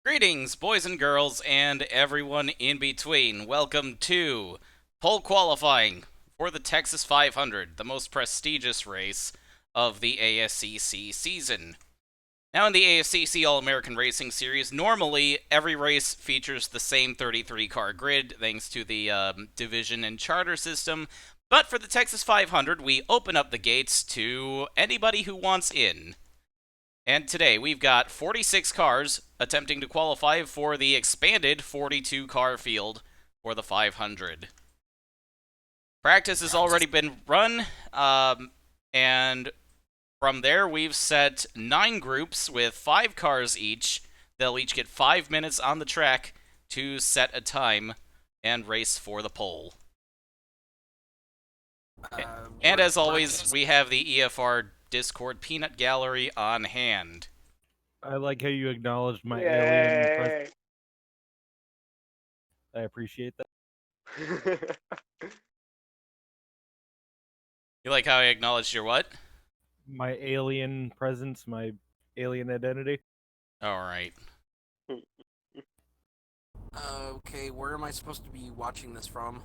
Greetings, boys and girls, and everyone in between. Welcome to pole qualifying for the Texas 500, the most prestigious race of the ASCC season. Now, in the ASCC All-American Racing Series, normally every race features the same 33-car grid, thanks to the division and charter system. But for the Texas 500, we open up the gates to anybody who wants in. And today we've got 46 cars attempting to qualify for the expanded 42-car field for the 500. Practice has already been run, and from there we've set 9 groups with 5 cars each. They'll each get 5 minutes on the track to set a time and race for the pole. And as always, we have the EFR Discord Peanut Gallery on hand. I like how you acknowledged my alien presence. I appreciate that. You like how I acknowledged your what? My alien presence, my alien identity. Alright. Okay, where am I supposed to be watching this from?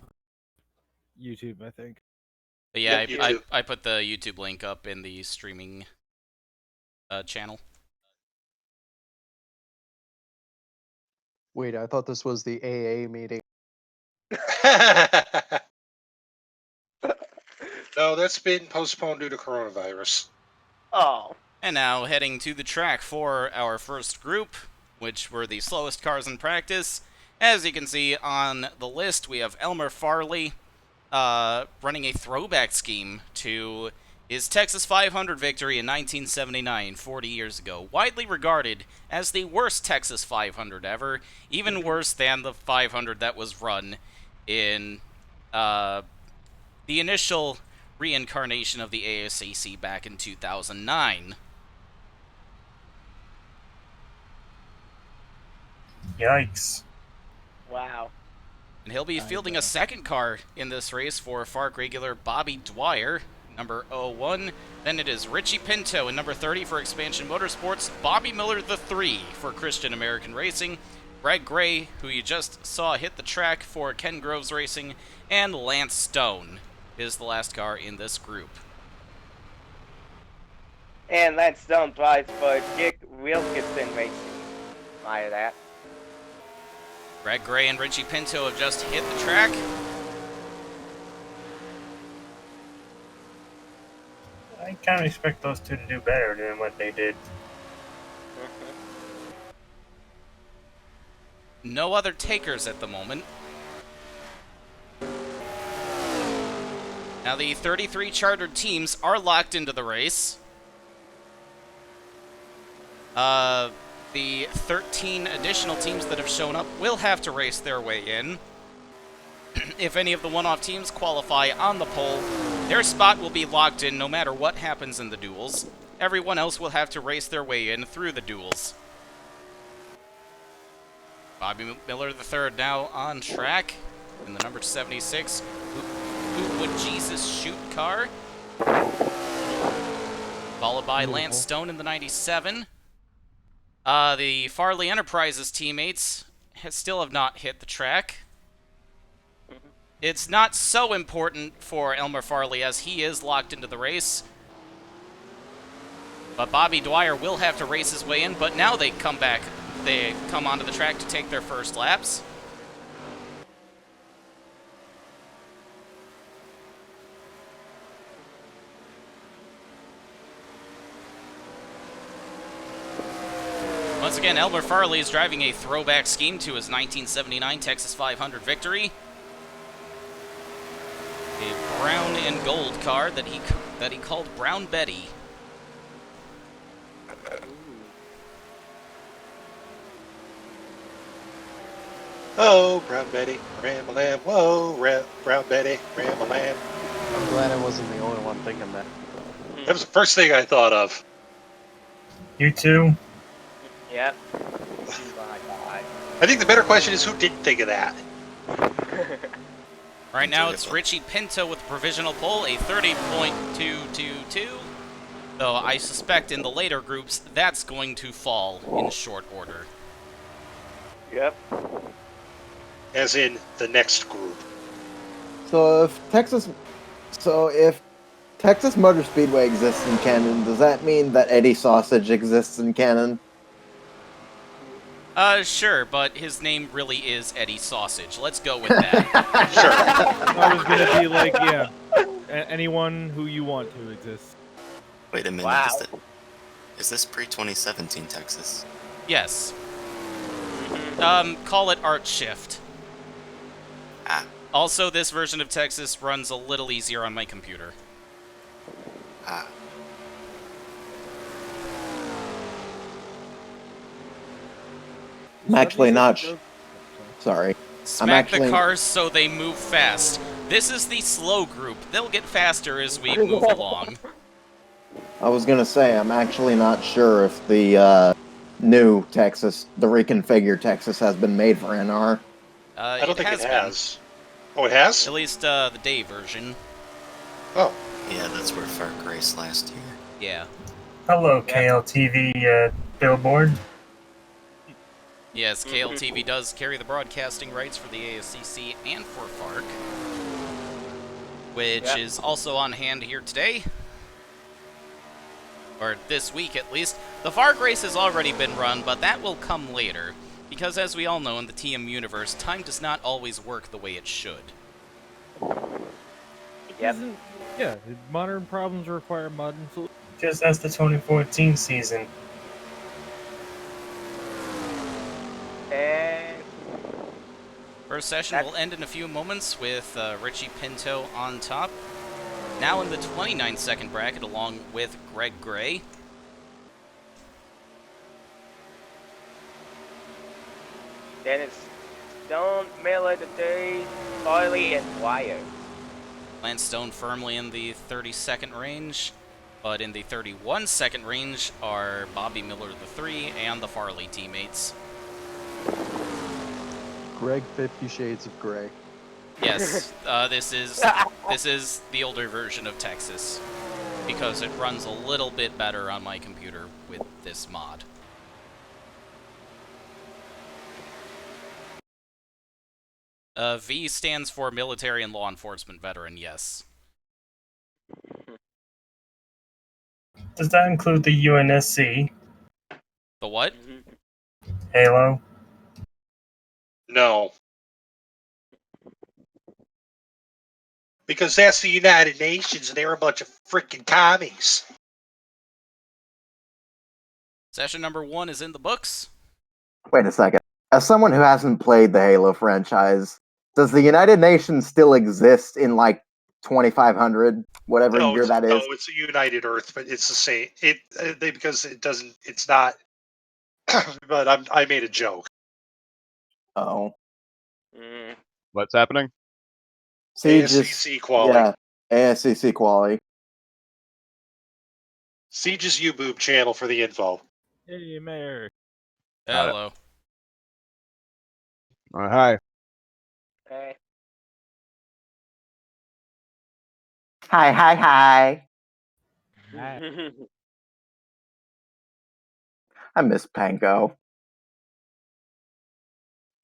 YouTube, I think. But yeah, Yep, I put the YouTube link up in the streaming channel. Wait, I thought this was the AA meeting. No, that's been postponed due to coronavirus. Oh. And now heading to the track for our first group, which were the slowest cars in practice. As you can see on the list, we have Elmer Farley running a throwback scheme to his Texas 500 victory in 1979, 40 years ago. Widely regarded as the worst Texas 500 ever, even worse than the 500 that was run in the initial reincarnation of the ASCC back in 2009. Yikes. Wow. And he'll be fielding a second car in this race for FARC regular Bobby Dwyer, number 01. Then it is Richie Pinto in number 30 for Expansion Motorsports, Bobby Miller the 3 for Christian American Racing, Greg Gray, who you just saw hit the track for Ken Groves Racing, and Lance Stone is the last car in this group. And Lance Stone drives for Dick Wilkinson Racing. Admire that. Greg Gray and Richie Pinto have just hit the track. I kind of expect those two to do better than what they did. No other takers at the moment. Now the 33 chartered teams are locked into the race. The 13 additional teams that have shown up will have to race their way in. If any of the one-off teams qualify on the pole, their spot will be locked in no matter what happens in the duels. Everyone else will have to race their way in through the duels. Bobby Miller III now on track in the number 76. Who would Jesus shoot car? Followed by Lance Stone in the 97. The Farley Enterprises teammates still have not hit the track. It's not so important for Elmer Farley as he is locked into the race. But Bobby Dwyer will have to race his way in, but now they come back. They come onto the track to take their first laps. Once again, Elmer Farley is driving a throwback scheme to his 1979 Texas 500 victory. A brown and gold car that he called Brown Betty. Oh, Brown Betty, Ram-a-lamb. Whoa, Brown Betty, Ram-a-lamb. I'm glad I wasn't the only one thinking that. That was the first thing I thought of. You too? Yep. I think the better question is who didn't think of that? Right now it's Richie Pinto with provisional pole, a 30.222. Though I suspect in the later groups that's going to fall in short order. Yep. As in the next group. So if Texas Motor Speedway exists in canon, does that mean that Eddie Sausage exists in canon? Sure, but his name really is Eddie Sausage. Let's go with that. I was gonna be like, yeah, anyone who you want to exists. Wait a minute, Wow. is this pre-2017 Texas? Yes. Call it Art Shift. Ah, Also, this version of Texas runs a little easier on my computer. ah. I'm actually not. Sorry. Smack the actually- cars so they move fast. This is the slow group. They'll get faster as we move along. I was gonna say I'm actually not sure if the new Texas, the reconfigured Texas, has been made for NR. I don't think it been. has. Oh, it has? At least the day version. Oh. Yeah, that's where Fark raced last year. Yeah. Hello, KLTV billboard. Yes, KLTV does carry the broadcasting rights for the ASCC and for FARC, which is also on hand here today. Or this week, at least. The FARC race has already been run, but that will come later. Because as we all know in the TM universe, time does not always work the way it should. Yep. Yeah, modern problems require modern solutions. Just as the 2014 season. And First session will end in a few moments with Richie Pinto on top. Now in the 29-second bracket along with Greg Gray. then it's Stone, Miller, the Day, Farley, and Wire. Lance Stone firmly in the 30-second range, but in the 31-second range are Bobby Miller the 3 and the Farley teammates. Greg 50 Shades of Grey. Yes, this is the older version of Texas, because it runs a little bit better on my computer with this mod. V stands for Military and Law Enforcement Veteran, yes. Does that include the UNSC, The what? Halo? No. Because that's the United Nations and they're a bunch of freaking commies. Session number 1 is in the books. Wait a second. As someone who hasn't played the Halo franchise, does the United Nations still exist in like 2500, whatever year that is? No, it's a United Earth, but it's the same. Because it doesn't. It's not. But I made a joke. Oh, What's happening? ASCC quality. Yeah, ASCC quality. Siege's YouBoob channel for the info. Hey, Mayor. Hello. Hi. Hey. Hi, hi, hi. I miss Panko.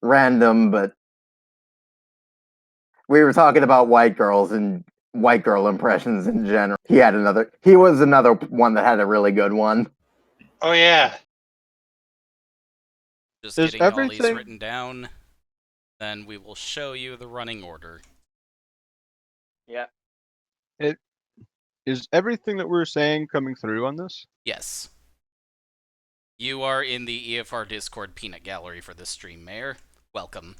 Random, but we were talking about white girls and white girl impressions in general. He was another one that had a really good one. Oh yeah. Just Is getting all these everything- written down. Then we will show you the running order. Yeah. Is everything that we're saying coming through on this? Yes. You are in the EFR Discord peanut gallery for this stream, Mayor. Welcome.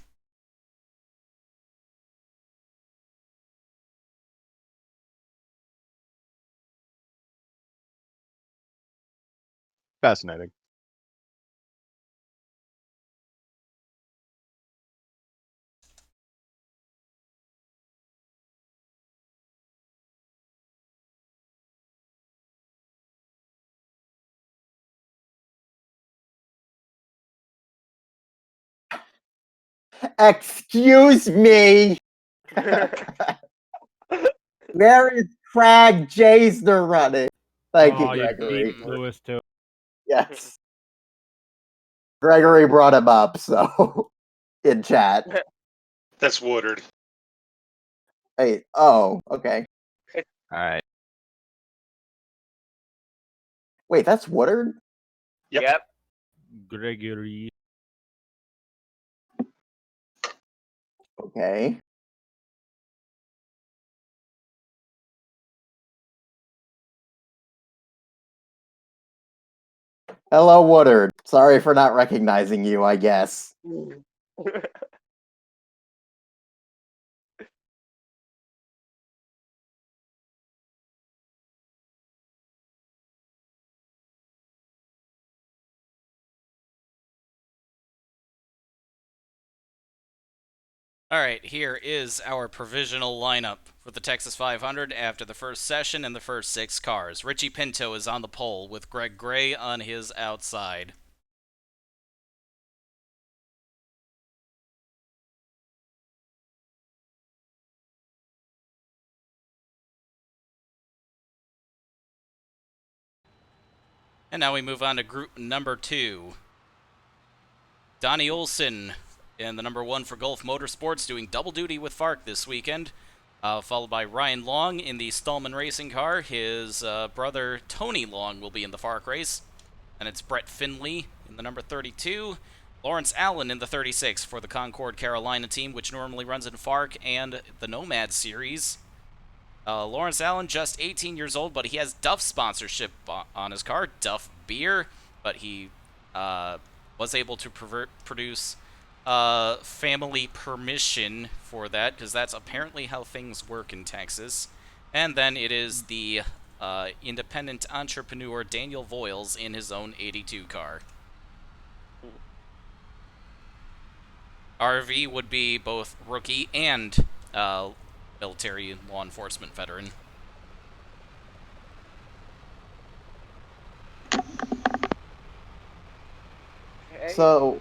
Fascinating. Excuse me. Where is Craig Jasner running? Thank you, Oh, you Gregory. beat Lewis too. Yes. Gregory brought him up, so in chat. That's Woodard. Hey, oh, okay. Alright. Wait, that's Woodard? Yep. Gregory. Okay. Hello, Woodard. Sorry for not recognizing you, I guess. Alright, here is our provisional lineup for the Texas 500 after the first session and the first 6 cars. Richie Pinto is on the pole with Greg Gray on his outside. And now we move on to group number 2. Donnie Olson in the number 1 for Gulf Motorsports doing double duty with Fark this weekend. Followed by Ryan Long in the Stallman Racing car. His brother Tony Long will be in the Fark race. And it's Brett Finley in the number 32. Lawrence Allen in the 36 for the Concord Carolina team, which normally runs in Fark and the Nomad Series. Lawrence Allen, just 18 years old, but he has Duff sponsorship on his car, Duff Beer, but he was able to produce family permission for that, because that's apparently how things work in Texas. And then it is the independent entrepreneur Daniel Voiles in his own 82 car. RV would be both rookie and military and law enforcement veteran. So,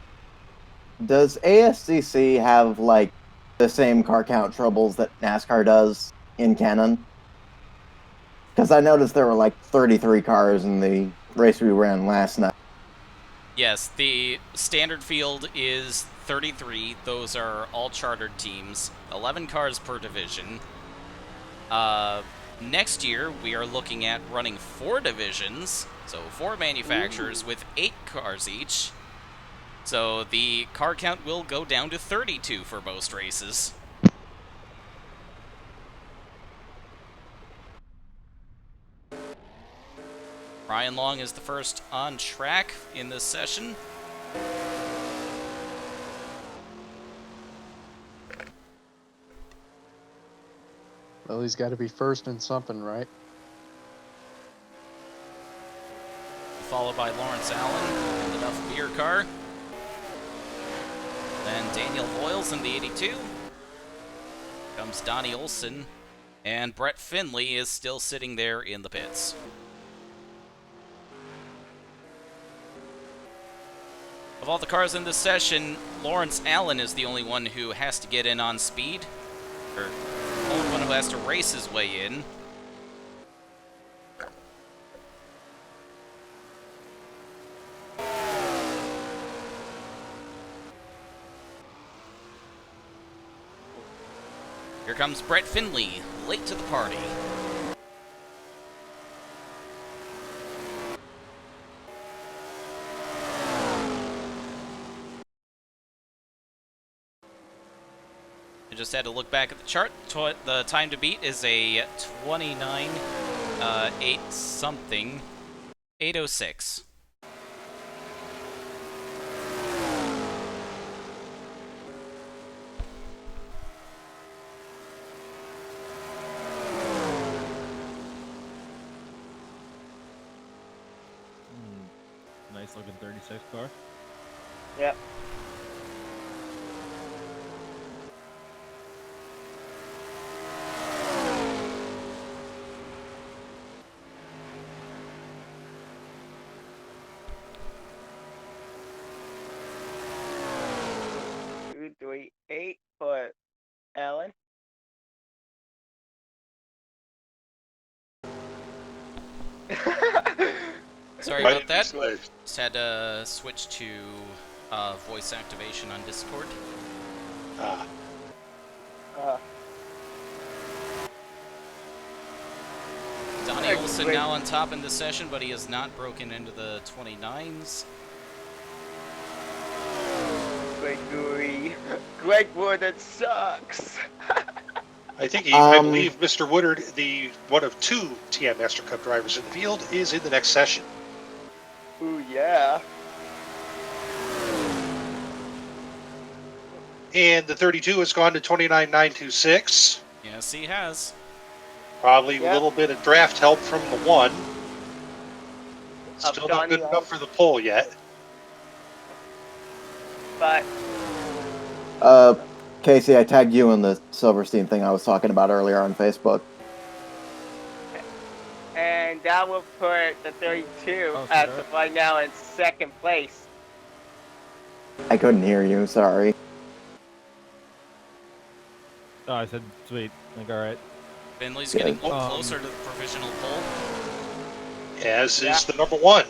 does ASCC have, like, the same car count troubles that NASCAR does in canon? Because I noticed there were, like, 33 cars in the race we ran last night. Yes, the standard field is 33. Those are all chartered teams. 11 cars per division. Next year, we are looking at running 4 divisions, so 4 manufacturers with 8 cars each. So the car count will go down to 32 for most races. Ryan Long is the first on track in this session. Well, he's got to be first in something, right? Followed by Lawrence Allen in the Duff Beer car. Then Daniel Voiles in the 82. Comes Donnie Olson. And Brett Finley is still sitting there in the pits. Of all the cars in this session, Lawrence Allen is the only one who has to get in on speed. Or the only one who has to race his way in. Here comes Brett Finley, late to the party. I just had to look back at the chart. The time to beat is a 29, 8 something, 8:06. Nice looking 36 car. Yep. Two, three, 8 for Allen. Sorry about that. Just had to switch to voice activation on Discord. Ah, Donnie Olson now on top in the session, but he has not broken into the 29s. Gregory. Greg Woodard sucks. I believe Mr. Woodard, the one of 2 TM Master Cup drivers in the field, is in the next session. Ooh, yeah. And the 32 has gone to 29.926. Yes, he has. Probably a little bit of draft help from the 1. Still not good enough for the pole yet. But Casey, I tagged you in the Silverstein thing I was talking about earlier on Facebook. and that will put the 32 as of right now in 2nd place. I couldn't hear you, sorry. Oh, I said sweet. Like, alright. Finley's getting a little closer to the provisional pole. As is the number 1.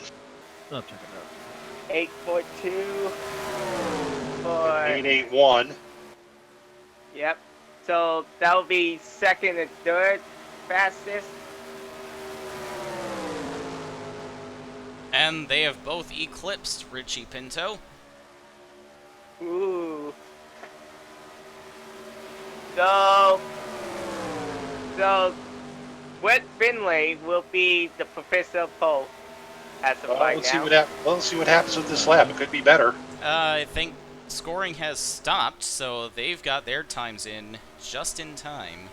I'll check it out. 8.2 for 8.81. Yep. So that will be 2nd and 3rd fastest. And they have both eclipsed Richie Pinto. Ooh. So Whit Finley will be the provisional pole as of right now. Let's see what happens with this lap. It could be better. I think scoring has stopped, so they've got their times in just in time.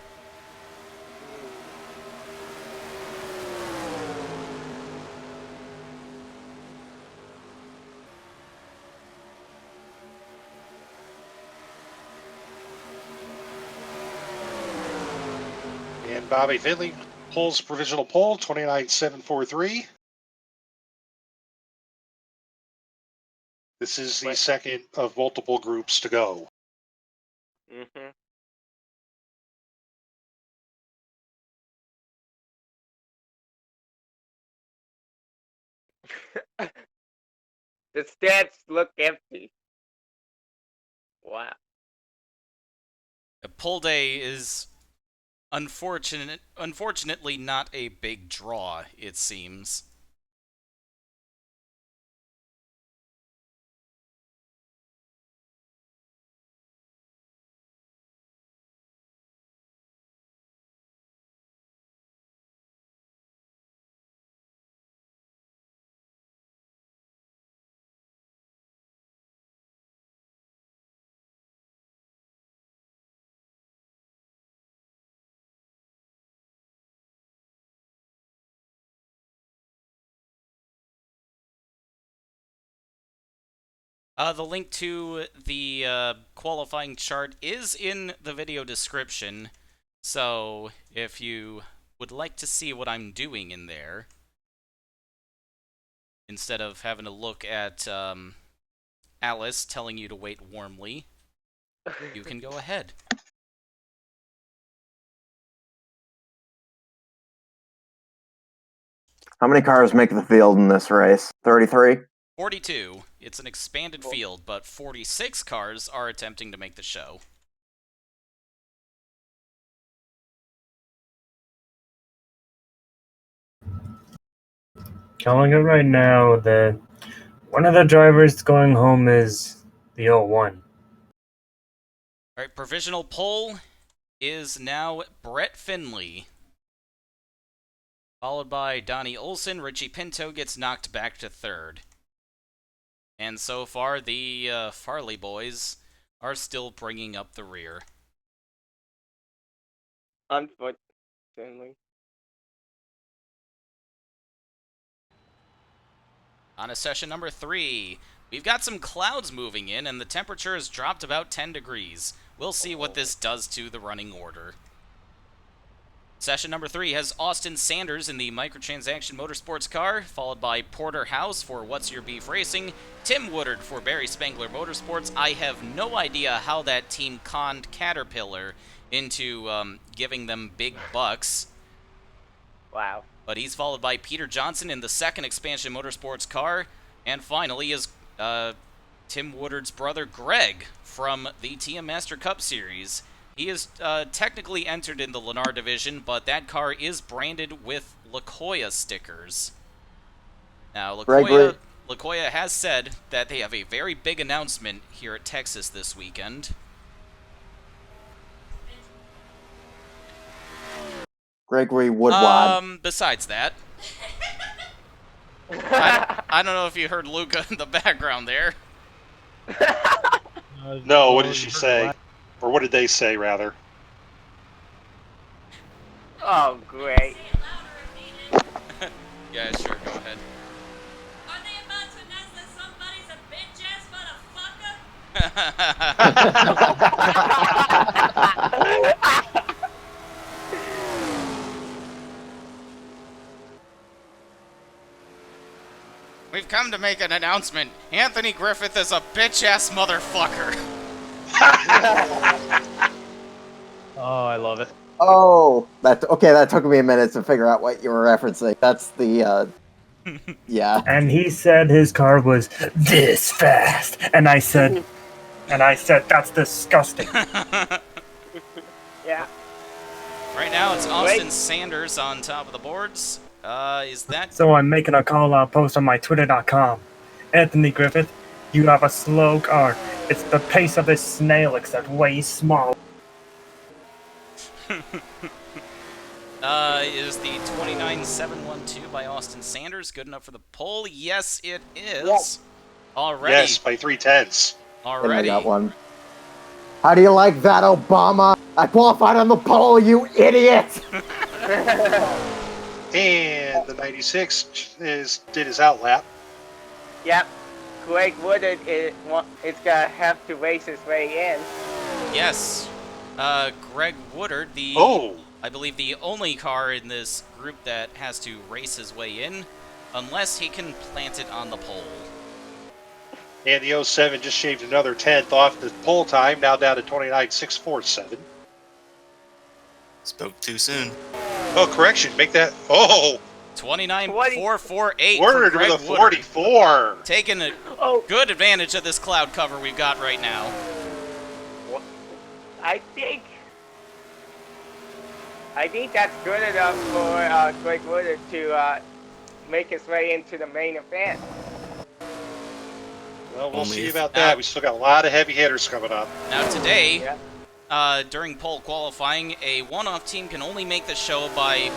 And Bobby Finley pulls provisional pole, 29.743. This is the second of multiple groups to go. Mm-hmm. The stats look empty. Wow. A pole day is unfortunately not a big draw, it seems. The link to the qualifying chart is in the video description, so if you would like to see what I'm doing in there, instead of having to look at Alice telling you to wait warmly, you can go ahead. How many cars make the field in this race? 33? 42. It's an expanded field, but 46 cars are attempting to make the show. Calling it right now that one of the drivers going home is the 01. Alright, provisional pole is now Brett Finley, followed by Donnie Olson. Richie Pinto gets knocked back to 3rd. And so far, the Farley boys are still bringing up the rear. Unfortunately. On to session number 3. We've got some clouds moving in, and the temperature has dropped about 10 degrees. We'll see what this does to the running order. Session number 3 has Austin Sanders in the Microtransaction Motorsports car, followed by Porter House for What's Your Beef Racing, Tim Woodard for Barry Spangler Motorsports. I have no idea how that team conned Caterpillar into giving them big bucks. Wow. But he's followed by Peter Johnson in the second Expansion Motorsports car, and finally is Tim Woodard's brother Greg from the TM Master Cup Series. He is technically entered in the Lennar division, but that car is branded with Lakoya stickers. Now, Lakoya has said that they have a very big announcement here at Texas this weekend. Gregory Woodward. Besides that, I don't know if you heard Luca in the background there. No, what did she say? Or what did they say, rather? Oh, great. Yeah, sure, go ahead. Are they about to announce that somebody's a bitch-ass motherfucker? We've come to make an announcement. Anthony Griffith is a bitch-ass motherfucker. Oh, I love it. Oh, that took me a minute to figure out what you were referencing. That's the, yeah. And he said his car was this fast. And I said, that's disgusting. Yeah. Right now, it's Austin Sanders on top of the boards. Is that... So I'm making a call-out post on my Twitter.com. Anthony Griffith, you have a slow car. It's the pace of this snail, except way smaller. Is the 29712 by Austin Sanders good enough for the poll? Yes, it is. Yes. Already. Yes, by 3/10. Already. I got one. How do you like that, Obama? I qualified on the poll, you idiot! And the 96 did his outlap. Yep. Greg Woodard is gonna have to race his way in. Yes. Greg Woodard, I believe the only car in this group that has to race his way in, unless he can plant it on the pole. And the 07 just shaved another 10th off the pole time, now down to 29.647. Spoke too soon. Oh, correction, make that. Oh! 29.448 Word for Greg with a Woodard. 44. Taking a good advantage of this cloud cover we've got right now. I think that's good enough for Greg Woodard to make his way into the main event. Well, we'll see about that. We still got a lot of heavy hitters coming up. Now today, during pole qualifying, a one-off team can only make the show by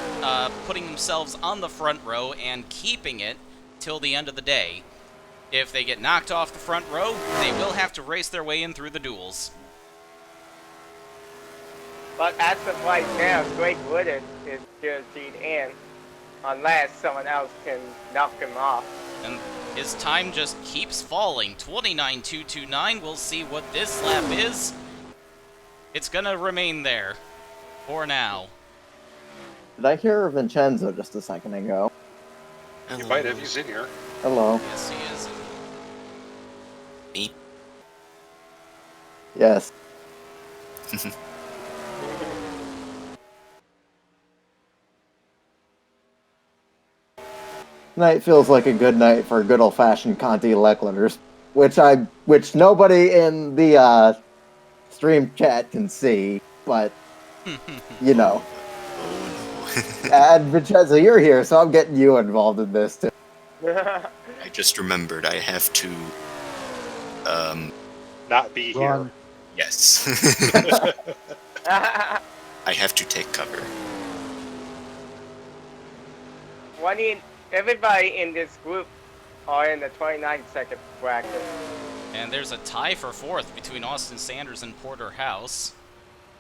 putting themselves on the front row and keeping it till the end of the day. If they get knocked off the front row, they will have to race their way in through the duels. But as of right now, Greg Woodard is guaranteed in, unless someone else can knock him off. And his time just keeps falling. 29.229. We'll see what this lap is. It's gonna remain there for now. Did I hear Vincenzo just a second ago? You might have. He's in here. Hello. Yes, he is. Me? Yes. Night feels like a good night for good old-fashioned Conti Lecklanders, which nobody in the stream chat can see, but you know. And Vincenzo, you're here, so I'm getting you involved in this too. I just remembered I have to not be here. Yes. I have to take cover. Everybody in this group are in the 29-second bracket. And there's a tie for fourth between Austin Sanders and Porter House.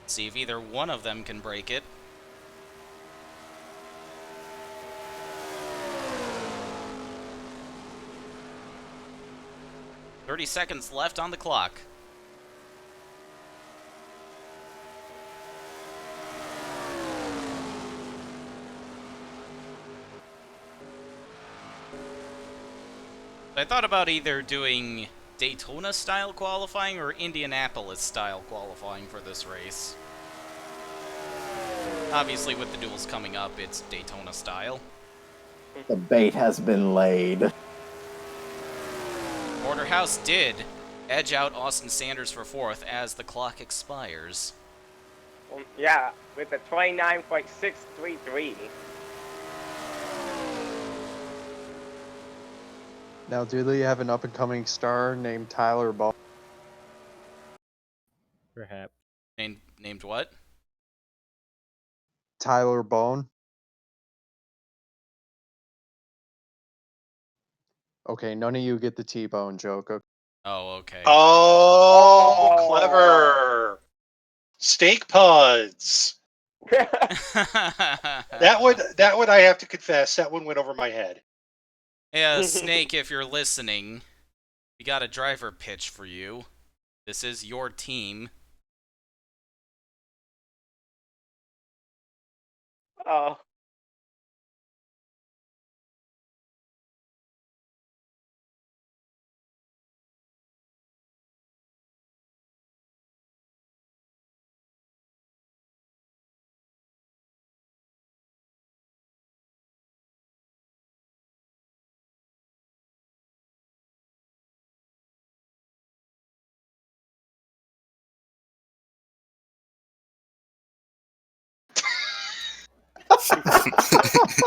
See if either one of them can break it. "30 seconds left on the clock. I thought about either doing Daytona-style qualifying or Indianapolis-style qualifying for this race. Obviously, with the duels coming up, it's Daytona-style. The bait has been laid. Porterhouse did edge out Austin Sanders for 4th as the clock expires. Yeah, with a 29.633. Now, do they have an up-and-coming star named Tyler Ball? Perhaps. Named what? Tyler Bone? Okay, none of you get the T-Bone joke. Okay. Oh, okay. Oh, Oh. clever. Steak puns. That one I have to confess, that one went over my head. Yeah, Snake, if you're listening, we got a driver pitch for you. This is your team. Oh.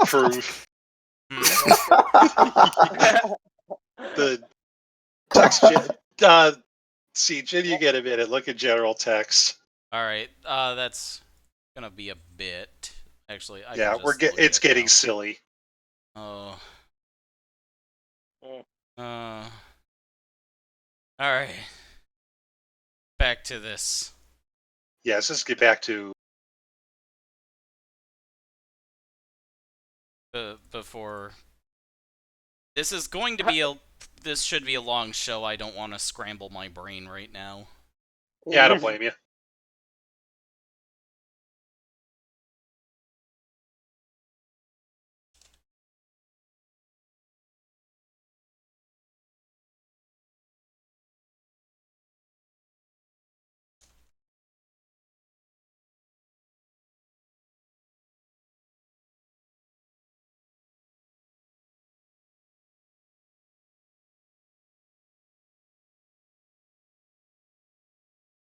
Proof. Hmm. The text. See, Jim, you get a minute. Look at general text. Alright, that's gonna be a bit. Actually, I Yeah, can just look it's at getting now. silly. Oh. Alright. Back to this. Yes, let's get back to. Before. This is going to be a. This should be a long show. I don't want to scramble my brain right now. Yeah, I don't blame you.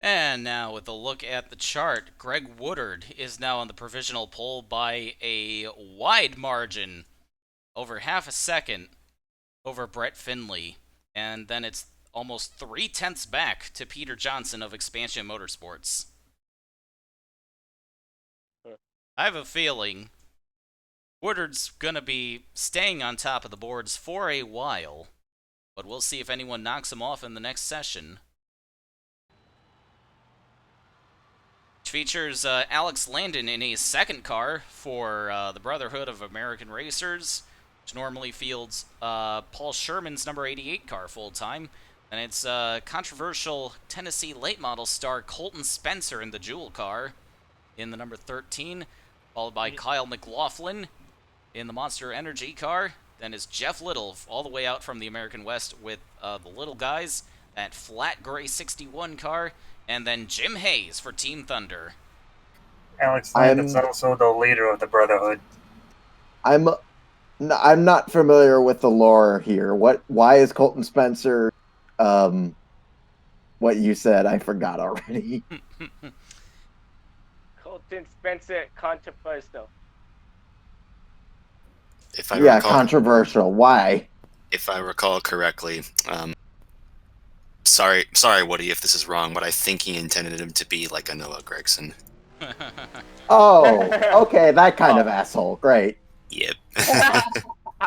And now, with a look at the chart, Greg Woodard is now on the provisional pole by a wide margin, over half a second, over Brett Finley. And then it's almost 3/10 back to Peter Johnson of Expansion Motorsports. I have a feeling Woodard's gonna be staying on top of the boards for a while, but we'll see if anyone knocks him off in the next session. Which features Alex Landon in a second car for the Brotherhood of American Racers, which normally fields Paul Sherman's number 88 car full-time. And it's controversial Tennessee late model star Colton Spencer in the Duel car in the number 13, followed by Kyle McLaughlin in the Monster Energy car. Then is Jeff Little all the way out from the American West with the Little guys, that flat gray 61 car, and then Jim Hayes for Team Thunder. Alex Landon's also the leader of the Brotherhood. I'm not familiar with the lore here. Why is Colton Spencer what you said? I forgot already. Colton Spencer, controversial. If I recall, controversial. Why? if I recall correctly, sorry, Woody, if this is wrong, but I think he intended him to be like a Noah Gregson. Oh, okay, that kind of asshole. Great. Yep.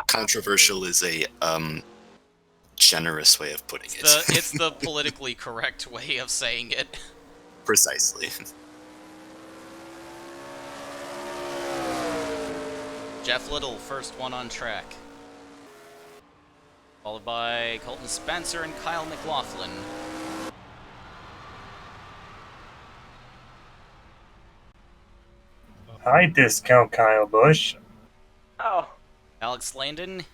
Controversial is a generous way of putting it. It's the politically correct way of saying it. Precisely. Jeff Little, first one on track. Followed by Colton Spencer and Kyle McLaughlin. I discount Kyle Busch. Oh. Alex Landon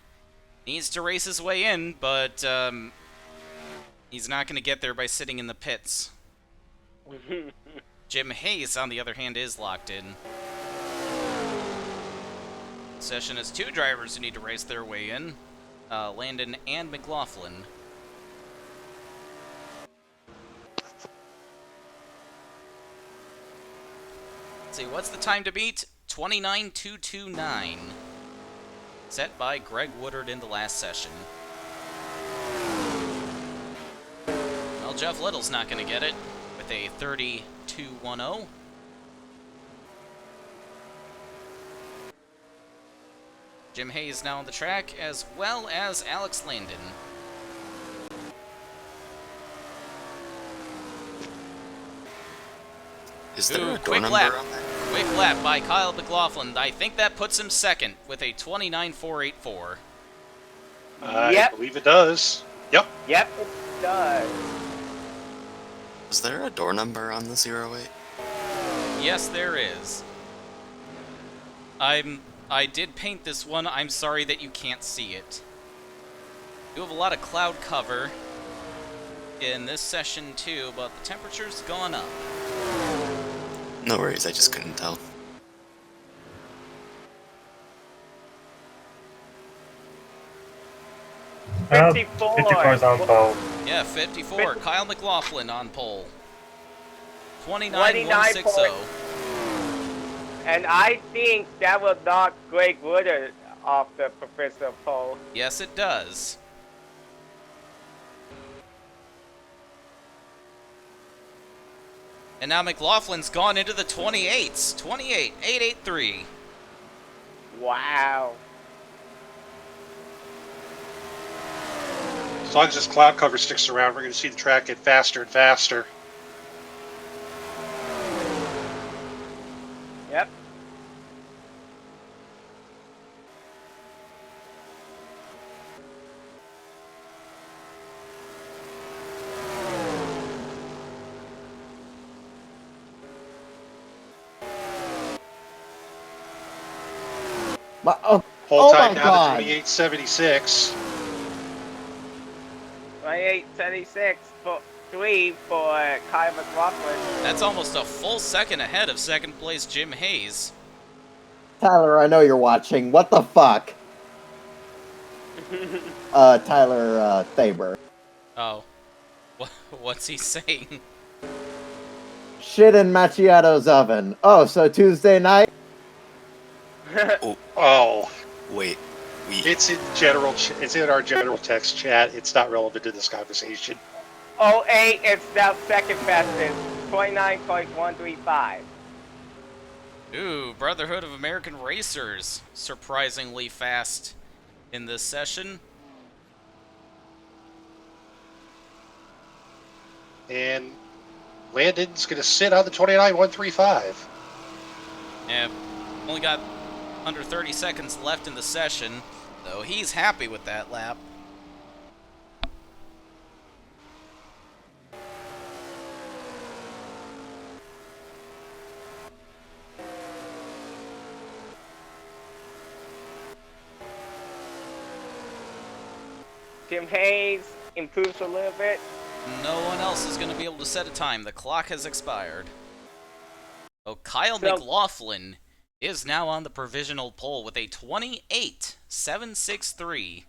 needs to race his way in, but he's not going to get there by sitting in the pits. Jim Hayes, on the other hand, is locked in. Session has two drivers who need to race their way in, Landon and McLaughlin. Let's see, what's the time to beat? 29.229. Set by Greg Woodard in the last session. Well, Jeff Little's not going to get it with a 32.10. Jim Hayes now on the track, as well as Alex Landon. Is there a door quick number lap. on that? Quick lap by Kyle McLaughlin. I think that puts him second with a 29.484. I believe it does. Yep. Yep, it does. Is there a door number on the 08? Yes, there is. I did paint this one. I'm sorry that you can't see it. You have a lot of cloud cover in this session too, but the temperature's gone up. No worries, I just couldn't tell. Well, 54. 54's on pole. Yeah, 54. Kyle McLaughlin on pole. 29.160. 29.160. And I think that will knock Greg Woodard off the professional pole. Yes, it does. And now McLaughlin's gone into the 28s. 28.883. Wow. As long as this cloud cover sticks around, we're going to see the track get faster and faster. Yep. Oh Whole time my down God. to 28.76. 28.76 for 3 for Kyle McLaughlin. That's almost a full second ahead of second place Jim Hayes. Tyler, I know you're watching. What the fuck? Tyler Thaber. Oh. What's he saying? Shit in Macchiato's oven. Oh, so Tuesday night? Oh. Wait. It's in general. It's in our general text chat. It's not relevant to this conversation. 08 is now second fastest. 29.135. Ooh, Brotherhood of American Racers. Surprisingly fast in this session. And Landon's going to sit on the 29.135. Yeah, only got under 30 seconds left in the session, though he's happy with that lap. Jim Hayes improves a little bit. No one else is going to be able to set a time. The clock has expired. Oh, Kyle McLaughlin is now on the provisional pole with a 28.763.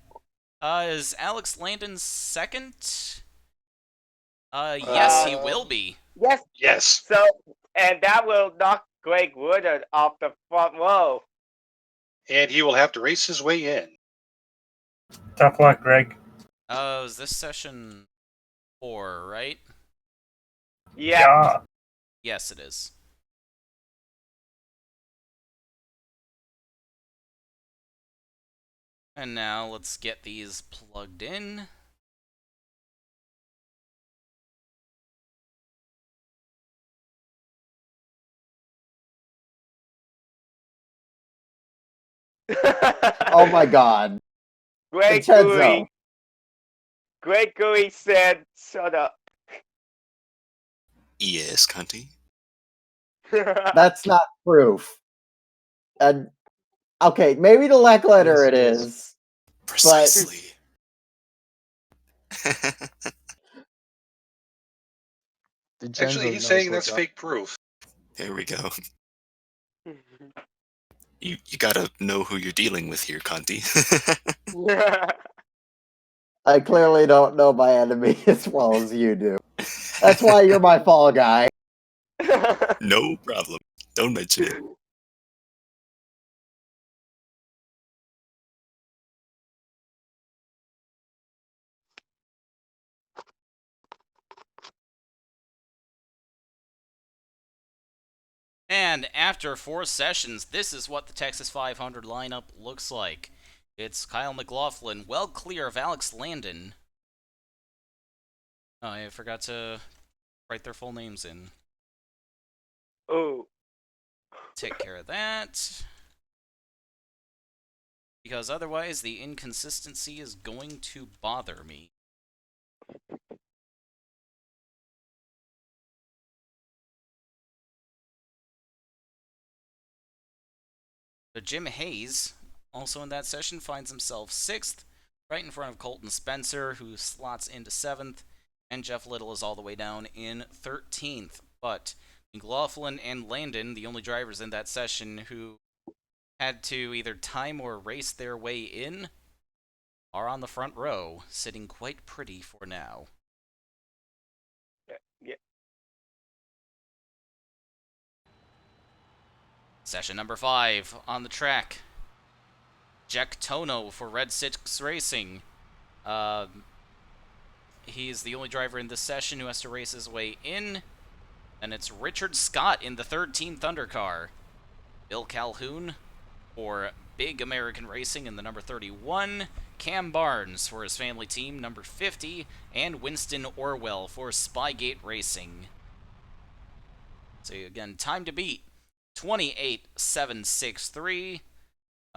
Is Alex Landon second? Yes, he will be. Yes. Yes. So, and that will knock Greg Woodard off the front row. And he will have to race his way in. Tough luck, Greg. Is this session 4, right? Yeah. Yes, it is. And now let's get these plugged in. Oh my God. Greg Vincenzo. Gooey said, shut up. Yes, Cunty. That's not proof. And okay, maybe to Leckletter it is. Precisely. Actually, he's saying that's fake proof. There we go. You gotta know who you're dealing with here, Conti. I clearly don't know my enemy as well as you do. That's why you're my fall guy. No problem. Don't mention it. And after 4 sessions, this is what the Texas 500 lineup looks like. It's Kyle McLaughlin, well clear of Alex Landon. Oh, I forgot to write their full names in. Oh. Take care of that. Because otherwise, the inconsistency is going to bother me. But Jim Hayes, also in that session, finds himself 6th, right in front of Colton Spencer, who slots into 7th, and Jeff Little is all the way down in 13th. But McLaughlin and Landon, the only drivers in that session who had to either time or race their way in, are on the front row, sitting quite pretty for now. Yeah. Session number 5 on the track. Jack Tono for Red Six Racing. He's the only driver in this session who has to race his way in. And it's Richard Scott in the 3rd Team Thunder car. Bill Calhoun for Big American Racing in the number 31. Cam Barnes for his family team, number 50. And Winston Orwell for Spygate Racing. So again, time to beat 28.763.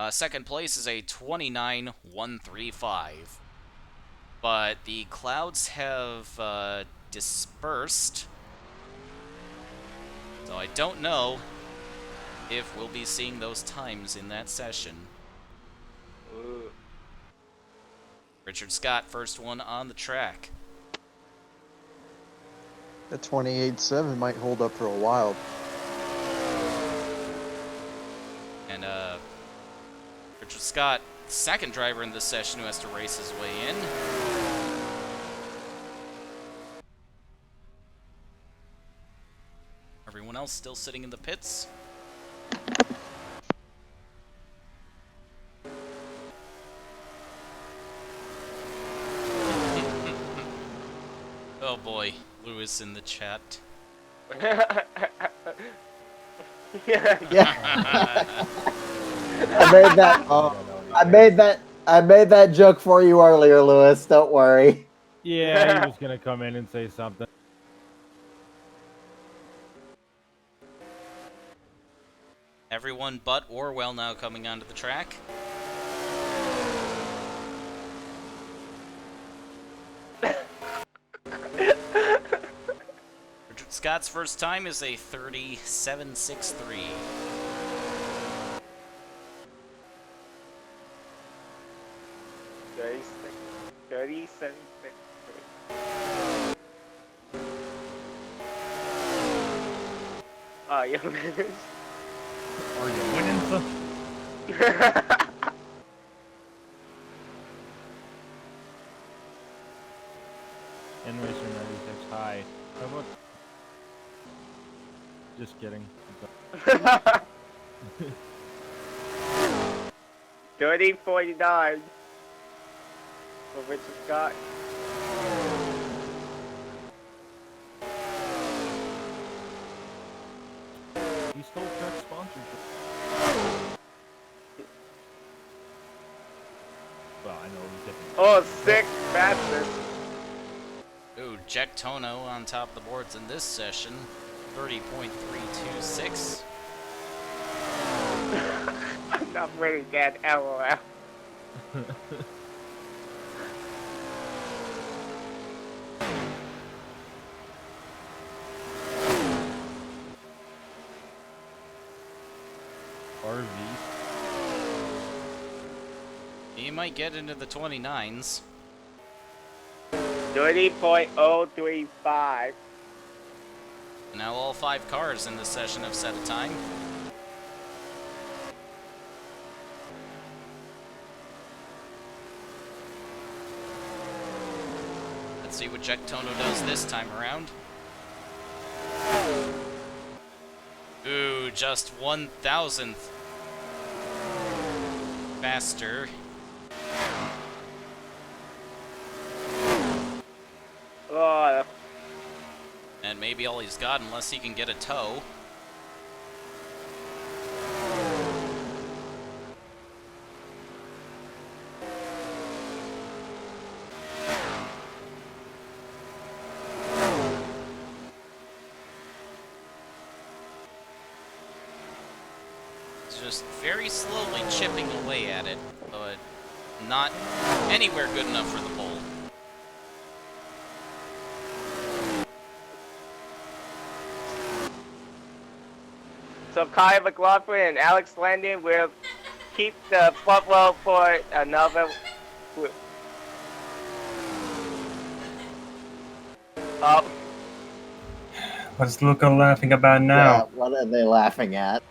Second place is a 29.135. But the clouds have dispersed. So I don't know if we'll be seeing those times in that session. Ooh. Richard Scott, first one on the track. The 28.7 might hold up for a while. And Richard Scott, second driver in this session who has to race his way in. Everyone else still sitting in the pits. Oh boy, Lewis in the chat. Yeah. I made that joke for you earlier, Lewis. Don't worry. Yeah, he was gonna come in and say something. Everyone but Orwell now coming onto the track. Richard Scott's first time is a 37.63. Oh, you finished? Are you winning some? And Racer 96 high. How about... Just kidding. 30.49 for Richard Scott. He stole Chuck's sponsorship. Well, I know he's different. Oh, sick bastard. Ooh, Jack Tono on top of the boards in this session. 30.326. I'm not winning that, LOL. RV. He might get into the 29s. 30.035. Now all 5 cars in this session have set a time. Let's see what Jack Tono does this time around. Ooh, Ooh, just 1,000th faster. Oh, And maybe all he's got unless he can get a tow. He's just very slowly chipping away at it, but not anywhere good enough for the pole. so Kyle McLaughlin and Alex Landon will keep the front row for another. Oh, What's Luca laughing about Yeah, now? what are they laughing at?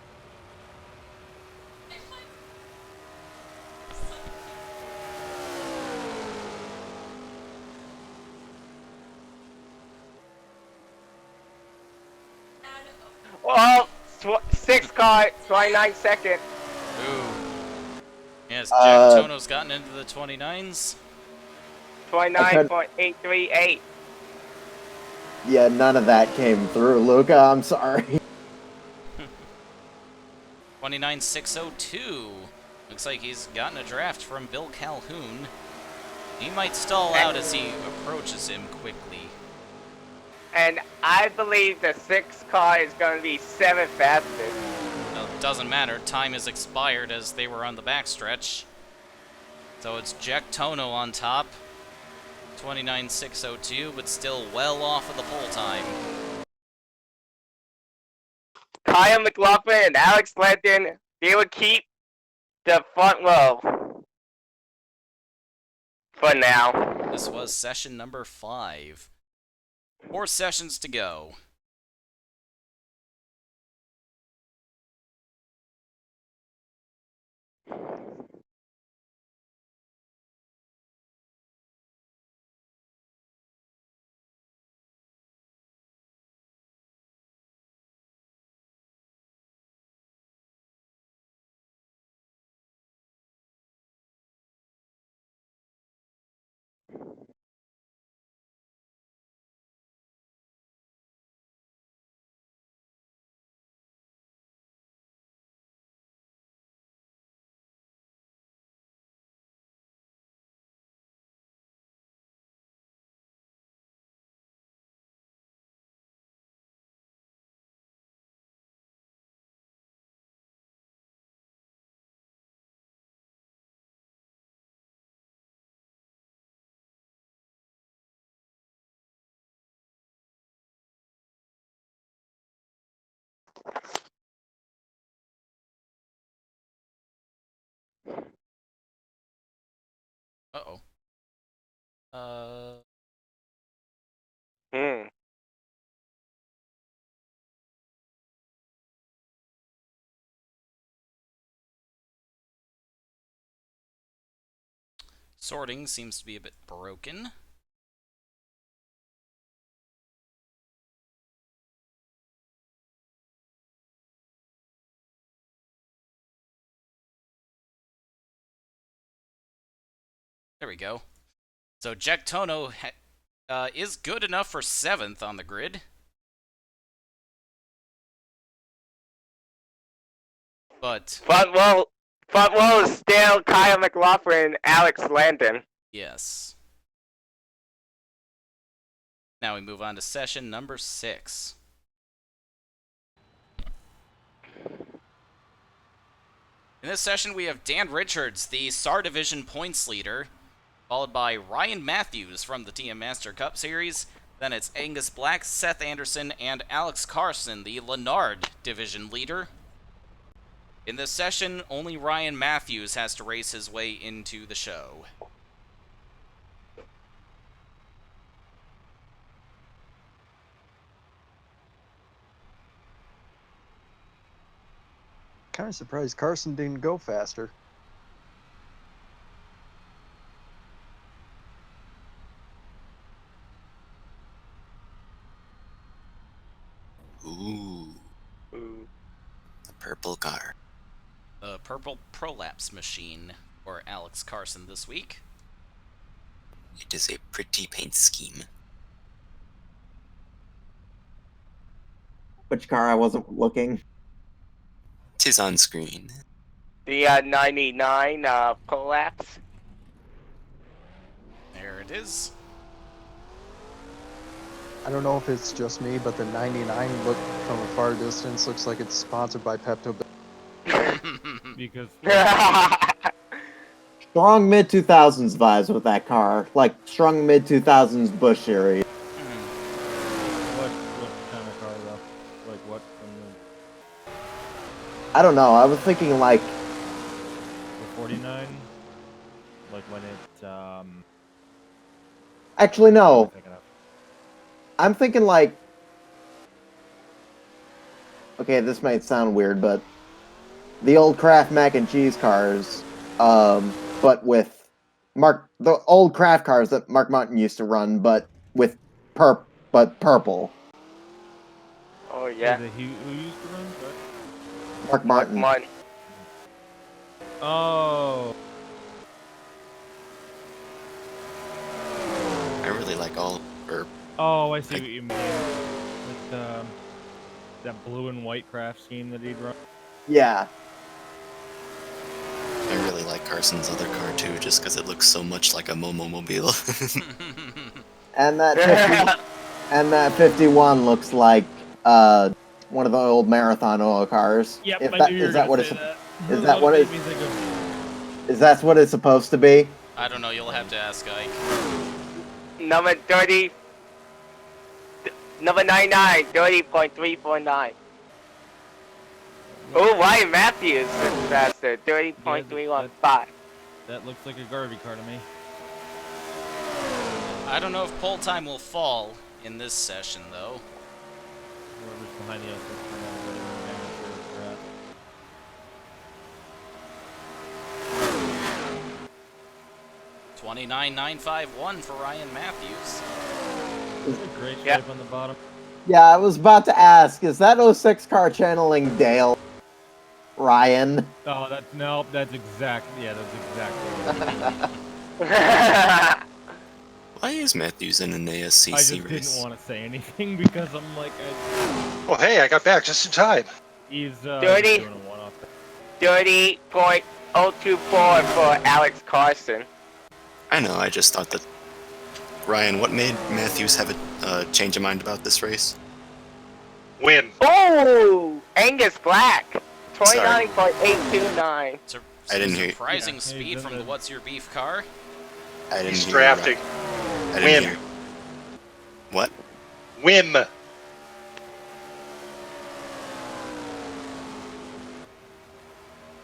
oh, 6 car, 29 second. Ooh. Yes, Jack Tono's gotten into the 29s. 29.838. Yeah, none of that came through, Luca. I'm sorry. 29.602. Looks like he's gotten a draft from Bill Calhoun. He might stall out as he approaches him quickly. And I believe the 6 car is going to be 7th fastest. Well, it doesn't matter. Time has expired as they were on the backstretch. So it's Jack Tono on top. 29.602, but still well off of the pole time. Kyle McLaughlin and Alex Landon, they will keep the front row for now. This was session number 5. 4 sessions to go. Uh-oh. Sorting seems to be a bit broken. There we go. So Jack Tono is good enough for 7th on the grid. But Front row is still Kyle McLaughlin and Alex Landon. yes. Now we move on to session number 6. In this session, we have Dan Richards, the SAR Division points leader, followed by Ryan Matthews from the TM Master Cup Series. Then it's Angus Black, Seth Anderson, and Alex Carson, the Lennard Division leader. In this session, only Ryan Matthews has to race his way into the show. Kind of surprised Carson didn't go faster. Ooh. purple car. The purple prolapse machine for Alex Carson this week. It is a pretty paint scheme. Which car? I wasn't looking. Tis on screen. The 99 prolapse. There it is. I don't know if it's just me, but the 99 look from a far distance looks like it's sponsored by Pepto. Because Strong mid 2000s vibes with that car, like strong mid 2000s Bush series. what kind of car though? Like what from I don't know. I was thinking like the 49? Like when it actually no. thinking of? I'm thinking like okay, this might sound weird, but the old Kraft mac and cheese cars, but with the old Kraft cars that Mark Martin used to run, but with purple. Oh yeah. Who used to run? What? Mark Martin. Martin. Oh. I really like all, or Oh, I see what you mean. With that blue and white craft scheme that he'd run. Yeah. I really like Carson's other car too, just because it looks so much like a Momo-mobile. And that 51 looks like one of the old marathon oil cars. Yep, If I that, knew you were is that gonna what say it's that. is that what made it me think of- is that what it's supposed to be? I don't know, you'll have to ask Ike. Number 30. Number 99, 30.349. Oh, Ryan Matthews is faster, 30.315. That looks like a Garvey car to me. I don't know if poll time will fall in this session, though. Whoever's behind the S6 $29,951 for Ryan Matthews. Great Yeah. shape on the bottom. Yeah, I was about to ask, is that 06 car channeling Dale? Ryan? Oh, that's exactly what Why is Matthews in an I ASCC just race? didn't want to say anything because I'm like, Well, hey, I got back just in time. he's 30. doing a one-off. 30.024 for Alex Carson. I know, I just thought that... Ryan, what made Matthews have a change of mind about this race? Win. Oh, Angus Black, 29.829. I didn't hear you. Surprising Yeah, speed he's in from the the- What's Your Beef car. I didn't He's hear drafting. You, I didn't Win. hear. What? Whim.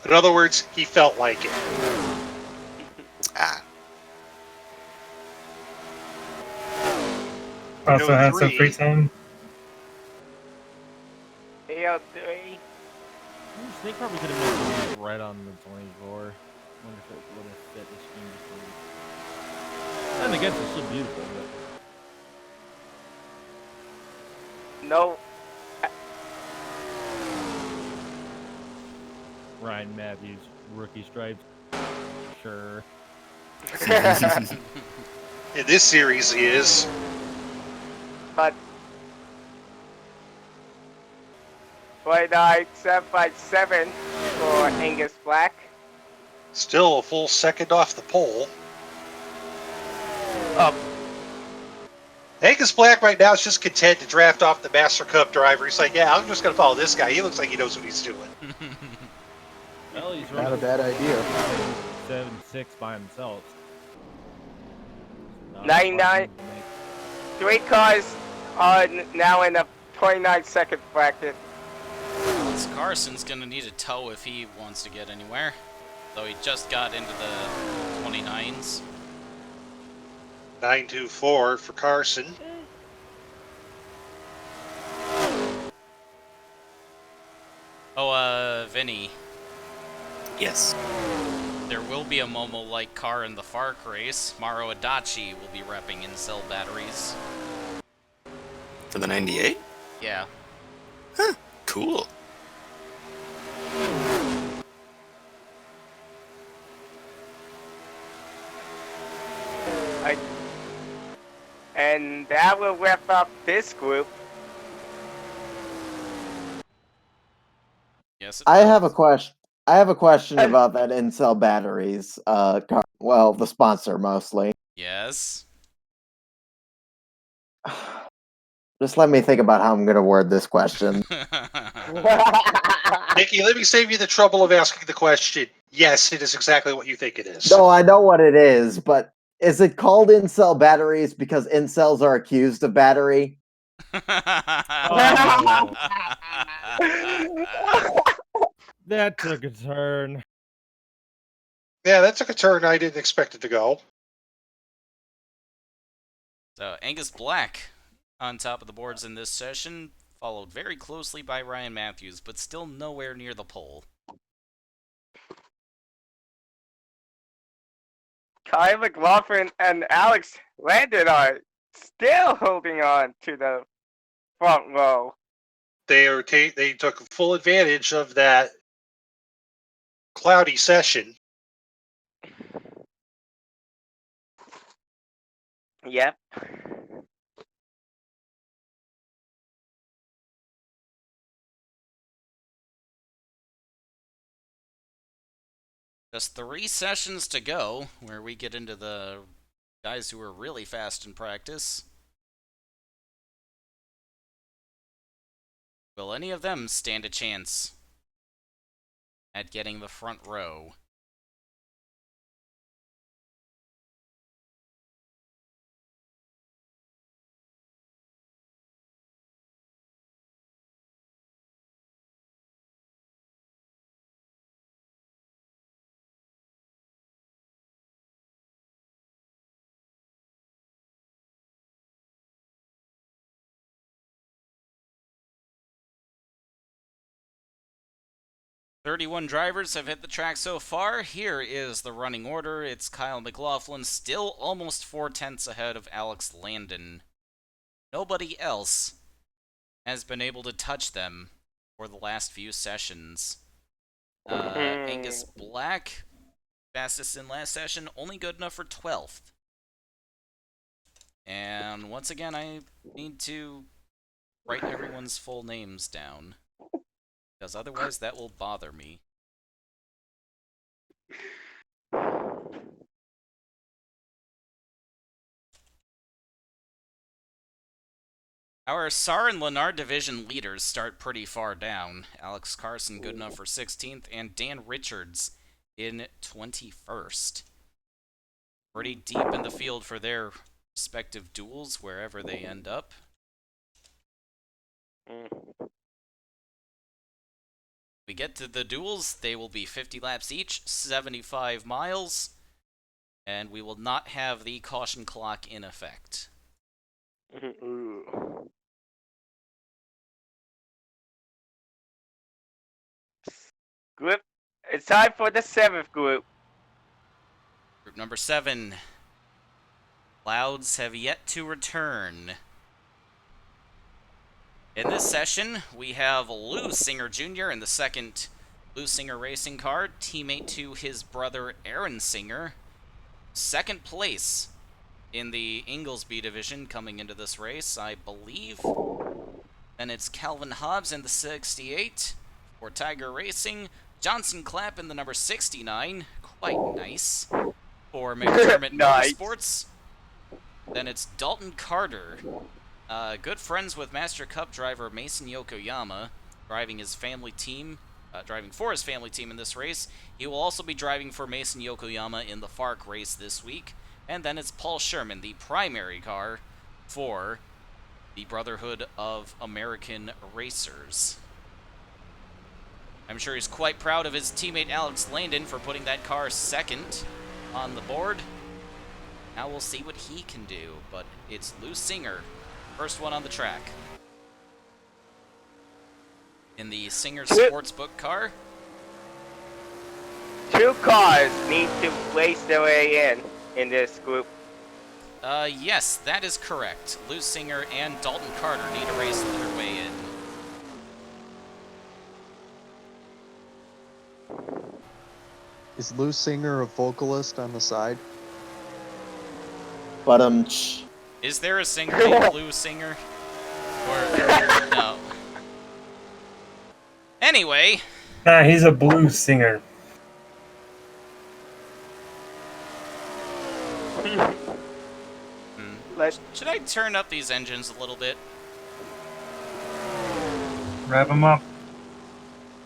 In other words, he felt like it. Ah. Also No, has some three. free time. 303. They probably could have made it right on the 24. Wonder if it would have fit the scheme before. And again, it's still beautiful, but No. Ryan Matthews, rookie stripes. Sure. In this series, he is. But 29.757 for Angus Black. Still a full second off the pole. Up. Angus Black right now is just content to draft off the Master Cup driver. He's like, yeah, I'm just going to follow this guy. He looks like he knows what he's doing. Well, he's Not a running bad idea. 7-6 by himself. Not 99. hard to make. 3 cars are now in the 29-second bracket. Alex Carson's gonna need a tow if he wants to get anywhere. Though he just got into the 29s. 924 for Carson. Oh, Vinny. Yes. There will be a Momo-like car in the Fark race. Maro Adachi will be repping in-cell batteries. For the 98? Yeah. Huh. Cool. And that will wrap up this group. Yes, I have a question. I have a question about that Incel batteries. Well, the sponsor mostly. Yes. Just let me think about how I'm going to word this question. Nikki, let me save you the trouble of asking the question. Yes, it is exactly what you think it is. No, I know what it is, but is it called incel batteries because incels are accused of battery? Oh. That took a turn. Yeah, that took a turn I didn't expect it to go. So Angus Black on top of the boards in this session, followed very closely by Ryan Matthews, but still nowhere near the pole. Kyle McLaughlin and Alex Landon are still holding on to the front row. They took full advantage of that cloudy session. Yep. Just 3 sessions to go, where we get into the guys who are really fast in practice. Will any of them stand a chance at getting the front row? "31 drivers have hit the track so far. Here is the running order. It's Kyle McLaughlin, still almost 4/10 ahead of Alex Landon. Nobody else has been able to touch them for the last few sessions. Angus Black, fastest in last session, only good enough for 12th. And once again, I need to write everyone's full names down, because otherwise that will bother me. Our SAR and Lenard division leaders start pretty far down. Alex Carson good enough for 16th, and Dan Richards in 21st. Pretty deep in the field for their respective duels, wherever they end up. We get to the duels, they will be 50 laps each, 75 miles, and we will not have the caution clock in effect. Group, it's time for the 7th group. Group number 7. Clouds have yet to return. In this session, we have Lou Singer Jr. in the second Lou Singer racing car, teammate to his brother Aaron Singer. Second place in the Inglesby division coming into this race, I believe. Then it's Calvin Hobbs in the 68 for Tiger Racing. Johnson Clapp in the number 69, quite nice, for McDermott Nice. Motorsports. Then it's Dalton Carter, good friends with Master Cup driver Mason Yokoyama, driving for his family team in this race. He will also be driving for Mason Yokoyama in the FARC race this week. And then it's Paul Sherman, the primary car for the Brotherhood of American Racers. I'm sure he's quite proud of his teammate Alex Landon for putting that car second on the board. Now we'll see what he can do, but it's Lou Singer, first one on the track. In the Singer Sportsbook car. 2 cars need to race their way in this group. Yes, that is correct. Lou Singer and Dalton Carter need to race their way in. Is Lou Singer a vocalist on the side? But Is there a singer named Lou Singer? Or no? Anyway, Nah, he's a blues singer. should I turn up these engines a little bit? Rev him up.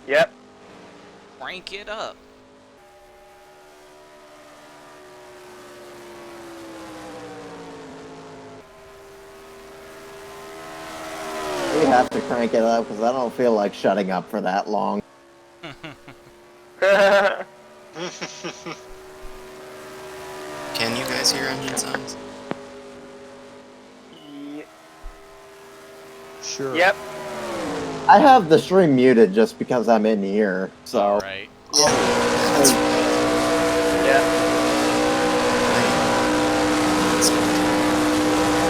Yep. Crank it up. we have to crank it up because I don't feel like shutting up for that long. Can you guys hear engine sounds? Sure. Yep. I have the stream muted just because I'm in here, so. Alright. Yep.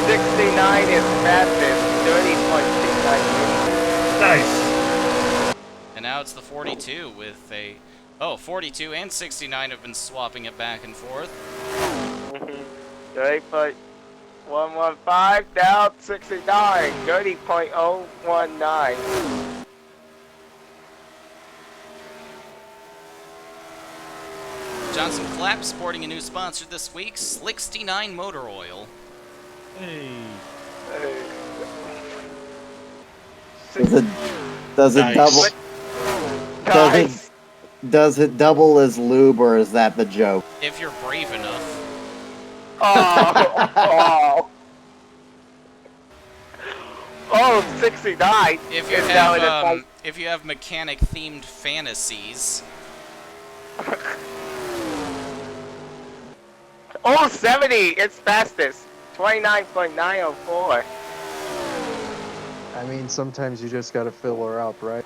69 is fastest. 30.29. Nice. And now it's the 42 with a... Oh, 42 and 69 have been swapping it back and forth. 30.115 down 69. 30.019. Johnson Clapp sporting a new sponsor this week, Slick69 Motor Oil. Hey. Does it Nice. double? Nice. Does it double as lube, or is that the joke? If you're brave enough. Oh, 69. If you is now in a have if you have mechanic themed fantasies. 70. It's fastest. 29.904. I mean, sometimes you just gotta fill her up, right?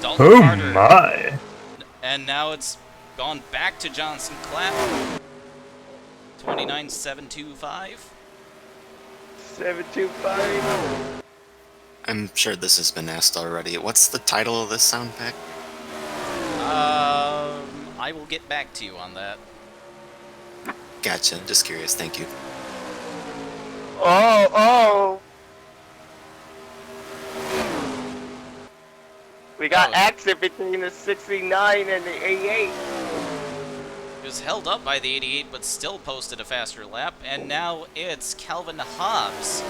Dalton Oh Carter. my. And now it's gone back to Johnson Clapp. 29.725. 725. I'm sure this has been asked already. What's the title of this sound pack? I will get back to you on that. Gotcha. Just curious. Thank you. Oh. We got action between the 69 and the 88. He was held up by the 88, but still posted a faster lap. And now it's Calvin Hobbs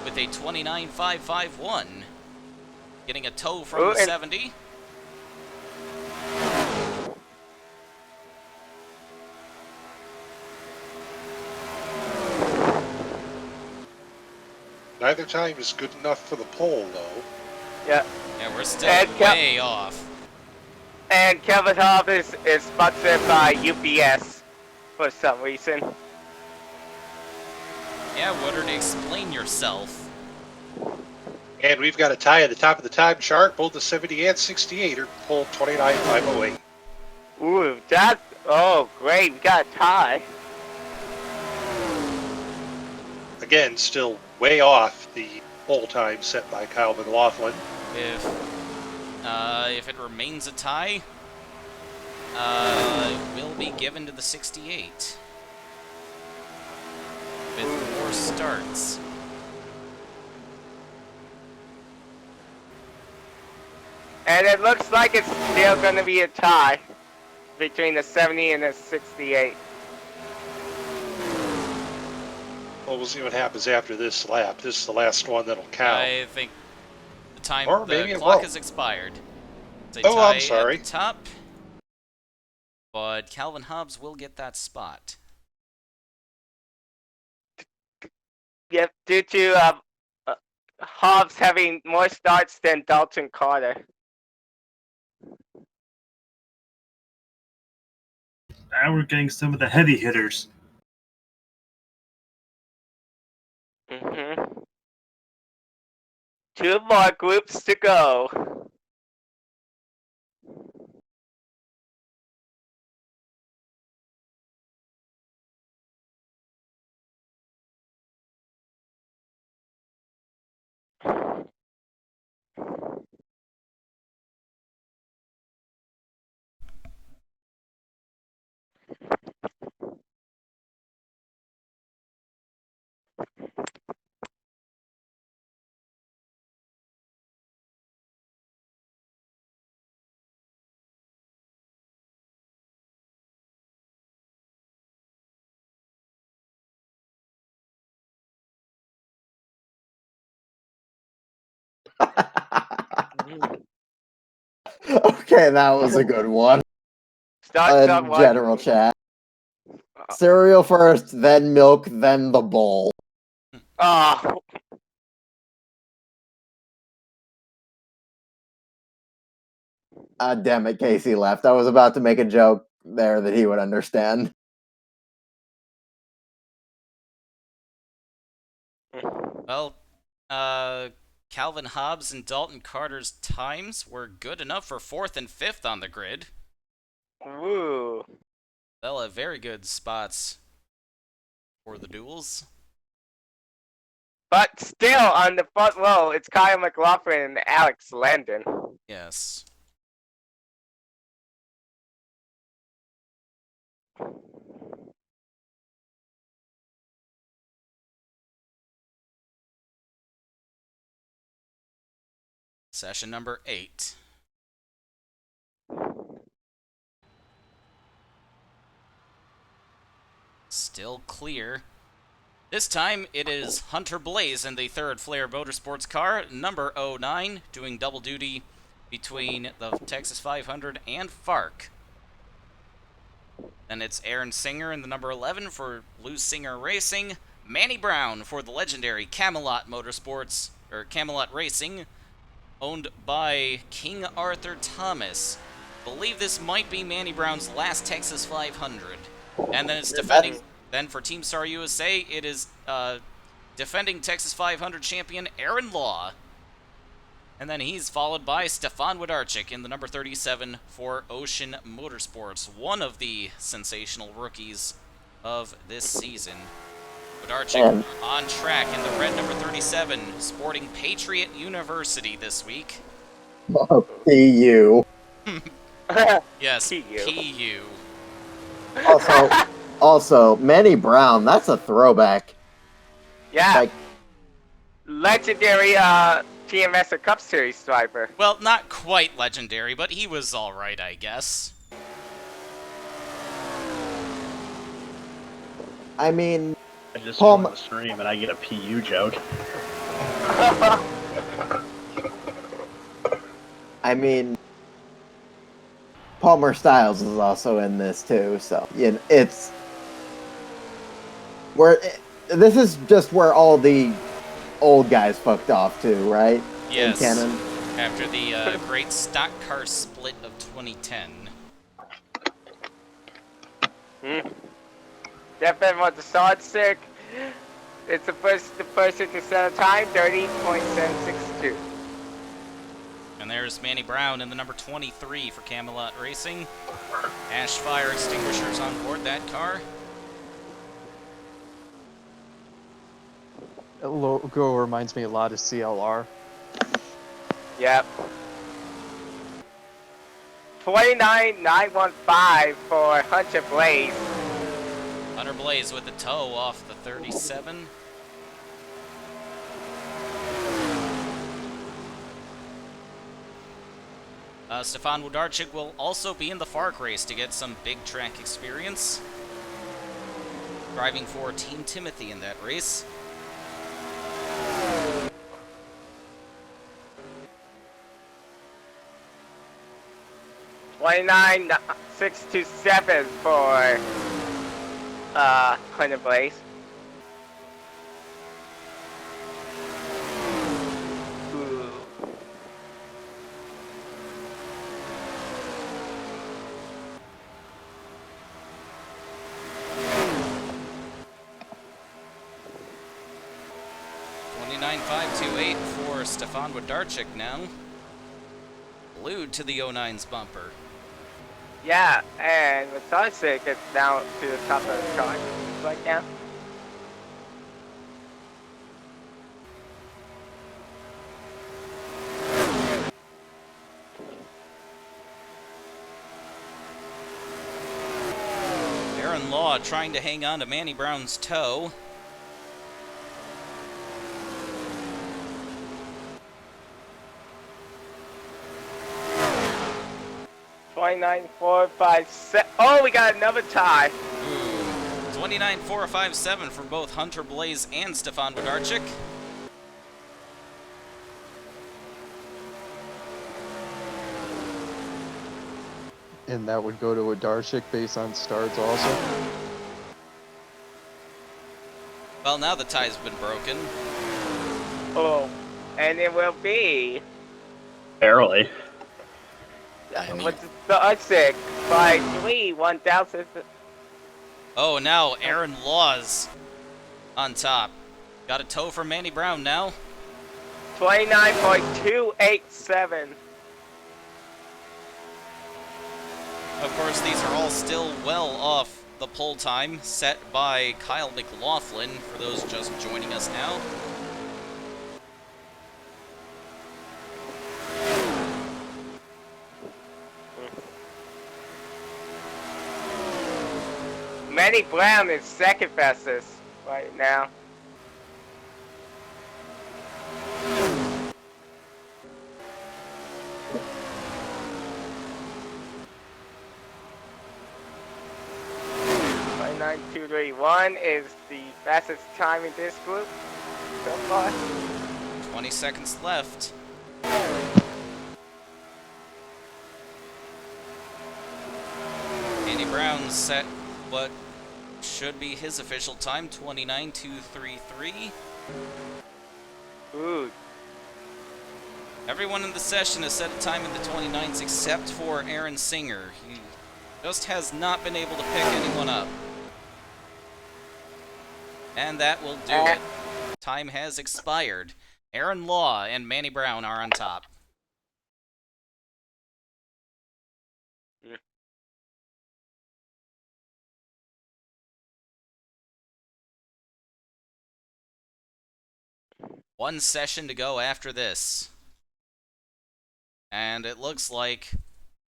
with a 29.551, getting a tow from the 70. Neither time is good enough for the pole, though. Yeah. Yeah, we're still way off. And Kevin Hobbs is sponsored by UPS for some reason. Yeah, Woodard, explain yourself. And we've got a tie at the top of the time chart. Both the 70 and 68 are pulled 29.508. Ooh, that's... Oh, great. We got a tie. Again, still way off the pole time set by Kyle McLaughlin. If it remains a tie, it will be given to the 68 with more starts. And it looks like it's still going to be a tie between the 70 and the 68. Well, we'll see what happens after this lap. This is the last one that'll count. I think the time, Or maybe the it clock won't. has expired. It's a Oh, tie I'm sorry. at the top, but Calvin Hobbs will get that spot. Yep, due to Hobbs having more starts than Dalton Carter. Now we're getting some of the heavy hitters. Mm-hmm. 2 more groups to go. Okay, that was a good one. Start one. General chat. Cereal first, then milk, then the bowl. Oh. Damn it, Casey left. I was about to make a joke there that he would understand. Well, Calvin Hobbs and Dalton Carter's times were good enough for 4th and 5th on the grid. Ooh. They'll have very good spots for the duels. But still, on the front row, it's Kyle McLaughlin and Alex Landon. Yes. Session number 8. Still clear. This time it is Hunter Blaze in the 3rd Flair Motorsports car, number 09, doing double duty between the Texas 500 and FARC. Then it's Aaron Singer in the number 11 for Blue Singer Racing, Manny Brown for the legendary Camelot Motorsports, or Camelot Racing, owned by King Arthur Thomas. Believe this might be Manny Brown's last Texas 500. And then it's defending. Then for Team Star USA, it is defending Texas 500 champion Aaron Law. And then he's followed by Stefan Wodarczyk in the number 37 for Ocean Motorsports, one of the sensational rookies of this season. Wodarczyk on track in the red number 37, sporting Patriot University this week. PU. Yes, PU. Also, Manny Brown, that's a throwback. Yeah. Legendary TMS Cup Series driver. Well, not quite legendary, but he was alright, I guess. I mean, I just joined the stream and I get a PU joke. I mean, Palmer Styles is also in this too, so you know, it's this is just where all the old guys fucked off too, right? Yes. In canon. After the great stock car split of 2010. Definitely want the start stick. It's the first to set a time, 30.762. And there's Manny Brown in the number 23 for Camelot Racing. Ash fire extinguishers on board that car. That logo reminds me a lot of CLR. Yep. 29,915 for Hunter Blaze. Hunter Blaze with the toe off the 37. Stefan Wodarczyk will also be in the FARC race to get some big track experience. Driving for Team Timothy in that race. $29,627 for Hunter Blaze. $29,528 for Stefan Wodarczyk now. Glued to the 09's bumper. Yeah, and with Wodarczyk, it's down to the top of the chart right now. Aaron Law trying to hang on to Manny Brown's toe. $29,457. Oh, we got another tie. Ooh. $29,457 for both Hunter Blaze and Stefan Wodarczyk. And that would go to Adarchik based on starts also? Well, now the tie's been broken. Oh, and it will be... Barely. I mean, What's the Uxic by 3, 1,000... Oh, now Aaron Laws on top. Got a toe from Manny Brown now. 29.287. Of course, these are all still well off the pole time set by Kyle McLaughlin, for those just joining us now. Manny Brown is second fastest right now. .9231 is the fastest time in this group so far. 20 seconds left. Manny Brown set what should be his official time, 29.233. Ooh. Everyone in the session has set a time in the 29s except for Aaron Singer. He just has not been able to pick anyone up. And that will do it. Time has expired. Aaron Law and Manny Brown are on top. One session to go after this. And it looks like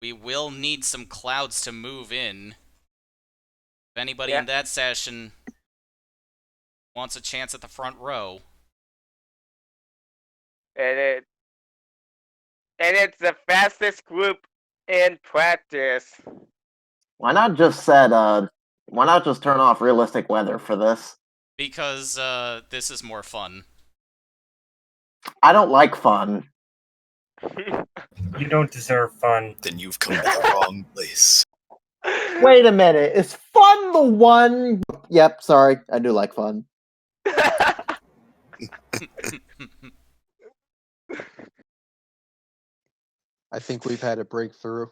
we will need some clouds to move in. If anybody in that session wants a chance at the front row. And it's the fastest group in practice. Why not just turn off realistic weather for this? Because this is more fun. I don't like fun. You don't deserve fun. Then you've come to the wrong place. Wait a minute, is fun the one? Yep, sorry, I do like fun. I think we've had a breakthrough.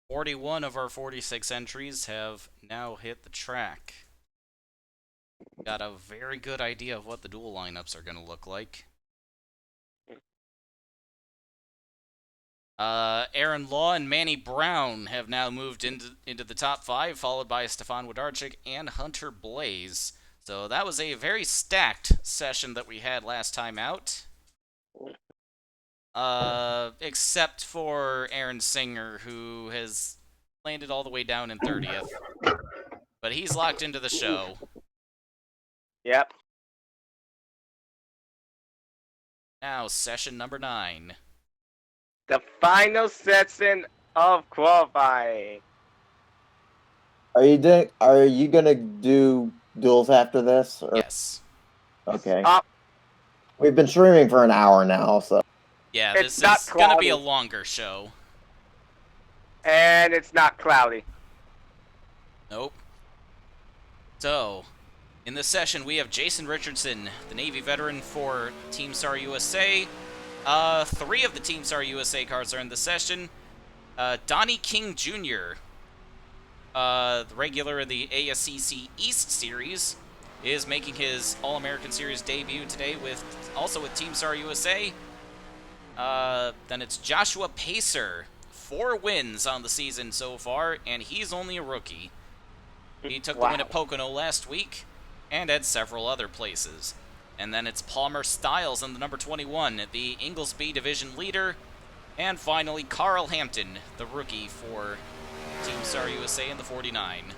41 of our 46 entries have now hit the track. Got a very good idea of what the duel lineups are going to look like. Aaron Law and Manny Brown have now moved into the top 5, followed by Stefan Wodarczyk and Hunter Blaze. So that was a very stacked session that we had last time out. Except for Aaron Singer, who has landed all the way down in 30th. But he's locked into the show. Yep. Now, session number 9. The final session of qualifying. Are you gonna do duels after this? Or? Yes. Okay. We've been streaming for an hour now, so. Yeah, this is gonna be a longer show. And it's not cloudy. Nope. So, in this session, we have Jason Richardson, the Navy veteran for Team SAR USA. 3 of the Team SAR USA cars are in the session. Donnie King Jr., the regular in the ASCC East Series, is making his All-American Series debut today also with Team SAR USA. Then it's Joshua Pacer 4 wins on the season so far, and he's only a rookie. He took the win at Pocono last week, and at several other places. And then it's Palmer Styles in the number 21, the Inglesby division leader. And finally, Carl Hampton, the rookie for Team Star USA in the 49.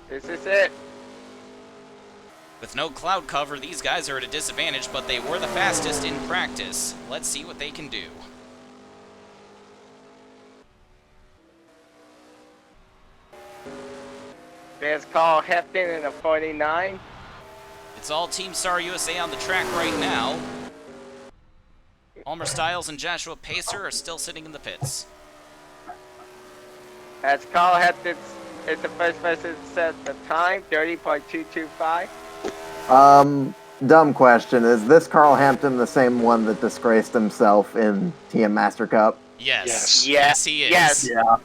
This is it. With no cloud cover, these guys are at a disadvantage, but they were the fastest in practice. Let's see what they can do. There's Carl Hefton in the 49. It's all Team Star USA on the track right now. Palmer Styles and Joshua Pacer are still sitting in the pits. That's Carl Hefton. It's the first person to set the time, 30.225. Dumb question. Is this Carl Hampton the same one that disgraced himself in TM Master Cup? Yes. Yes, he is. Yes. Yeah.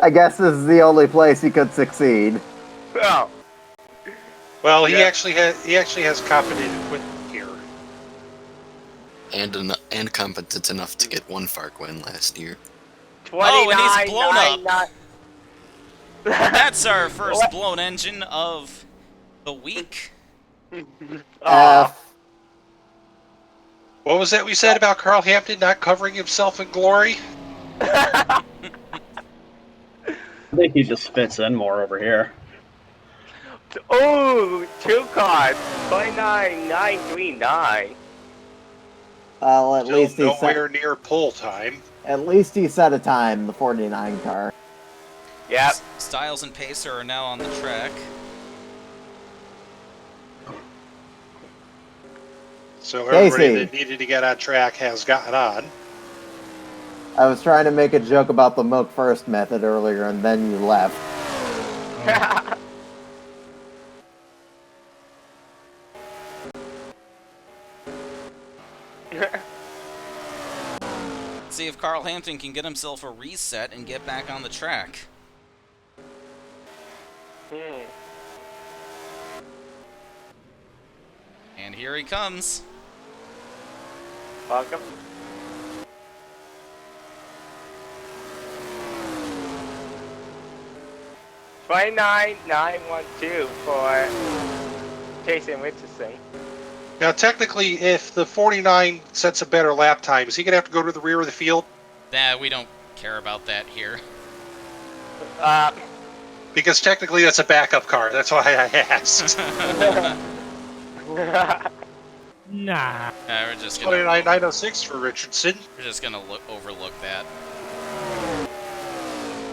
I guess this is the only place he could succeed. Oh. Well, he actually has competent equipment here. And competent enough to get one FARC win last year. Oh, and he's blown up. That's our first blown engine of the week. What was that we said about Carl Hampton not covering himself in glory? I think he just fits in more over here. Oh, 2 cards, 29,939. Well, at Still least he nowhere near pull time. At least he set a time, the 49 car. Yep. Styles and Pacer are now on the track. So everybody Casey. that needed to get on track has gotten on. I was trying to make a joke about the milk first method earlier, and then you left. See if Carl Hampton can get himself a reset and get back on the track. And here he comes. Welcome. $29,912 for Jason Richardson. Now, technically, if the 49 sets a better lap time, is he going to have to go to the rear of the field? Nah, we don't care about that here. Because technically that's a backup car. That's why I asked. Nah. We're just gonna 29,906 for Richardson. We're just gonna overlook that.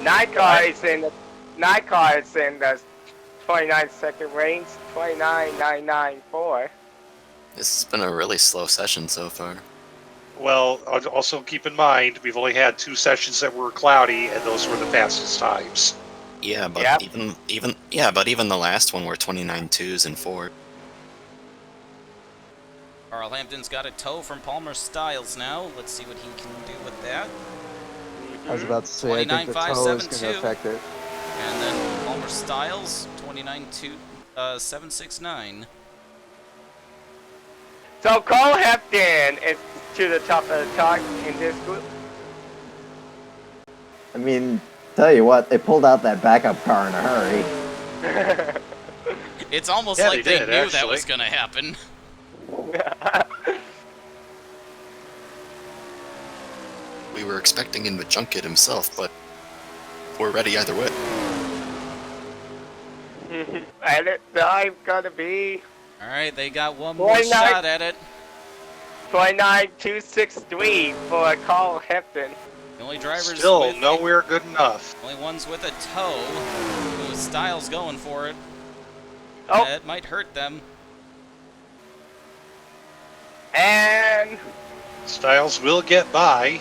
Nycar is in the 29-second range, 29,994. This has been a really slow session so far. Well, also keep in mind, we've only had 2 sessions that were cloudy, and those were the fastest times. Yeah, but even the last one were 29.2s and 4. Carl Hampton's got a tow from Palmer Styles now. Let's see what he can do with that. I was about to say, I think the toe is going to affect it. And then Palmer Styles, 29.769. So Carl Hampton is to the top of the chart in this group. I mean, tell you what, they pulled out that backup car in a hurry. It's almost Yeah, like they they did, knew that actually. was going to happen. We were expecting him to junk it himself, but we're ready either way. And it's time gonna be Alright, they got one more shot at it. 29,263 for Carl Hampton. The only drivers Still with nowhere good enough. only ones with a tow. Ooh, Styles going for it. Oh. That might hurt them. And Styles will get by.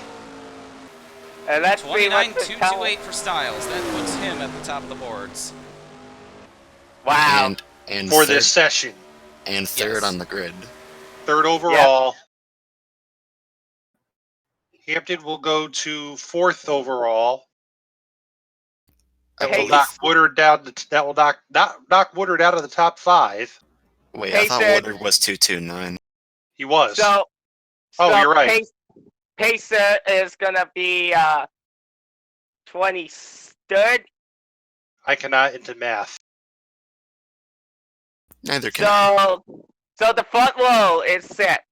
let's see what the 29.228 for Styles. That puts him at the top of the boards. Wow. And For third, this session. and third on the grid. 3rd overall. Hampton will go to 4th overall. I That will believe. knock Woodard down. That will knock Woodard out of the top 5. Wait, I thought Woodard was 229. He was. So You're right. Pacer is gonna be 23rd. I cannot into math. Neither can I. So the front row is set.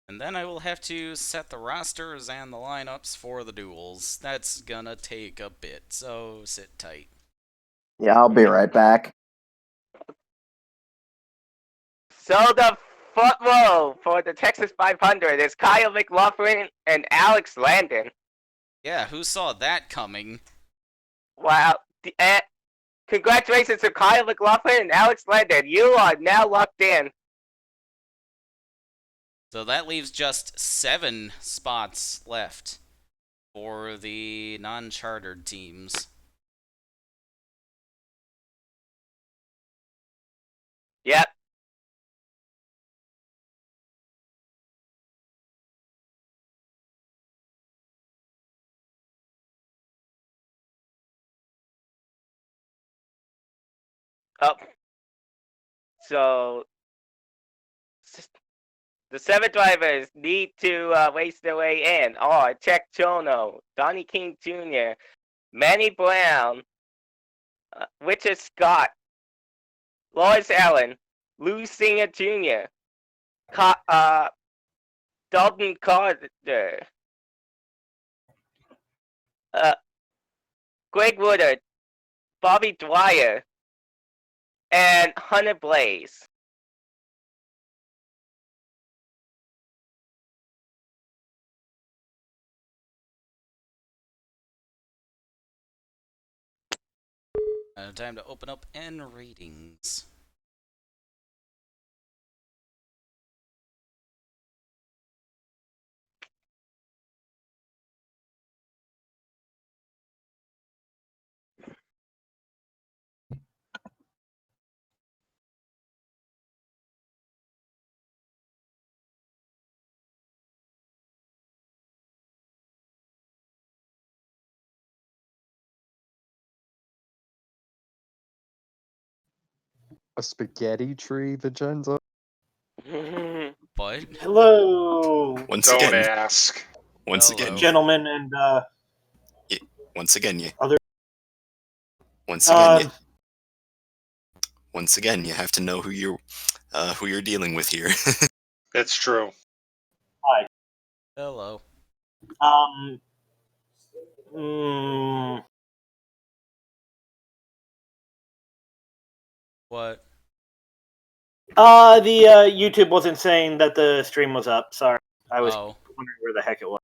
And then I will have to set the rosters and the lineups for the duels. That's gonna take a bit, so sit tight. Yeah, I'll be right back. So the front row for the Texas 500 is Kyle McLaughlin and Alex Landon. Yeah, who saw that coming? Wow. Congratulations to Kyle McLaughlin and Alex Landon. You are now locked in. So that leaves just 7 spots left for the non-chartered teams. Yep. Oh. So the 7 drivers need to race their way in are Check Chono, Donnie King Jr., Manny Brown, Richard Scott, Lois Allen, Lou Singer Jr., Dalton Carter, Greg Woodard, Bobby Dwyer, and Hunter Blaze. Time to open up N ratings. A spaghetti tree, Vincenzo? But Hello, Once Don't again, ask. once Hello. again, gentlemen, and once again, other. once again, you have to know who you're dealing with here. That's true. Hi. Hello. Mm, What? the YouTube wasn't saying that the stream was up. Sorry, I was wondering where the heck it was.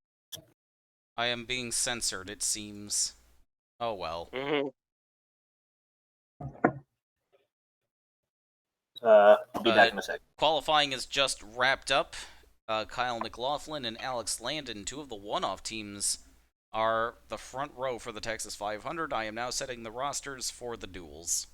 I am being censored, it seems. Oh well. I'll be back in a sec. Qualifying is just wrapped up. Kyle McLaughlin and Alex Landon, 2 of the one-off teams, are the front row for the Texas 500. I am now setting the rosters for the duels.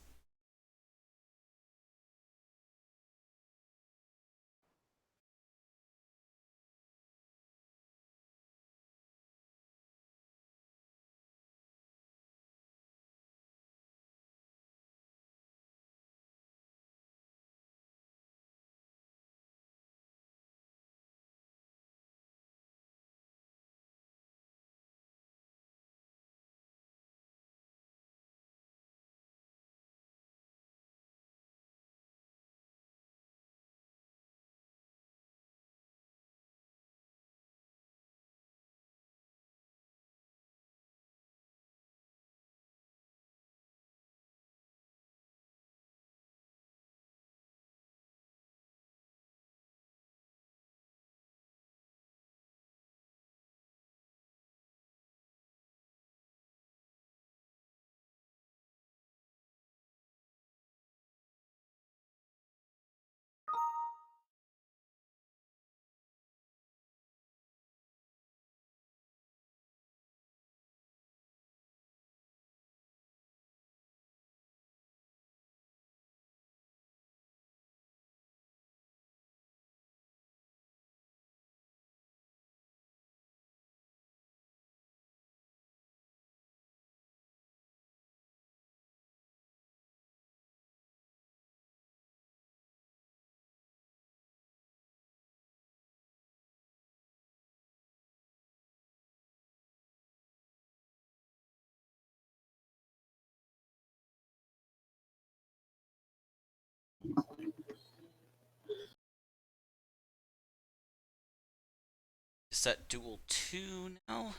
Set Duel 2 now.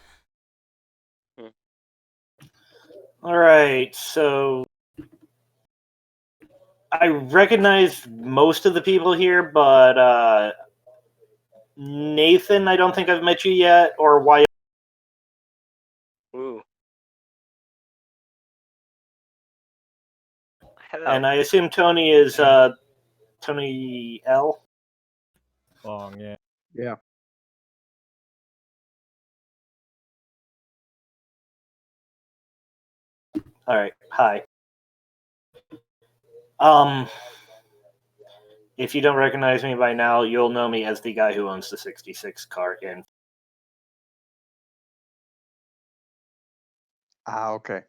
Alright, so I recognize most of the people here, but Nathan, I don't think I've met you yet, or why? Ooh. Hello. And I assume Tony is Tony L. Long, yeah. Yeah. All right. Hi. If you don't recognize me by now, you'll know me as the guy who owns the 66 car in. Ah, okay.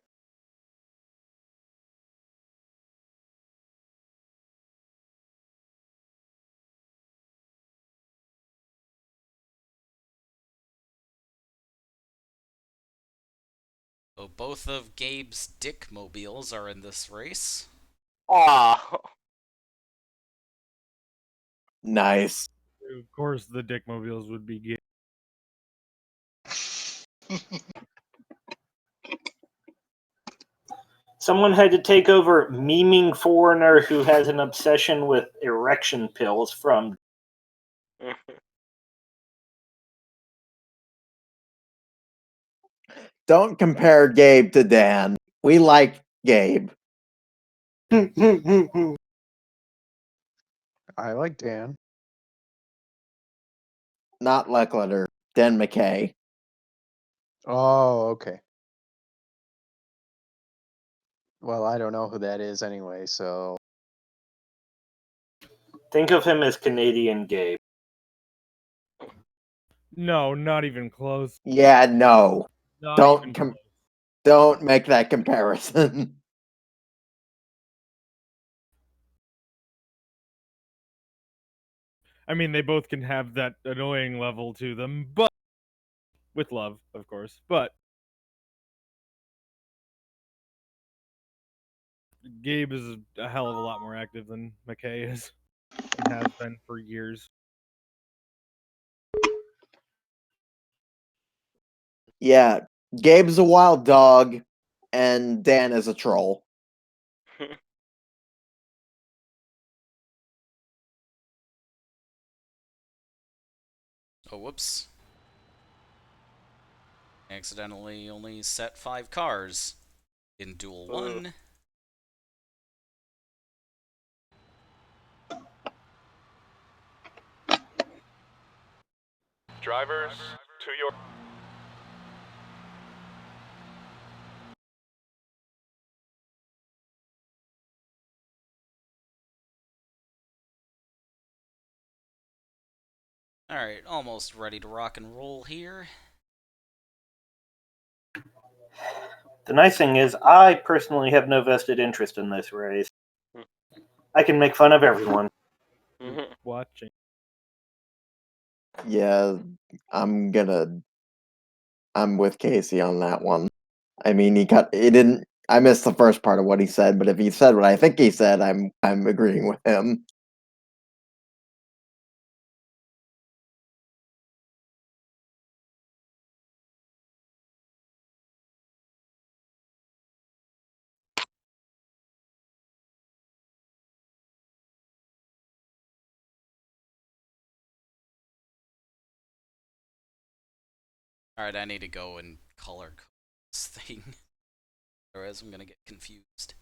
So both of Gabe's Dickmobiles are in this race. Aw. Nice. Of course, the Dickmobiles would be gay. Someone had to take over memeing foreigner who has an obsession with erection pills from. Don't compare Gabe to Dan. We like Gabe. I like Dan. Not Leckletter. Dan McKay. Oh, okay. Well, I don't know who that is anyway, so. Think of him as Canadian Gabe. No, not even close. Yeah, no. Not Don't even don't make that comparison. I mean, they both can have that annoying level to them, but with love, of course. But Gabe is a hell of a lot more active than McKay is and has been for years. Yeah, Gabe's a wild dog, and Dan is a troll. Oh, whoops. Accidentally only set 5 cars in Duel 1. Drivers, to your... Alright, almost ready to rock and roll here. The nice thing is, I personally have no vested interest in this race. I can make fun of everyone. Watching. Yeah, I'm with Casey on that one. I mean, he didn't. I missed the first part of what he said, but if he said what I think he said, I'm agreeing with him. Alright, I need to go and color code this thing. Otherwise I'm gonna get confused.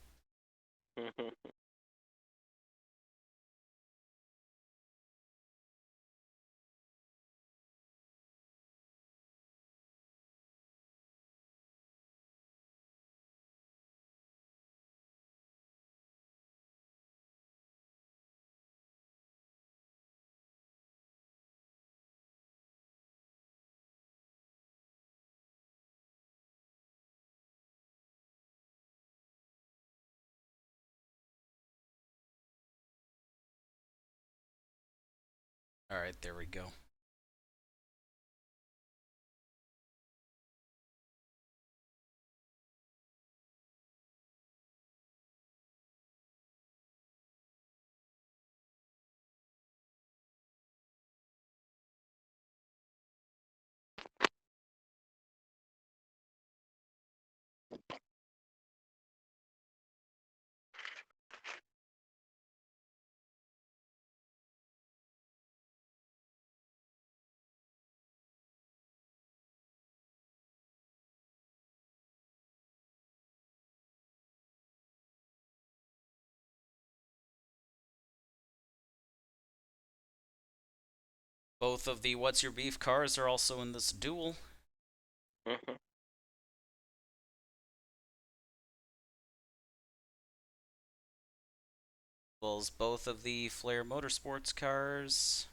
Alright, there we go. Both of the What's Your Beef cars are also in this duel. Mhm. Well as both of the Flair Motorsports cars.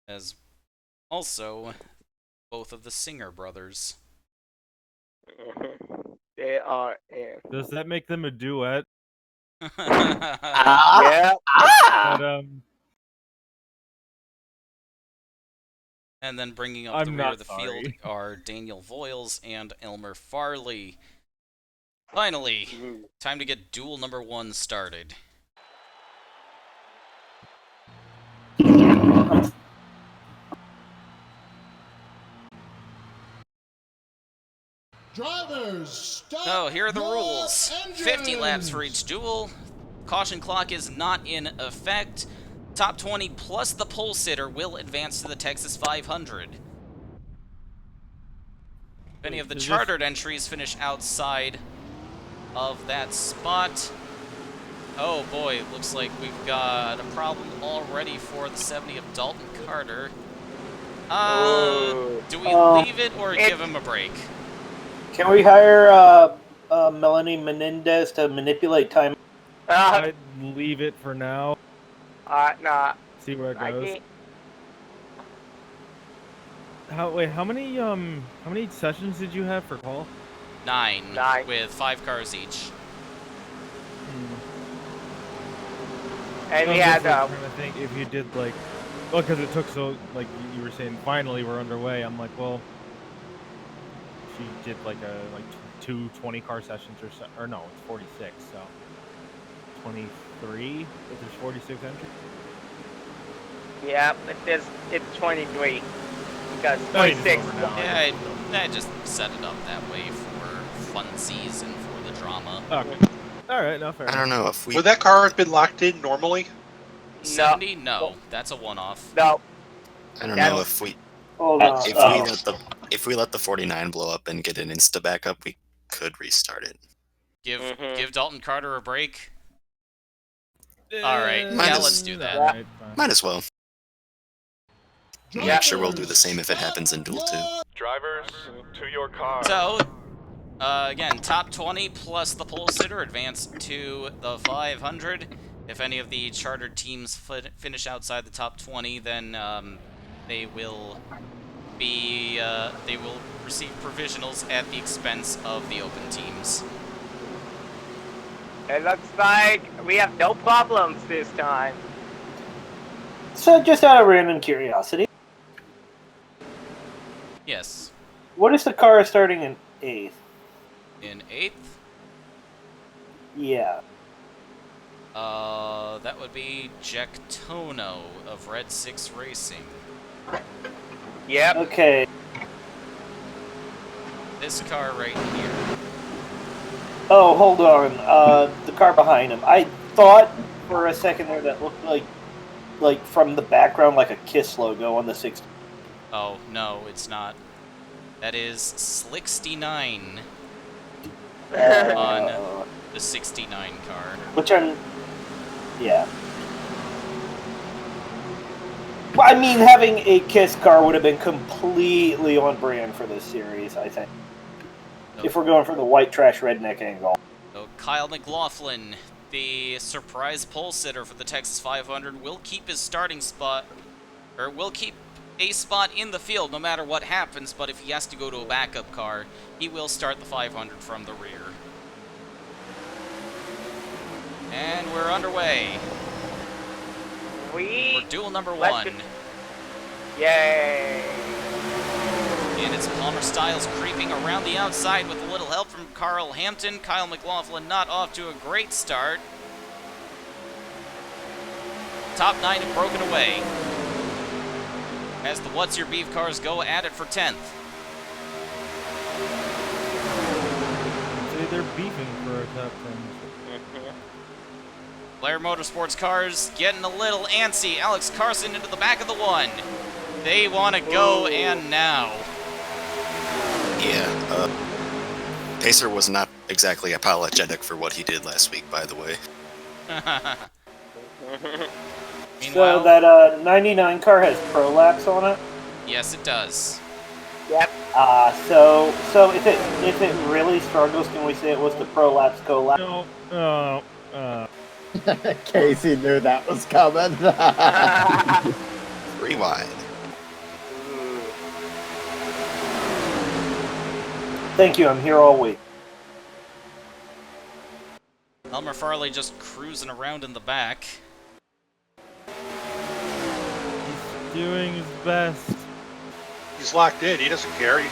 As also both of the Singer brothers. They are in. Does that make them a duet? Yeah. But, and then bringing up I'm the rear not of the field sorry. are Daniel Voiles and Elmer Farley. Finally, time to get duel number 1 started. Drivers, stop. So here are the rules. engines. 50 laps for each duel. Caution clock is not in effect. Top 20 plus the pole sitter will advance to the Texas 500. If any of the chartered entries finish outside of that spot, oh boy, looks like we've got a problem already for the 70 of Dalton Carter. Do we leave it or give him a break? Can we hire Melanie Menendez to manipulate time? I'd leave it for now. Nah. See where it I goes. can't. How many sessions did you have for call? 9, with 5 cars each. And we had I think if you did like, well, because it took so like you were saying, finally we're underway. I'm like, well, she did like two 20-car sessions or no, it's 46, so 23 if there's 46 entries. Yeah, but it's 23 because No, you just 26. over now. Yeah, I just set it up that way for funsies and for the drama. Okay. All right, no fair. I don't know if we. Would that car have been locked in normally? 70? No, that's a one-off. No. I don't know if we. Hold on. If we let the 49 blow up and get an insta backup, we could restart it. Give Dalton Carter a break. All right, let's do that. Right, Might as well. Make sure we'll do the same if it happens in Duel 2. Drivers, to your car. So, again, top 20 plus the pole sitter advance to the 500. If any of the chartered teams finish outside the top 20, then they will receive provisionals at the expense of the open teams. It looks like we have no problems this time. So, just out of random curiosity, Yes. what is the car starting in 8th? In 8th? Yeah. That would be Jack Tono of Red 6 Racing. Yep. Okay. This car right here. Oh, hold on. The car behind him. I thought for a second there that looked like from the background like a KISS logo on the 60. Oh, no, it's not. That is Slick69 on the 69 car. Which yeah. Well, I mean, having a KISS car would have been completely on brand for this series, I think. If we're going for the white trash redneck angle. So Kyle McLaughlin, the surprise pole sitter for the Texas 500, will keep his starting spot, or will keep a spot in the field no matter what happens, but if he has to go to a backup car, he will start the 500 from the rear. And we're underway. For duel number 1. Yay! And it's Palmer Styles creeping around the outside with a little help from Carl Hampton. Kyle McLaughlin not off to a great start. Top 9 have broken away. As the What's Your Beef cars go at it for 10th. See, they're beefing for a top 10. Blair Motorsports cars getting a little antsy. Alex Carson into the back of the one. They want to go, and now. Yeah, Pacer was not exactly apologetic for what he did last week, by the way. Meanwhile, so that 99 car has prolapse on it? yes, it does. Yep. So if it really struggles, can we say it was the prolapse collapse? No. Casey knew that was coming. 3 wide. Thank you, I'm here all week. Elmer Farley just cruising around in the back. He's doing his best. He's locked in. He doesn't care. He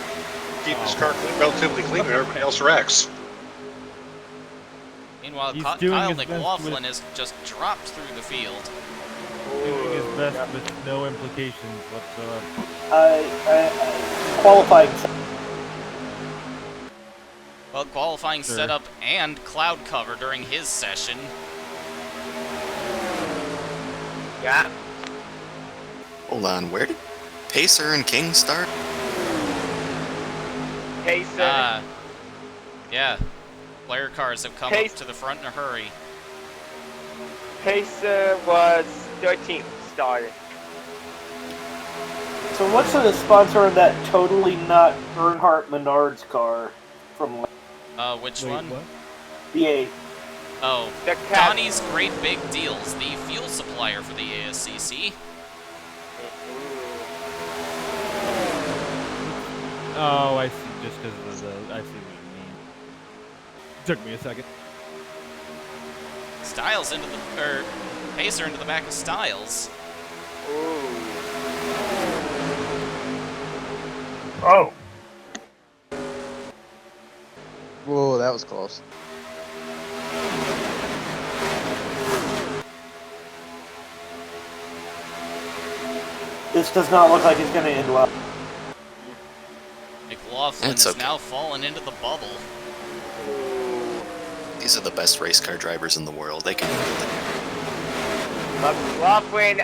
keep his car relatively clean when everybody else wrecks. Meanwhile, He's Kyle doing his best McLaughlin with- has just dropped through the field. Doing his best with no implications whatsoever. Qualifying. Well, qualifying Sure. setup and cloud cover during his session. Yeah. Hold on, where did Pacer and King start? Pacer. Yeah. Player cars have come up to the front in a hurry. Pacer was 13th started. So what's the sponsor of that totally not Earnhardt Menards car from Which Wait, one? what? the 8? Oh, The cat. Donnie's Great Big Deals, the fuel supplier for the ASCC. Oh, I see. Just because of the, I see what you mean. Took me a second. Styles into the, Pacer into the back of Styles. Oh, Whoa, that was close. This does not look like it's going to end well. McLaughlin It's has okay. now fallen into the bubble. These are the best race car drivers in the world. They can handle it. McLaughlin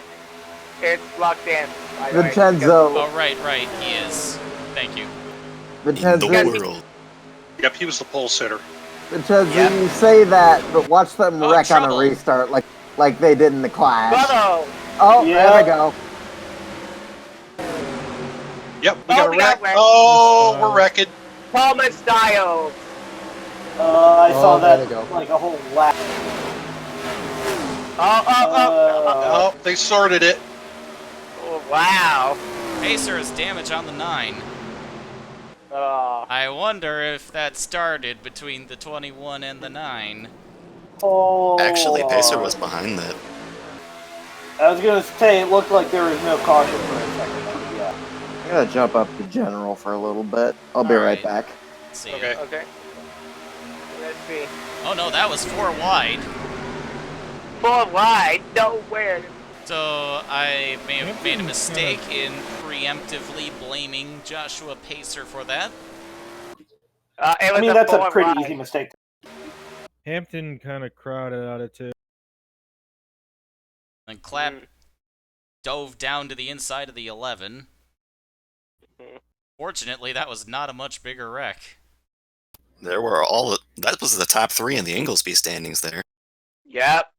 is locked in. by the way. Vincenzo, Oh, right, he is. Thank you. In Vincenzo, the world. Yep, he was the pole sitter. Vincenzo, Yep. you say that, but watch them Oh, wreck on trouble. a restart like they did in the clash. Bravo! Oh, Yeah. there we go. Yep, we Oh, got a we wreck. got wrecked. Oh, we're wrecking. Palmer Styles. I saw there that they go. like a whole lap. Oh, they sorted it. Oh, wow. Pacer has damage on the 9. Oh. I wonder if that started between the 21 and the 9. Oh, Actually, Pacer was behind that. I was gonna say it looked like there was no caution for a second. Yeah. I'm gonna jump up to general for a little bit. I'll be All right right. back. Let's see. Okay. Okay. Let's see. Oh no, that was 4 wide. 4 wide. Nowhere. So I may have made a mistake in preemptively blaming Joshua Pacer for that. It was I mean, that's a 4 pretty wide. easy mistake. Hampton kind of crowded out it too. And Clapp dove down to the inside of the 11. Fortunately, that was not a much bigger wreck. There were that was the top 3 in the Inglesby standings there. Yep.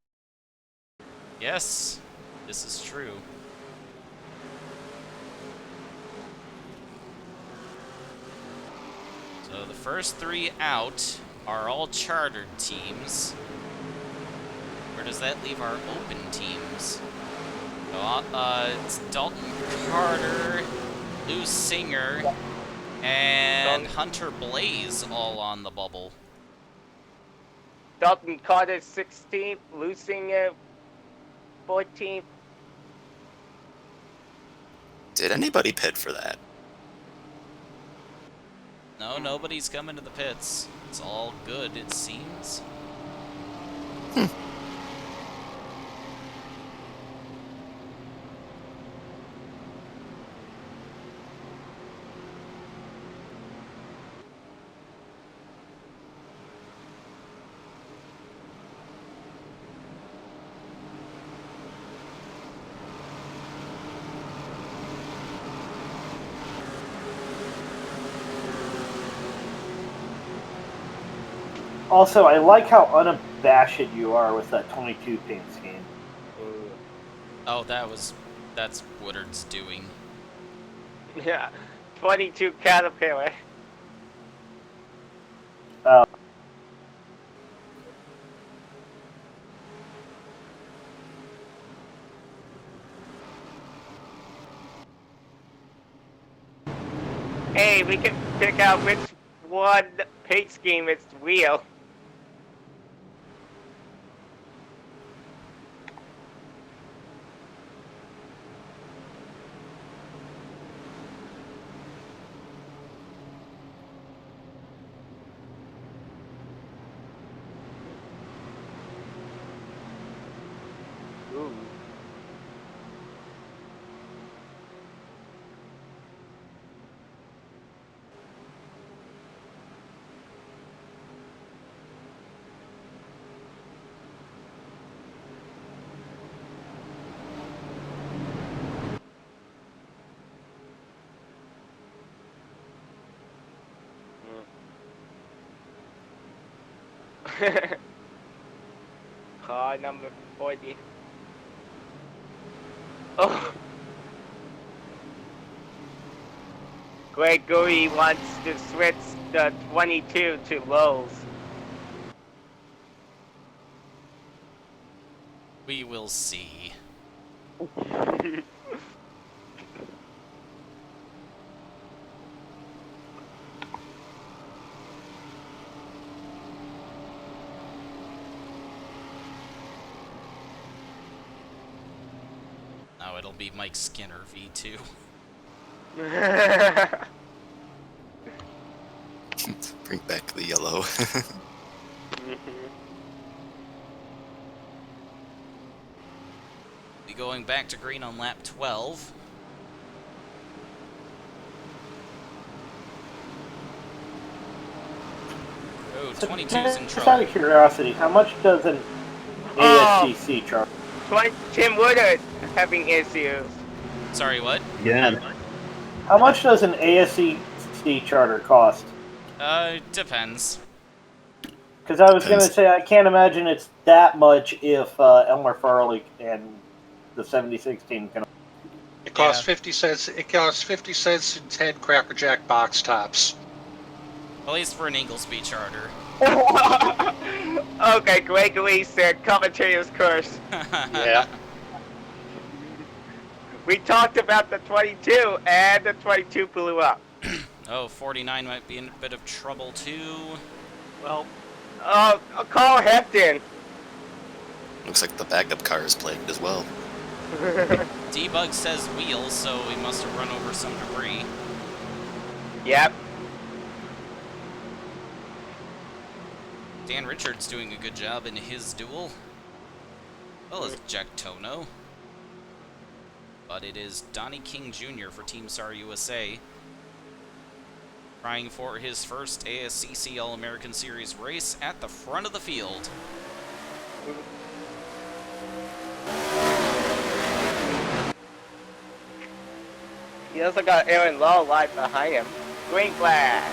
Yes, this is true. So the first 3 out are all chartered teams. Where does that leave our open teams? It's Dalton Carter, Lou Singer, and Hunter Blaze all on the bubble. Dalton Carter 16th. Losing 14th. Did anybody pit for that? No, nobody's coming to the pits. It's all good, it seems. Also, I like how unabashed you are with that 22 paint scheme. Oh, that's Woodard's doing. Yeah, 22 Caterpillar. Hey, we can pick out which one paint scheme is real. Ooh. Car number 40. Oh. Gregory wants to switch the 22 to lows. We will see. Now it'll be Mike Skinner V2. Bring back the yellow. Be going back to green on lap 12. Oh, 22's in Just out trouble. of curiosity, how much does an ASCC charge? Tim Woodard having issues. Sorry, what? Again. How much does an ASCC charter cost? Depends. Because I was going to say, I can't imagine it's that much if Elmer Farley and the 7016 can. It costs 50 cents. It costs 50 cents and 10 Cracker Jack box tops. At least for an Inglesby charter. Okay, Gregory said commentator's curse. Yeah. We talked about the 22, and the 22 blew up. Oh, 49 might be in a bit of trouble, too. Well, call Hepton. Looks like the backup car is plagued as well. Debug says wheels, so he must have run over some debris. Yep. Dan Richards doing a good job in his duel. Well as Jack Tono. But it is Donnie King Jr. for Team SAR USA. Trying for his first ASCC All-American Series race at the front of the field. He also got Aaron Law right behind him. Green flag.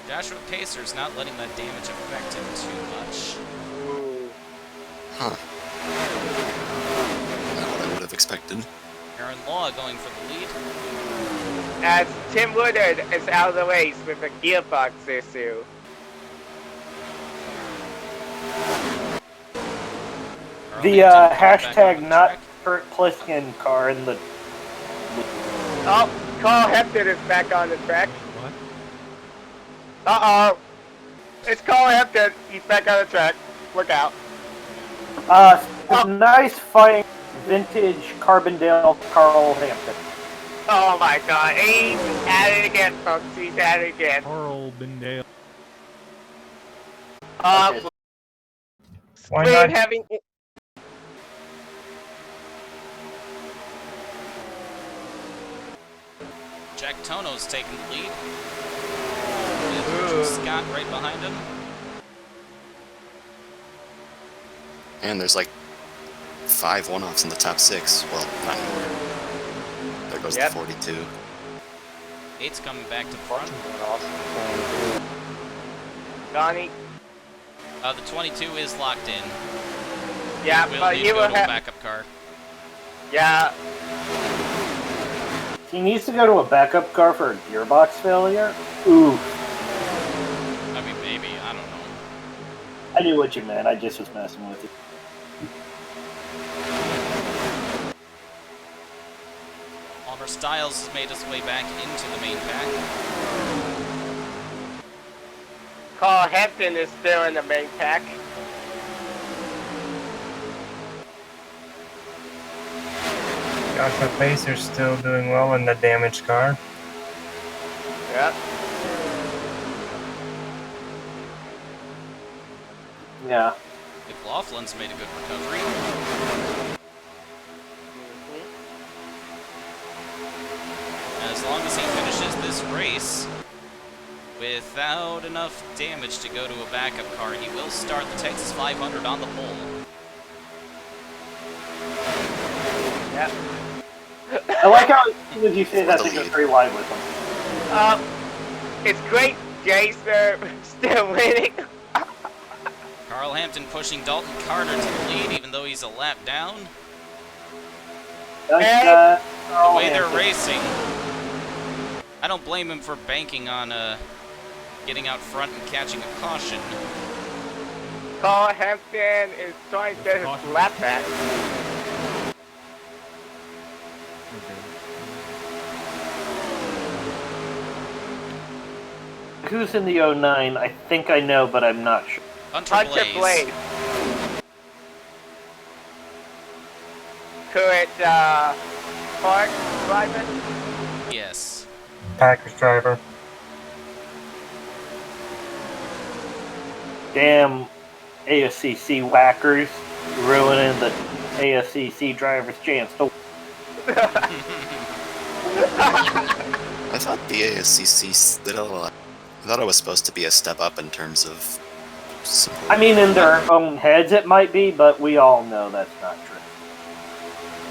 Joshua Pacer's not letting that damage affect him too much. Huh. Not what I would have expected. Aaron Law going for the lead. As Tim Woodard is out of the race with a gearbox issue. The hashtag not Kurt Pliskin car in the. Oh, Carl Hepton is back on the track. What? Uh-oh. It's Carl Hepton. He's back on the track. Look out. Nice fighting vintage Carbondale Carl Hampton. Oh my god. He's at it again, folks. He's at it again. Carl Bindale. Why Spring not? having... Jack Tono's taking the lead. With Scott right behind him. And there's like 5 one-offs in the top 6. Well, not anymore. There goes the 42. 8's coming back to front. Donnie. The 22 is locked in. Yeah, we'll but need you to go will to a have. backup car. Yeah. He needs to go to a backup car for a gearbox failure? Ooh. I mean, maybe. I don't know. I knew what you meant. I just was messing with you. Oliver Styles has made his way back into the main pack. Carl Hampton is still in the main pack. Joshua Pacer's still doing well in the damaged car. Yep. Yeah. McLaughlin's made a good recovery. And as long as he finishes this race without enough damage to go to a backup car, he will start the Texas 500 on the pole. Yep. I like how as soon as you say that, they go very wide with him. It's great, Jason still winning. Carl Hampton pushing Dalton Carter to the lead, even though he's a lap down. The way they're racing, I don't blame him for banking on getting out front and catching a caution. Carl Hampton is trying to get his lap back. Who's in the 09? I think I know, but I'm not sure. Hunter Blaze. Current Park driver? Yes. Packers driver. Damn ASCC whackers ruining the ASCC driver's chance to. I thought the ASCC did a lot. I thought it was supposed to be a step up in terms of support. I mean, in their own heads it might be, but we all know that's not true.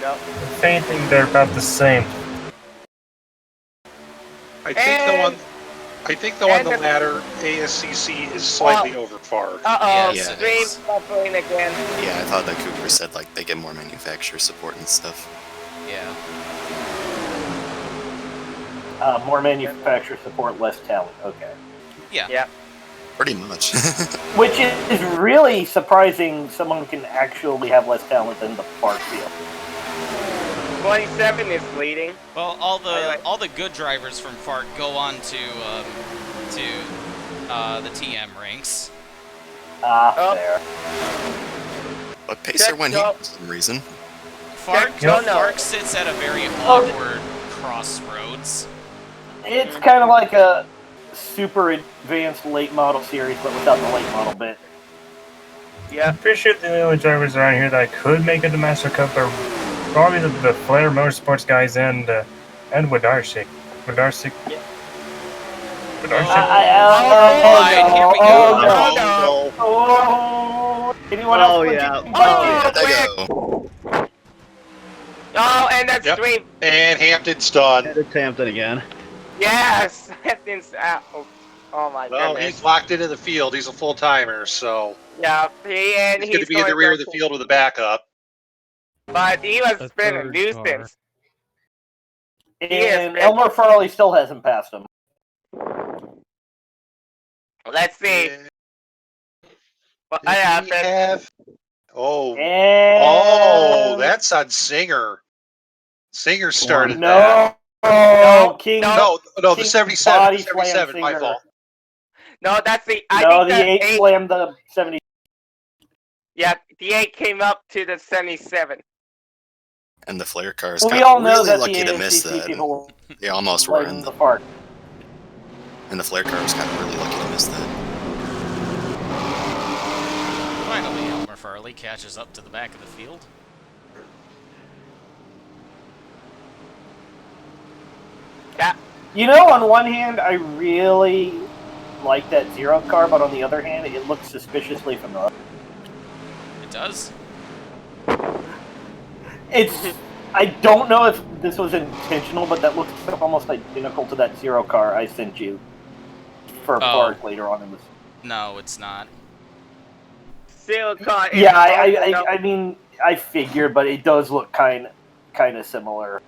No. If anything, they're about the same. I think though on the latter, ASCC is slightly over FAR. Uh-oh, Yeah, Stream suffering again. Yeah, I thought that Cooper said like they get more manufacturer support and stuff. Yeah. More manufacturer support, less talent. Okay. Yeah. Yeah. Pretty much. Which is really surprising. Someone can actually have less talent than the park field. 27 is leading. Well, all the good drivers from FARC go on to the TM ranks. There. But Pacer went here for some reason. FARC sits at a very awkward crossroads. It's kind of like a super advanced late model series, but without the late model bit. Yeah, I'm pretty sure the only drivers around here that could make it to Master Cup are probably the Flair Motorsports guys and Wadarsik. Wadarsik. Yeah. Wadarsik. Anyone else? Oh, and that's Stream. And Hampton's done. It's Hampton again. Yes, Hampton's out. Oh my Well, goodness. he's locked into the field. He's a full timer, so Yeah, he's going to be in the rear of the field with a backup. But he was been a nuisance. And Elmer Farley still hasn't passed him. Let's see. What happened? Oh, that's on Singer. Singer started that. No, King. No, the King 77. body 77, slam my Singer. fault. No, that's the. No, the 8 slammed the 70. Yeah, the 8 came up to the 77. And the flare cars Well, we got all know really that lucky the to miss ASCC that. people They almost were in the park. And the flare cars got really lucky to miss that. Finally, Elmer Farley catches up to the back of the field. Yeah. You know, on one hand, I really like that Zero car, but on the other hand, it looks suspiciously familiar. It does. I don't know if this was intentional, but that looks almost identical to that Zero car I sent you for Park later on in this. No, it's not. Zero car. Yeah, I mean, I figured, but it does look kind of similar.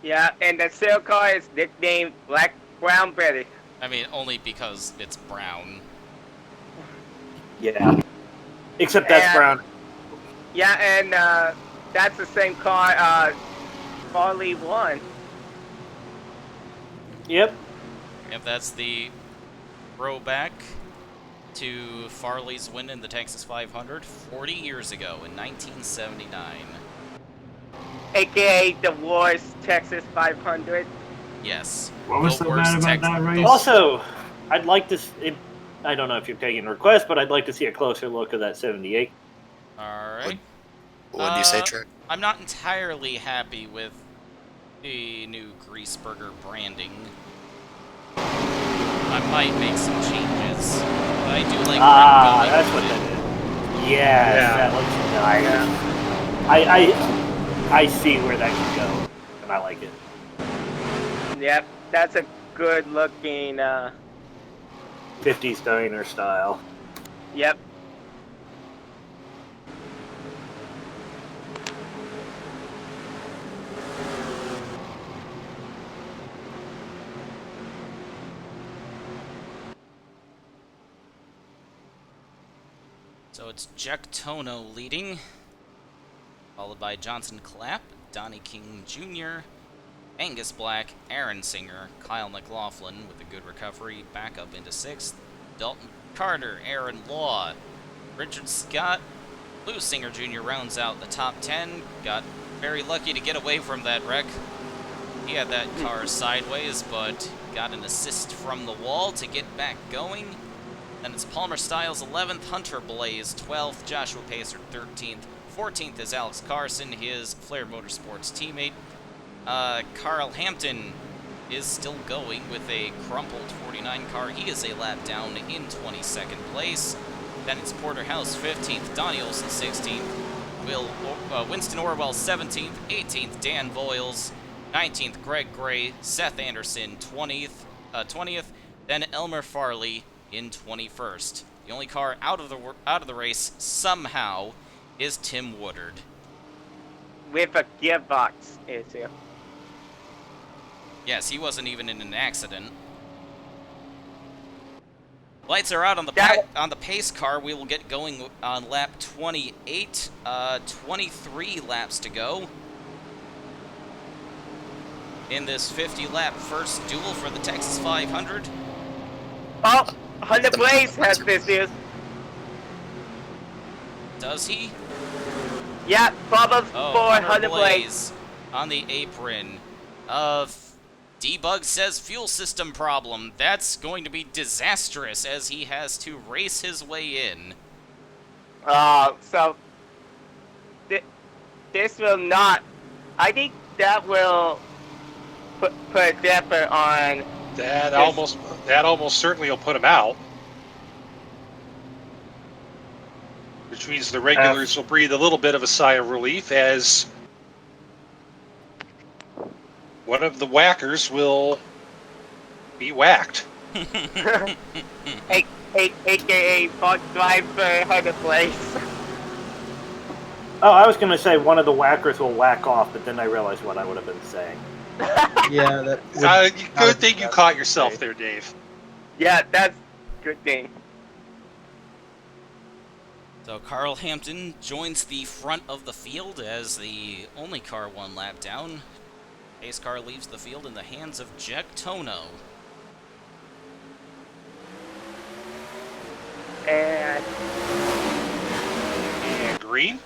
Yeah, and the Zero car is nicknamed Black Brown Betty. I mean, only because it's brown. Yeah. Except that's brown. Yeah, and that's the same car Farley won. Yep. Yep, that's the throwback to Farley's win in the Texas 500 40 years ago in 1979. AKA the worst Texas 500. Yes. What was so bad about that race? Also, I'd like to. I don't know if you're taking requests, but I'd like to see a closer look of that 78. All right. What do you say, Trek? I'm not entirely happy with the new Greaseburger branding. I might make some changes, but I do like that's what that is. Yeah, that looks nice. I see where that can go, and I like it. Yep, that's a good looking 50s diner style. Yep. So it's Jack Tono leading, followed by Johnson Clapp, Donnie King Jr., Angus Black, Aaron Singer, Kyle McLaughlin with a good recovery, back up into 6th, Dalton Carter, Aaron Law, Richard Scott, Lou Singer Jr. rounds out the top 10, got very lucky to get away from that wreck. He had that car sideways, but got an assist from the wall to get back going. Then it's Palmer Styles 11th, Hunter Blaze 12th, Joshua Pacer 13th, 14th is Alex Carson, his Flair Motorsports teammate. Carl Hampton is still going with a crumpled 49 car. He is a lap down in 22nd place. Then it's Porterhouse 15th, Donnie Olson 16th, Winston Orwell 17th, 18th Dan Voiles, 19th Greg Gray, Seth Anderson 20th, then Elmer Farley in 21st. The only car out of the race somehow is Tim Woodard. With a gearbox issue. Yes, he wasn't even in an accident. Lights are out on the pace car. We will get going on lap 28. 23 laps to go in this 50-lap first duel for the Texas 500. Oh, Hunter Blaze has issues. Does he? Yeah, problems for Hunter Blaze. On the apron. Debug says fuel system problem. That's going to be disastrous as he has to race his way in. So this will not. I think that will put a damper on. That almost certainly will put him out. Which means the regulars will breathe a little bit of a sigh of relief as one of the whackers will be whacked. AKA Bug Driver Hunter Blaze. Oh, I was going to say one of the whackers will whack off, but then I realized what I would have been saying. Yeah, good thing you caught yourself there, Dave. Yeah, that's a good thing. So Carl Hampton joins the front of the field as the only car one lap down. Pace car leaves the field in the hands of Jack Tono. And Green?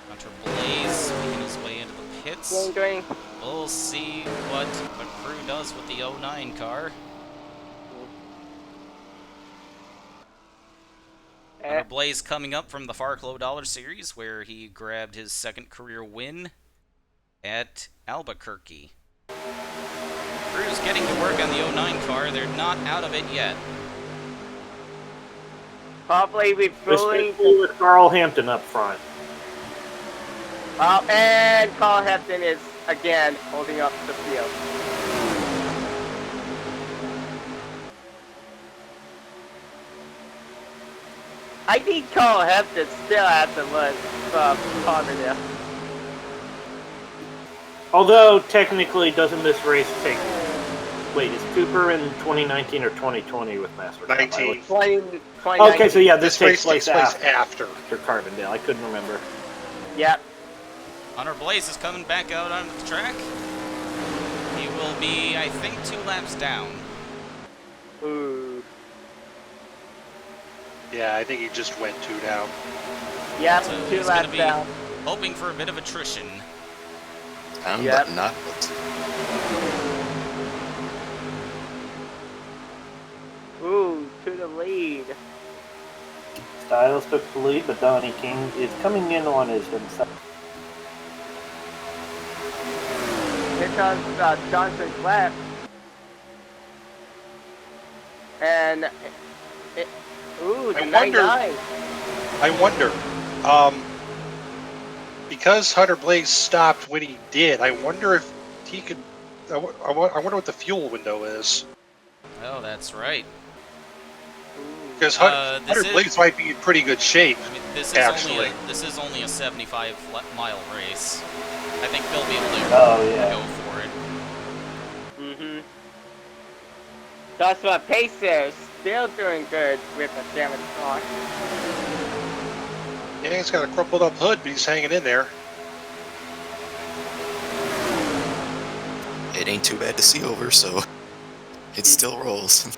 Hunter Blaze making his way into the pits. Green. We'll see what the crew does with the 09 car. Hunter Blaze coming up from the Farklow Dollar Series, where he grabbed his second career win at Albuquerque. Crew's getting to work on the 09 car. They're not out of it yet. Probably refueling. Especially with Carl Hampton up front. Oh, and Carl Hampton is again holding up the field. I think Carl Hampton still has to win from Carbondale. Although, technically, doesn't this race take... Wait, is Cooper in 2019 or 2020 with Master Cup? 19. 2019. Okay, so yeah, this takes race place after. After Carbondale. I couldn't remember. Yep. Hunter Blaze is coming back out onto the track. He will be, I think, 2 laps down. Ooh. Yeah, I think he just went 2 down. Yep, So 2 he's laps gonna be down. hoping for a bit of attrition. Down, Yep. but not hooked. Ooh, to the lead. Styles took the lead, but Donnie King is coming in on his himself. Here comes Johnson left. And ooh, the I wonder, because Hunter Blaze stopped when he did, I wonder if he could, I wonder what the fuel window is. Oh, that's right. Because Hunter Blaze might be in pretty good shape, I mean, this is only a 75-mile race. I think they'll be able to go for it. Mm-hmm. Joshua Pacer still doing good with the 7 car. Yeah, he's got a crumpled up hood, but he's hanging in there. It ain't too bad to see over, so it still rolls.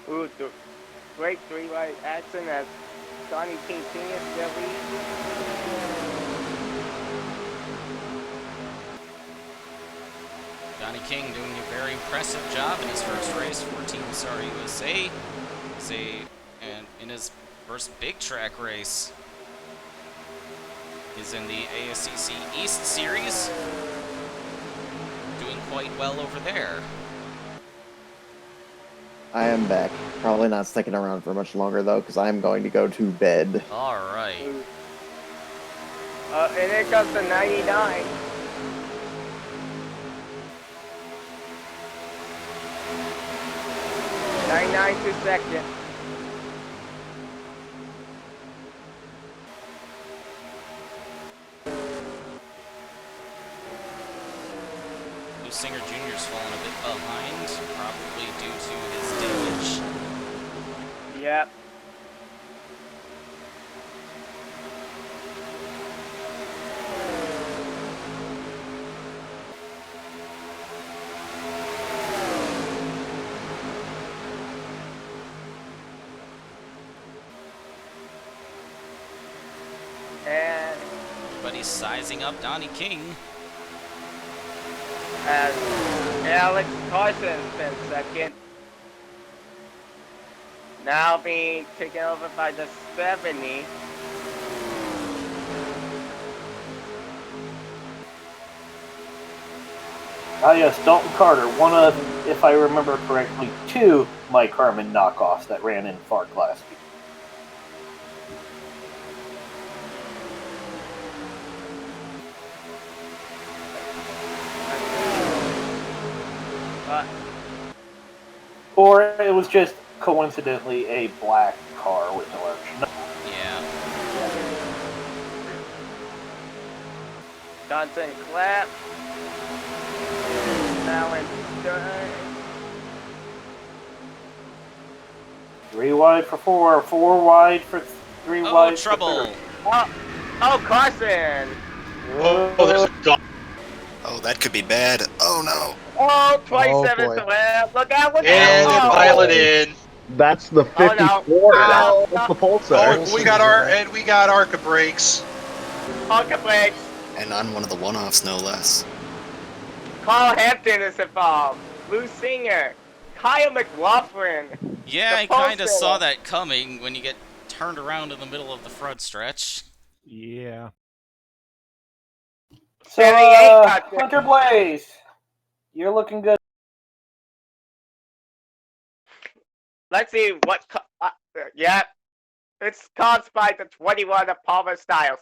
Ooh, great 3-wide action as Donnie King Sr. still leads. Donnie King doing a very impressive job in his first race for Team SAR USA. And in his first big track race. He's in the ASCC East Series. Doing quite well over there. I am back. Probably not sticking around for much longer, though, because I'm going to go to bed. Alright. And here comes the 99. To second. Singer Jr.'s fallen a bit behind, probably due to his damage. Yep. And everybody's sizing up Donnie King. As Alex Carson's been second. Now being taken over by the 70. Ah yes, Dalton Carter, one of, if I remember correctly, 2 Mike Harmon knockoffs that ran in FARC last week. Or it was just coincidentally a black car with no orange. Yeah. Johnson clap. Now in third. 3 wide for 4, 4 wide for 3 wide trouble. for 3. Oh, Carson. Oh, there's a dog. Oh, that could be bad. Oh no. Oh, 27 boy. to left. Look out, look And out. they're piling in. That's the 54. Oh, That's the pulsar. Oh, we got Arca brakes. Arca brakes. And on one of the one-offs, no less. Carl Hampton is involved. Lou Singer. Kyle McLaughlin. Yeah, I kind of saw that coming when you get turned around in the middle of the front stretch. Yeah. So, 78 got there. Hunter Blaze, you're looking good. Let's see what. Yeah, it's caused by the 21 of Palmer Styles.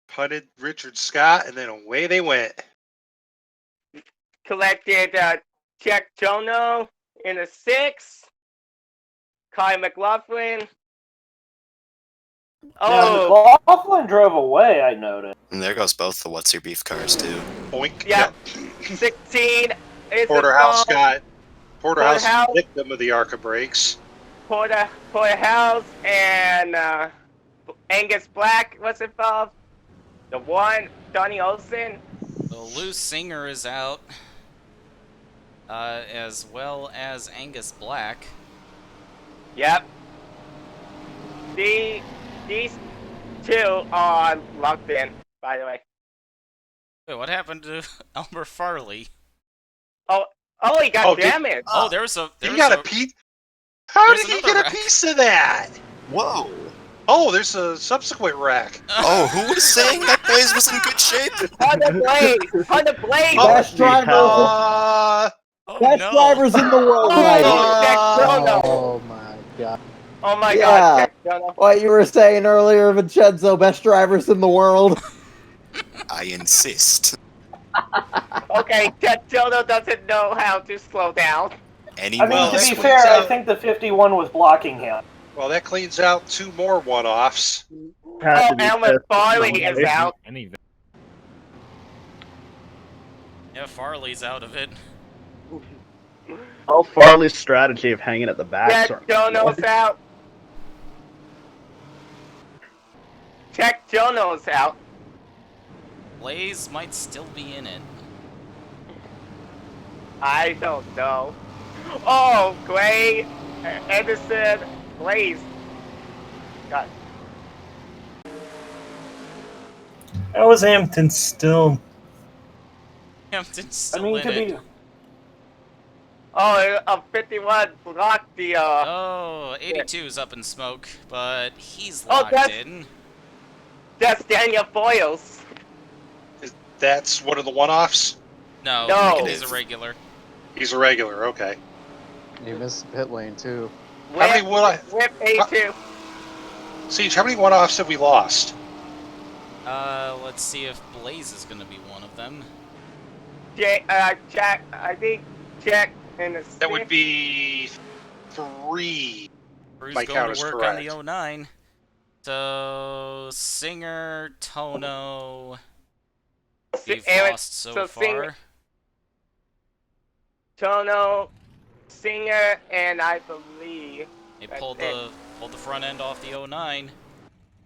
Punted Richard Scott, and then away they went. Collected Jack Jono in the 6. Kai McLaughlin. Now, McLaughlin drove away, I noticed. And there goes both the What's Your Beef cars, too. Boink. Yeah. 16 is Porterhouse got Porterhouse Porterhouse. victim of the ARCA brakes. Porterhouse and Angus Black. What's it called? The one, Donnie Olsen. The loose Singer is out, as well as Angus Black. Yep. These two are locked in, by the way. Wait, what happened to Elmer Farley? Oh, he got damaged. Oh, there was a. He got a piece. How did he get a piece of that? Whoa. Oh, there's a subsequent wreck. Oh, who was saying that Blaze was in good shape? Hunter Blaze! Best drivers, best drivers in the world right here. Oh my god. Oh my Yeah. God. What you were saying earlier, Vincenzo, best drivers in the world. I insist. Okay, Jono doesn't know how to slow down. I mean, to be fair, I think the 51 was blocking him. Well, that cleans out 2 more one-offs. Oh, Elmer Farley is out. Yeah, Farley's out of it. Oh, Farley's strategy of hanging at the back. Yeah, sort of- Jono's out. Check Jono's out. Blaze might still be in it. I don't know. Oh, Gray, Edison, Blaze. God. How is Hampton still? Hampton's still in it. Oh, a 51 blocked the. Oh, 82's up in smoke, but he's locked in. That's Daniel Boyles. That's one of the one-offs? No. He's a regular. He's a regular, okay. You missed the pit lane too. How many Whip 82. Siege, how many one-offs have we lost? Let's see if Blaze is gonna be one of them. Jack, I think Jack in the. That would be 3. Crew's My going count to is work correct. on the 09. So, Singer, Tono. We've lost so far. Tono, Singer, and I believe. They pulled the front end off the 09.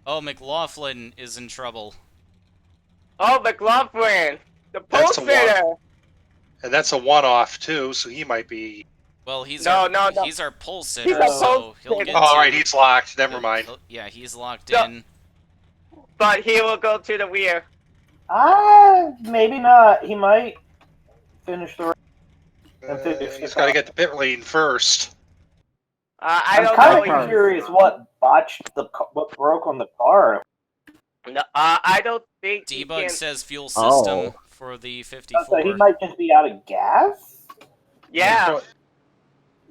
Oh, McLaughlin is in trouble. Oh, McLaughlin, the pole sitter. And that's a one-off too, so he might be. Well, he's No. he's our pole sitter, our so pole he'll sitter. get. Oh, right, he's locked. Never mind. Yeah, he's locked in. But he will go to the rear. Maybe not. He might finish the race. He's got to get the pit lane first. I don't I'm kind know. of curious what what broke on the car. No, I don't think. Debug says fuel system for the 54. So he might just be out of gas. Yeah.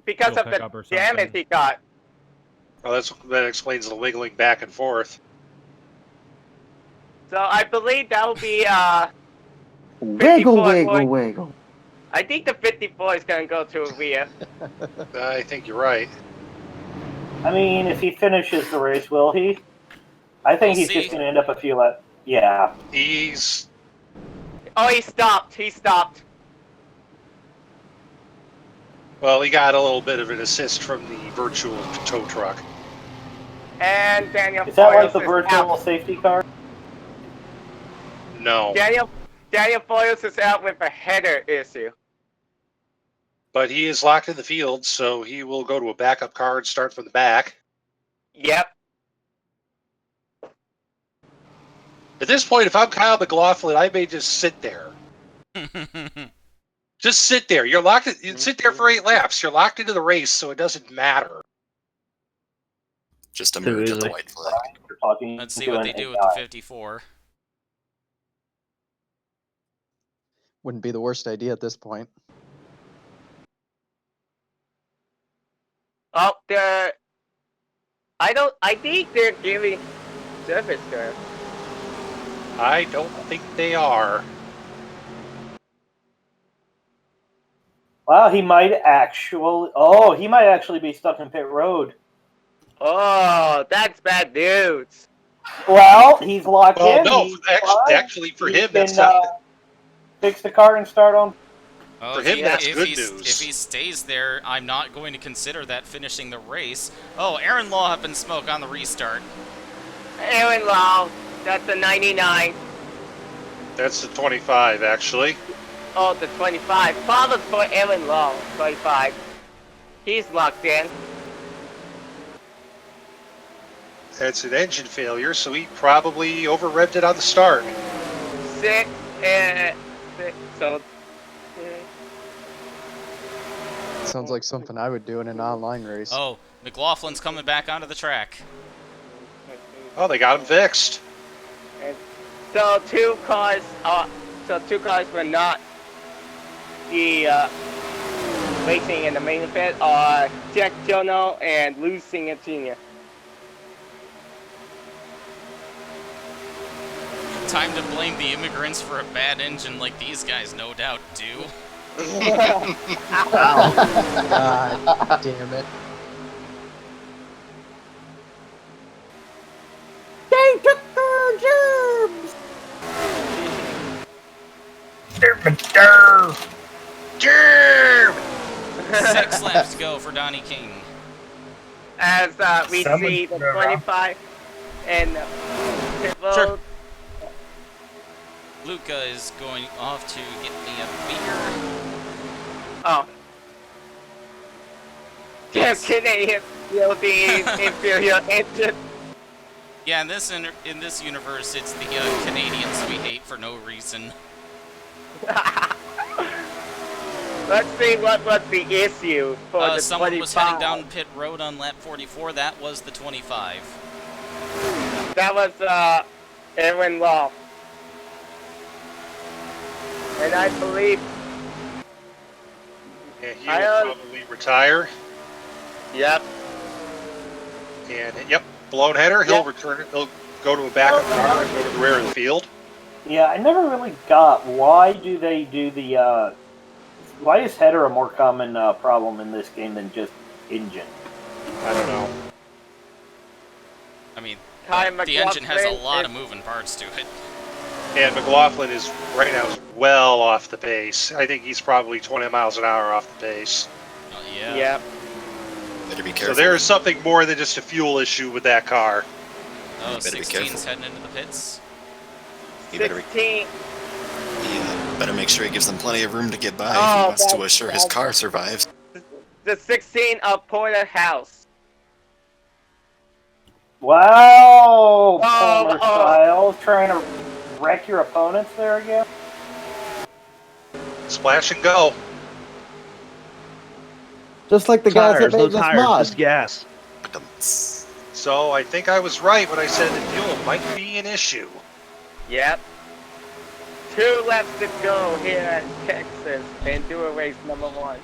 Because of pickup the or damage something. he got. Well, that explains the wiggling back and forth. So I believe that will be Wiggle, 54 wiggle, point. wiggle. I think the 54 is gonna go to rear. I think you're right. I mean, if he finishes the race, will he? I think We'll he's see. just going to end up a few left. Yeah. He's. Oh, he stopped. He stopped. Well, he got a little bit of an assist from the virtual tow truck. And Daniel. Is that like Foyles the is virtual out. safety car? No. Daniel Foyles is out with a header issue. But he is locked in the field, so he will go to a backup car and start from the back. Yep. At this point, if I'm Kyle McLaughlin, I may just sit there. Just sit there. You're locked. You sit there for 8 laps. You're locked into the race, so it doesn't matter. Just emerge at the white flag. Let's see what they do with the 54. Wouldn't be the worst idea at this point. Oh, I think they're giving service there. I don't think they are. Wow, he might actually. Oh, he might actually be stuck in pit road. Oh, that's bad news. Well, he's locked in. No, He's actually, for him, that's can, not. fix the car and start on. Oh, For him, that's good news. If he stays there, I'm not going to consider that finishing the race. Oh, Aaron Law up in smoke on the restart. Aaron Law, that's a 99. That's the 25, actually. Oh, the 25. Followed for Aaron Law, 25. He's locked in. That's an engine failure, so he probably over-revved it on the start. Six, so... Sounds like something I would do in an online race. Oh, McLaughlin's coming back onto the track. Oh, they got him fixed. And so two cars were not the racing in the main event are Jack Jono and Lou Singer Jr. Time to blame the immigrants for a bad engine like these guys no doubt do. God damn it. They took our jobs! Gerb! 6 laps to go for Donnie King. As we see the 25 and pit road. Sure. Luca is going off to get me a beer. Oh. Yes, Canadian building Imperial engine. Yeah, in this universe, it's the Canadians we hate for no reason. Let's see what was the issue for the someone 25. was heading down pit road on lap 44. That was the 25. That was Aaron Law. And I believe... Yeah, he will probably retire. Yep. And, yep, blown header. He'll return. He'll go to a backup car and go to the rear of the field. Yeah, I never really got why do they do the why is header a more common problem in this game than just engine? I don't know. I mean, the engine has a lot of moving parts to it. And McLaughlin is right now well off the pace. I think he's probably 20 miles an hour off the pace. Yeah. Yep. Better be careful. So there's something more than just a fuel issue with that car. Oh, Better be 16's heading into the pits. He better 16. Better make sure he gives them plenty of room to get by if he Oh, wants to assure his car survives. The 16 of Porter House. Wow, Palmer style, trying to wreck your opponents there again. Splash and go. Just like the guys that made no this tires, mod. just gas. So I think I was right when I said that fuel might be an issue. Yep. 2 laps to go here at Texas and Duel race number 1.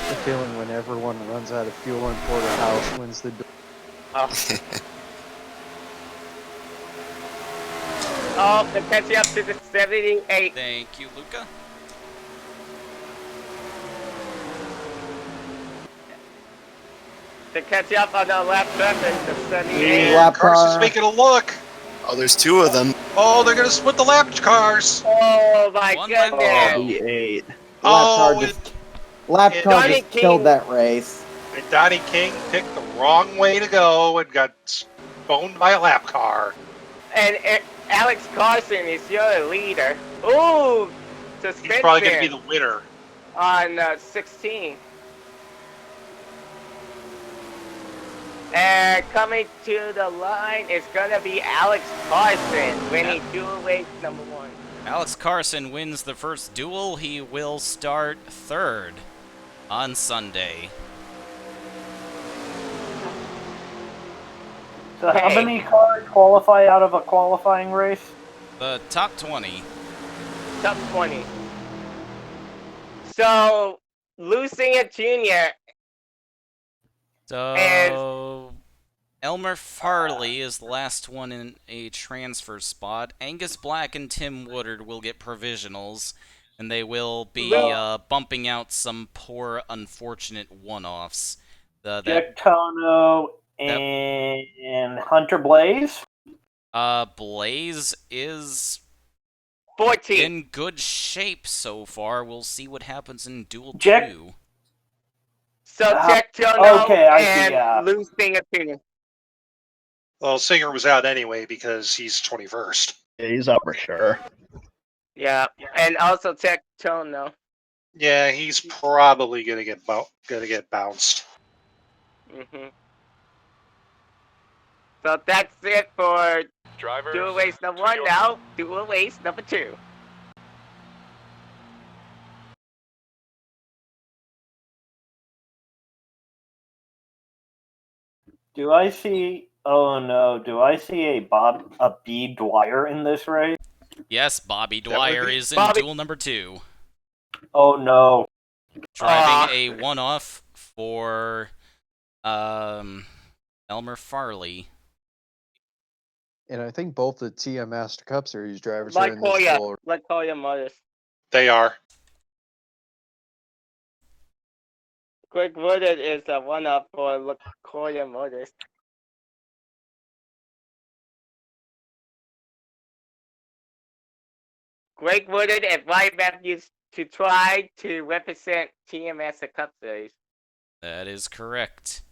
The feeling when everyone runs out of fuel in Porterhouse wins the. Oh. Oh, they're catching up to the 78. Thank you, Luca. To catch up on the lap 7 to 78. And Carson's making a look. Oh, there's 2 of them. Oh, they're going to split the lap cars. Oh, my goodness. Lap car Donnie just killed that race. And Donnie King picked the wrong way to go and got boned by a lap car. And Alex Carson is your leader. Ooh, suspension. He's probably going to be the winner. On 16. And coming to the line is going to be Alex Carson winning Duel race number 1. Alex Carson wins the first duel. He will start 3rd on Sunday. So how Hey. many cars qualify out of a qualifying race? The top 20. Top 20. So, Lucinger Jr. So, Elmer Farley is the last one in a transfer spot. Angus Black and Tim Woodard will get provisionals, and they will be bumping out some poor, unfortunate one-offs. Jack Tono and Hunter Blaze? Blaze is 14. in good shape so far. We'll see what happens in Duel Jack- 2. So, Jack Tono okay, I see, and yeah. Lucinger Jr. Well, Singer was out anyway because he's 21st. Yeah, he's out for sure. Yeah, and also Jack Tono. Yeah, he's probably gonna get bounced. Mm-hmm. So that's it for Drivers, Duel Race number to 1. your- Now, Duel Race number 2. Do I see? Oh no! Do I see a B Dwyer in this race? Yes, Bobby Dwyer is in Duel number 2. Oh no! Driving a one-off for Elmer Farley. And I think both the TM Master Cup Series drivers are Like in this duel. Koya Motors. They are. Greg Woodard is a one-up for Koya Motors. Greg Woodard and Ryan Matthews to try to represent TMS the Cup Series. That is correct.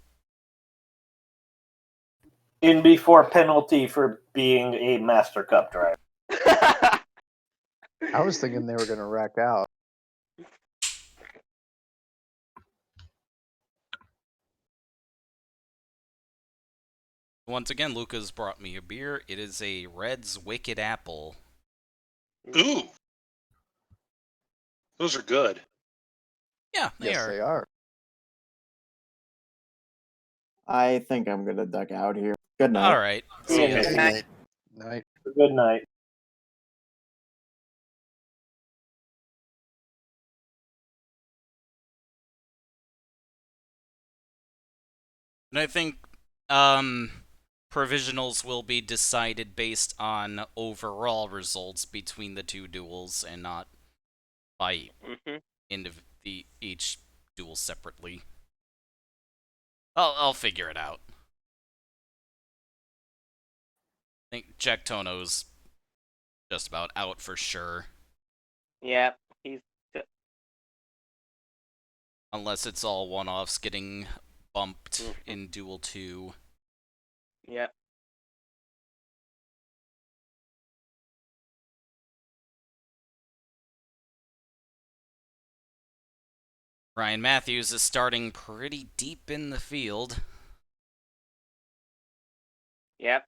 In before penalty for being a Master Cup driver. I was thinking they were going to rack out. Once again, Luca's brought me a beer. It is a Red's Wicked Apple. Ooh. Those are good. Yeah, they yes, are. they are. I think I'm gonna duck out here. Good night. All right. See ya. Good night. Good night. And I think provisionals will be decided based on overall results between the two duels and not by each duel separately. I'll figure it out. I think Jack Tono's just about out for sure. Yep, he's. Unless it's all one-offs getting bumped in Duel 2. Yep. Ryan Matthews is starting pretty deep in the field. Yep.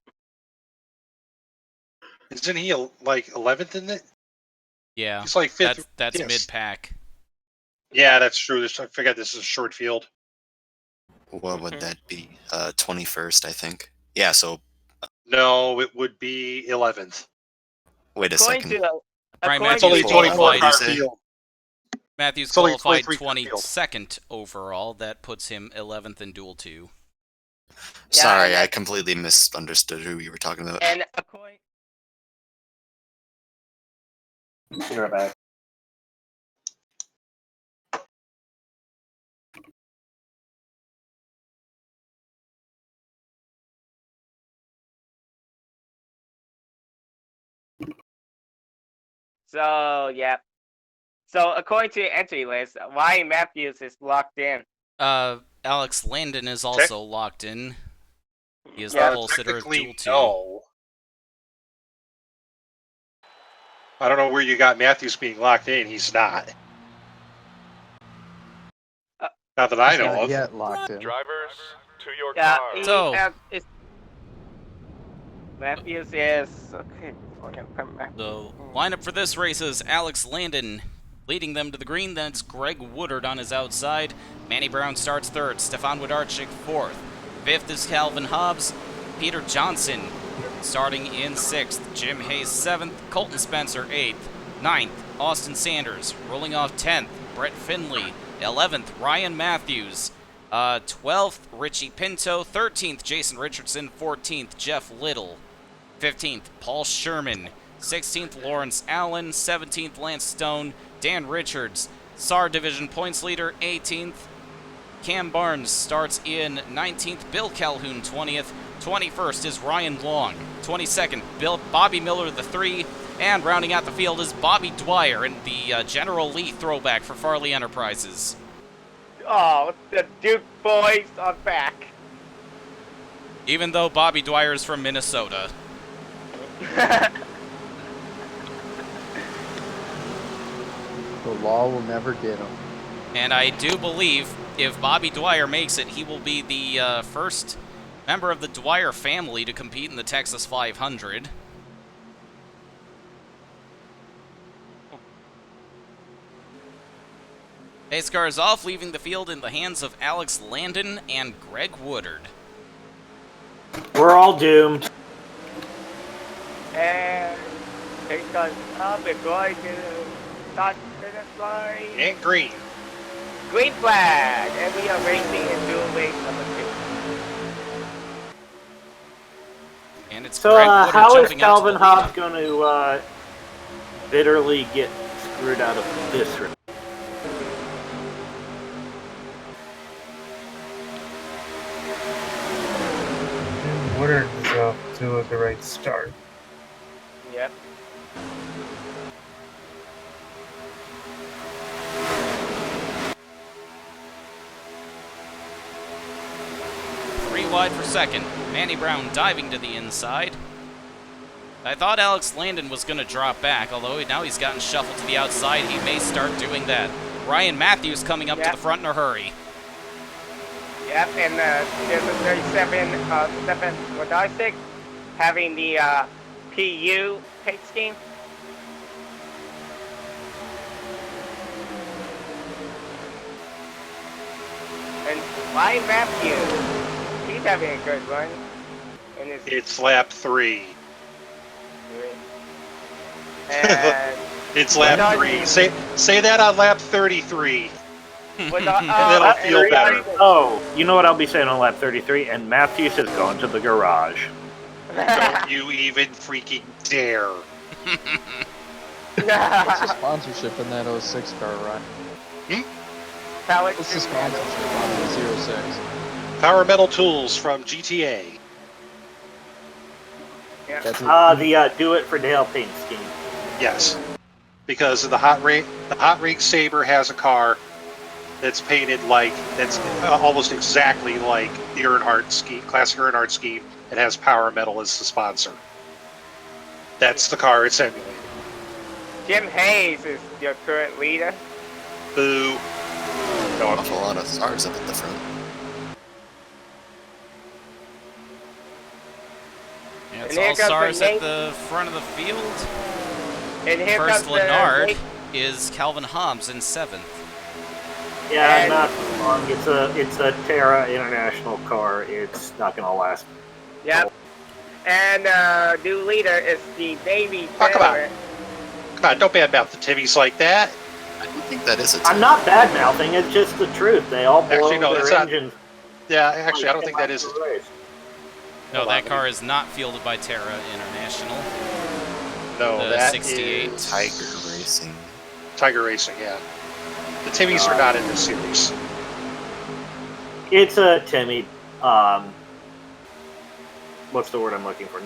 Isn't he like 11th in it? Yeah. He's like 5th. That's yes. mid-pack. Yeah, that's true. I forget this is a short field. What would that be? 21st, I think. Yeah, so... No, it would be 11th. Wait a second. Brian It's only Matthews 24 car qualified. field. Matthews It's only qualified 23 car field. 22nd overall. That puts him 11th in Duel 2. Sorry, I completely misunderstood who you were talking about. And according. You're back. So, yeah. So, according to the entry list, Ryan Matthews is locked in. Alex Landon is also locked in. He is the pole sitter of Duel 2. No. I don't know where you got Matthews being locked in. He's not. Not that I know of. Yet locked in. Drivers, to your Yeah, cars. So- Matthews is. Okay. The lineup for this race is Alex Landon leading them to the green. Then it's Greg Woodard on his outside. Manny Brown starts third. Stefan Wodarczyk fourth. Fifth is Calvin Hobbs. Peter Johnson starting in 6th. Jim Hayes 7th. Colton Spencer 8th. 9th, Austin Sanders. Rolling off 10th, Brett Finley. 11th, Ryan Matthews. 12th, Richie Pinto. 13th, Jason Richardson. 14th, Jeff Little. 15th, Paul Sherman. 16th, Lawrence Allen. 17th, Lance Stone. Dan Richards, SAR Division points leader. 18th, Cam Barnes starts in 19th. Bill Calhoun 20th. 21st is Ryan Long. 22nd, Bobby Miller the 3. And rounding out the field is Bobby Dwyer in the General Lee throwback for Farley Enterprises. Oh, the Duke boys are back. Even though Bobby Dwyer is from Minnesota. The law will never get him. And I do believe if Bobby Dwyer makes it, he will be the first member of the Dwyer family to compete in the Texas 500. Pace car is off, leaving the field in the hands of Alex Landon and Greg Woodard. We're all doomed. And pace car is up and going to start finish line. And green. Green flag, and we are racing in dual race number 2. And it's So, Greg Woodard how is jumping out to Calvin the Hobbs lead. going to bitterly get screwed out of this race? Woodard is off to a great start. Yep. Three wide for second. Manny Brown diving to the inside. I thought Alex Landon was going to drop back, although now he's gotten shuffled to the outside. He may start doing that. Ryan Matthews coming up to the front in a hurry. Yep, and there's a 37 Stefan Wodarczyk having the PU paint scheme. And Ryan Matthews, he's having a good run. And It's lap 3. And It's lap 3. Say that on lap 33. and it'll feel better. Oh, you know what I'll be saying on lap 33? And Matthews has gone to the garage. Don't you even freaking dare. What's the sponsorship in that 06 car, Ryan? What's the sponsorship on the 06? Power Metal Tools from GTA. The Do It for Dale paint scheme. Yes. Because the Hot Rig Saber has a car that's painted that's almost exactly like the Earnhardt scheme, classic Earnhardt scheme. It has Power Metal as the sponsor. That's the car it's emulating. Jim Hayes is your current leader. Boo. No, awful lot of SARs up at the front. Yeah, it's all SARs at the front of the field. And here First comes Lennard is Calvin Hobbs in 7th. Yeah, not long. It's a Terra International car. It's not going to last. Yep. And new leader is the Navy. Oh, come on. Come on, don't badmouth the Timmies like that. I don't think that is a I'm not bad mouthing. It's just the truth. They all blow Actually, no, their that's not- engines. Yeah, actually, I don't think that is. No, that car is not fielded by Terra International. No, the that 68. is Tiger Racing. Tiger Racing, yeah. The Timmies are not in this series. It's a Timmy. What's the word I'm looking for?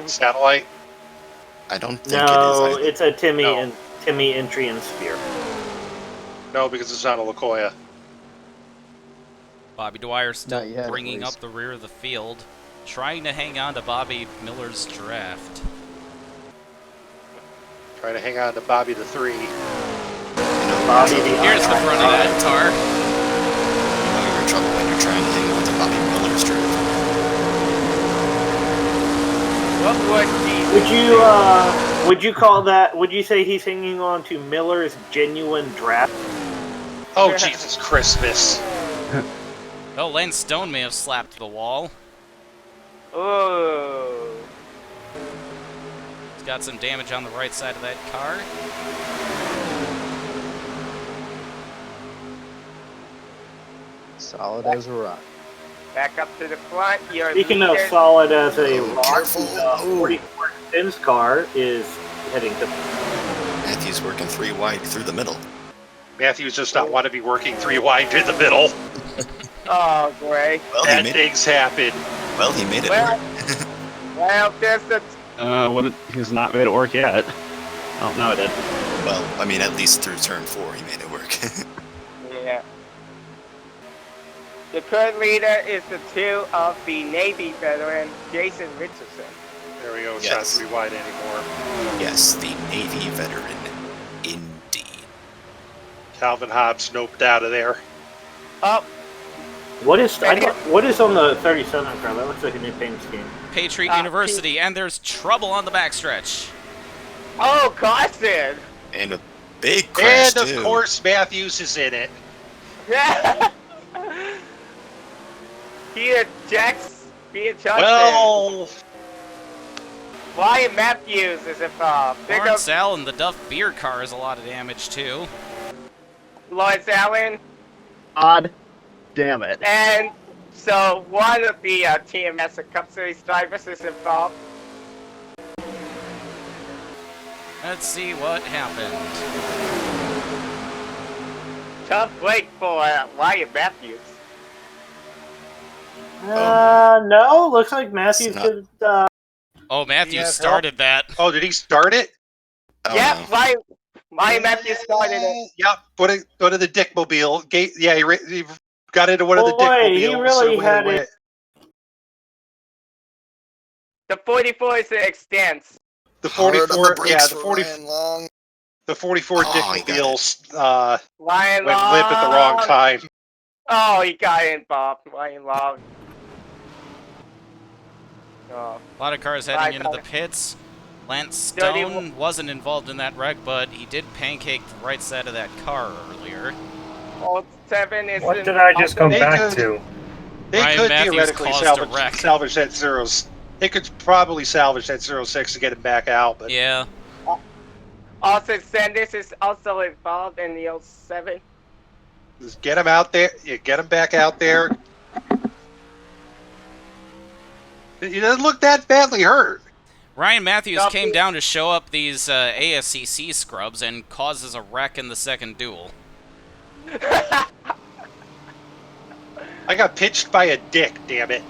Satellite? I don't think No, it is. it's a Timmy No. and Timmy entry and spear. No, because it's not a Lakoya. Bobby Dwyer still Not yet, at bringing least. up the rear of the field, trying to hang on to Bobby Miller's draft. Trying to hang on to Bobby the 3. Bobby the Here's the front of that car. You know you're in trouble when you're trying to hang on to Bobby Miller's drift. Would you call that? Would you say he's hanging on to Miller's genuine draft? Oh, Jesus Christmas. Oh, Lance Stone may have slapped the wall. Ooh. He's got some damage on the right side of that car. Solid as a rock. Back up to the front. Your Speaking of leader. solid as a rock, careful. the 44 Sims car is heading to. Matthew's working 3 wide through the middle. Matthews does not want to be working 3 wide in the middle. Oh, great. Well, Bad things happen. Well, he made it Well, work. well, there's the. He's not made it work yet. Oh, no, it did. Well, I mean, at least through turn 4, he made it work. Yeah. The current leader is the 2 of the Navy veteran, Jason Richardson. There we go. It's Yes. not 3 wide anymore. Yes, the Navy veteran. Indeed. Calvin Hobbs noped out of there. Oh, What is on the 37 car? That looks like a new paint scheme. Patriot University, and there's trouble on the backstretch. oh, Carson! And a big crash, And of too. course, Matthews is in it. Peter Johnson. Well, Ryan Matthews is involved. There Lawrence goes Allen, the Duff beer car, is a lot of damage too. Lawrence Allen. God damn it. And so one of the TMS Cup Series drivers is involved. Let's see what happened. Tough break for Ryan Matthews. No, looks like Matthews It's could. Oh, Matthews Yeah, started that. oh, did he start it? Oh, Yep, no. Ryan Matthews started it. Yep. Go to the Dickmobile. Yeah, he got into one of the Boy, Dickmobiles. he really had it. The 44 is the extents. The Hard on 44, brakes yeah, for Ryan Long. the 44 Oh, he got Dickmobiles Ryan went Long. limp at the wrong time. Oh, he got involved. Ryan Long. Oh. A lot of cars heading into the pits. Lance Stone wasn't involved in that wreck, but he did pancake the right side of that car earlier. Old 7 is What did I just come They back could- to? They Ryan could Matthews theoretically caused a wreck. salvage that zeros. They could probably salvage that 06 to get him back out, but Yeah. Austin Sanders is also involved in the 07. just get him out there. Yeah, get him back out there. He doesn't look that badly hurt. Ryan Matthews came down to show up these ASCC scrubs and causes a wreck in the second duel. I got pitched by a dick, damn it.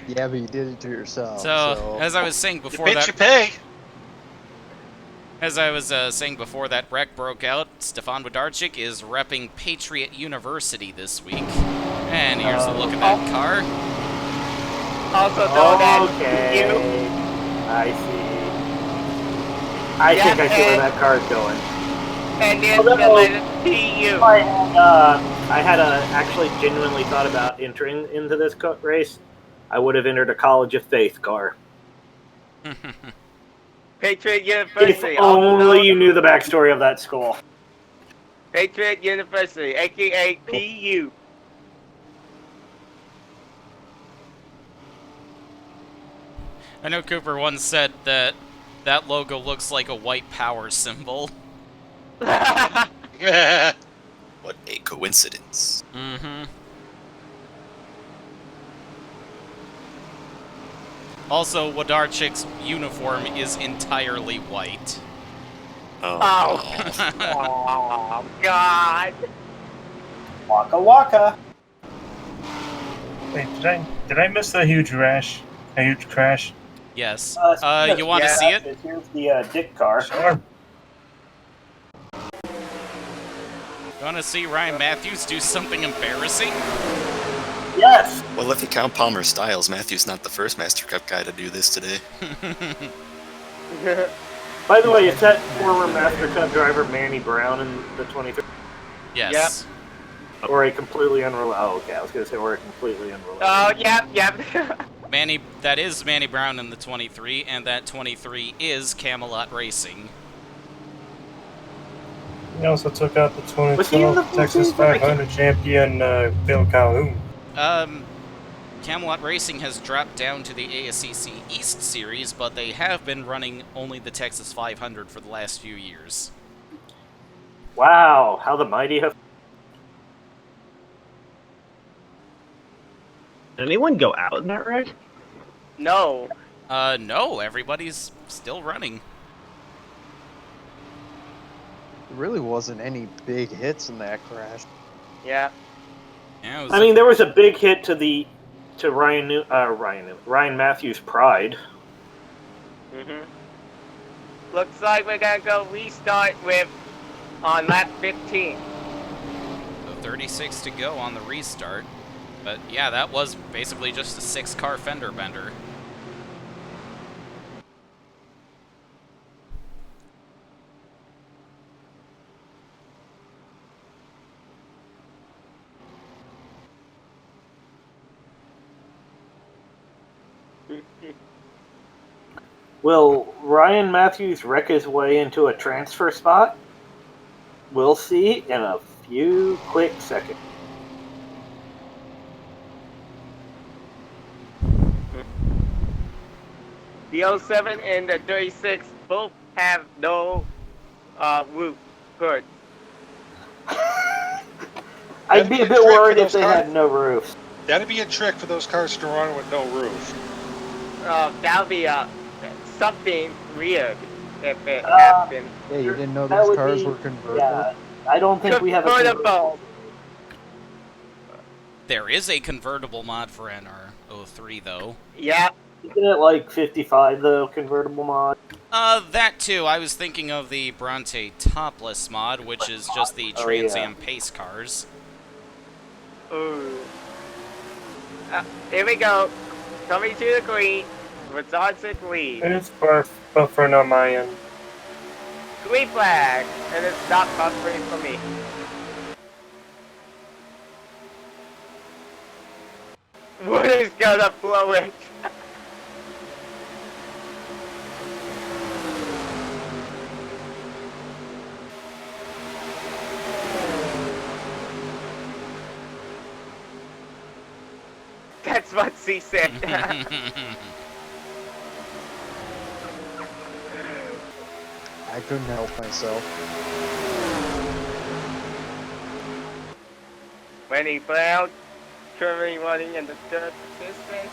Yeah, but you did it to yourself. So, as I was saying before you that, you pay. as I was saying before that wreck broke out, Stefan Wodarczyk is repping Patriot University this week. And here's a look at that car. Also known as Okay. you. I see. I think I see where that car is going. And then Although- the PU. I had actually genuinely thought about entering into this race. I would have entered a College of Faith car. Patriot If University. only you knew the backstory of that school. Patriot University, aka PU. I know Cooper once said that that logo looks like a white power symbol. What a coincidence. Mm-hmm. Also, Wodarczyk's uniform is entirely white. Oh. Oh, God. Waka waka. Wait, did I miss a huge crash? A huge crash? Yes. Yes, You want to see it? Here's the Dick car. Sure. You want to see Ryan Matthews do something embarrassing? Yes. Well, if you count Palmer Styles, Matthew's not the first Master Cup guy to do this today. By the way, is that former Master Cup driver Manny Brown in the 23? Yes. Or a completely unreliable. Oh, okay. I was going to say, or a completely unreliable. Oh, yep. That is Manny Brown in the 23, and that 23 is Camelot Racing. He also took out the Was he in the 2012 Texas full season? 500 champion Bill Calhoun. Camelot Racing has dropped down to the ASCC East Series, but they have been running only the Texas 500 for the last few years. Wow, how the mighty have. Did anyone go out in that wreck? No. No, everybody's still running. There really wasn't any big hits in that crash. Yeah. Yeah, it was I mean, there was a big hit to Ryan Matthews' pride. Looks like we're gonna go restart with on lap 15. So 36 to go on the restart. But yeah, that was basically just a 6-car fender bender. Will Ryan Matthews wreck his way into a transfer spot? We'll see in a few quick seconds. The 07 and the 36 both have no roof hoods. I'd be a bit worried if they had no roofs. That'd be a trick for those cars to run with no roof. That would be something weird if it happened. Yeah, you didn't know That those would cars be- were convertible? Yeah, I don't think we have a Convertible. There is a convertible mod for NR03, though. Yeah. Isn't it like 55 though, convertible mod? That too. I was thinking of the Bronte topless mod, which is just the Trans Am pace cars. Ooh. Here we go. Coming to the green. Wisconsin lead. It's buffering on my end. Green flag. And it's not buffering for me. What is gonna blow it? That's what she said. I couldn't help myself. Wendy Brown currently running in the third position.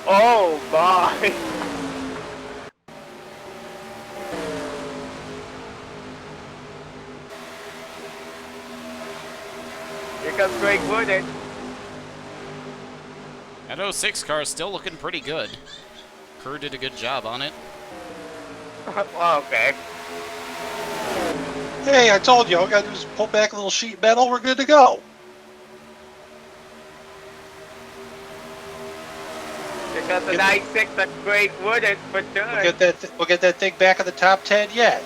Oh my! Here comes Greg Wooden. That 06 car is still looking pretty good. Kerr did a good job on it. Okay. Hey, I told you, all we gotta do is pull back a little sheet metal, we're good to go. Here comes the 96 of Greg Wooden for third. We'll get that thing back in the top 10 yet.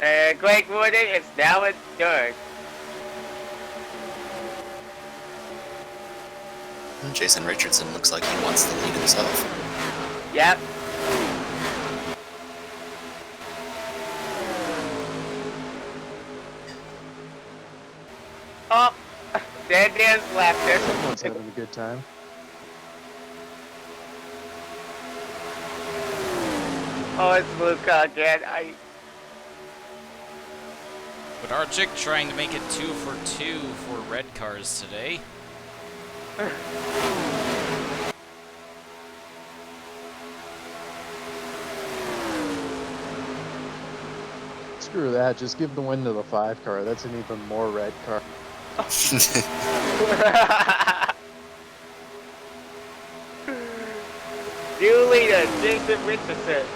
And Greg Wooden is now in third. Jason Richardson looks like he wants the lead himself. Yep. Oh, there's laughter. Someone's having a good time. Oh, it's Luca again. But Archik trying to make it 2 for 2 for red cars today. Screw that, just give the win to the 5 car. That's an even more red car. New leader, Jason Richardson.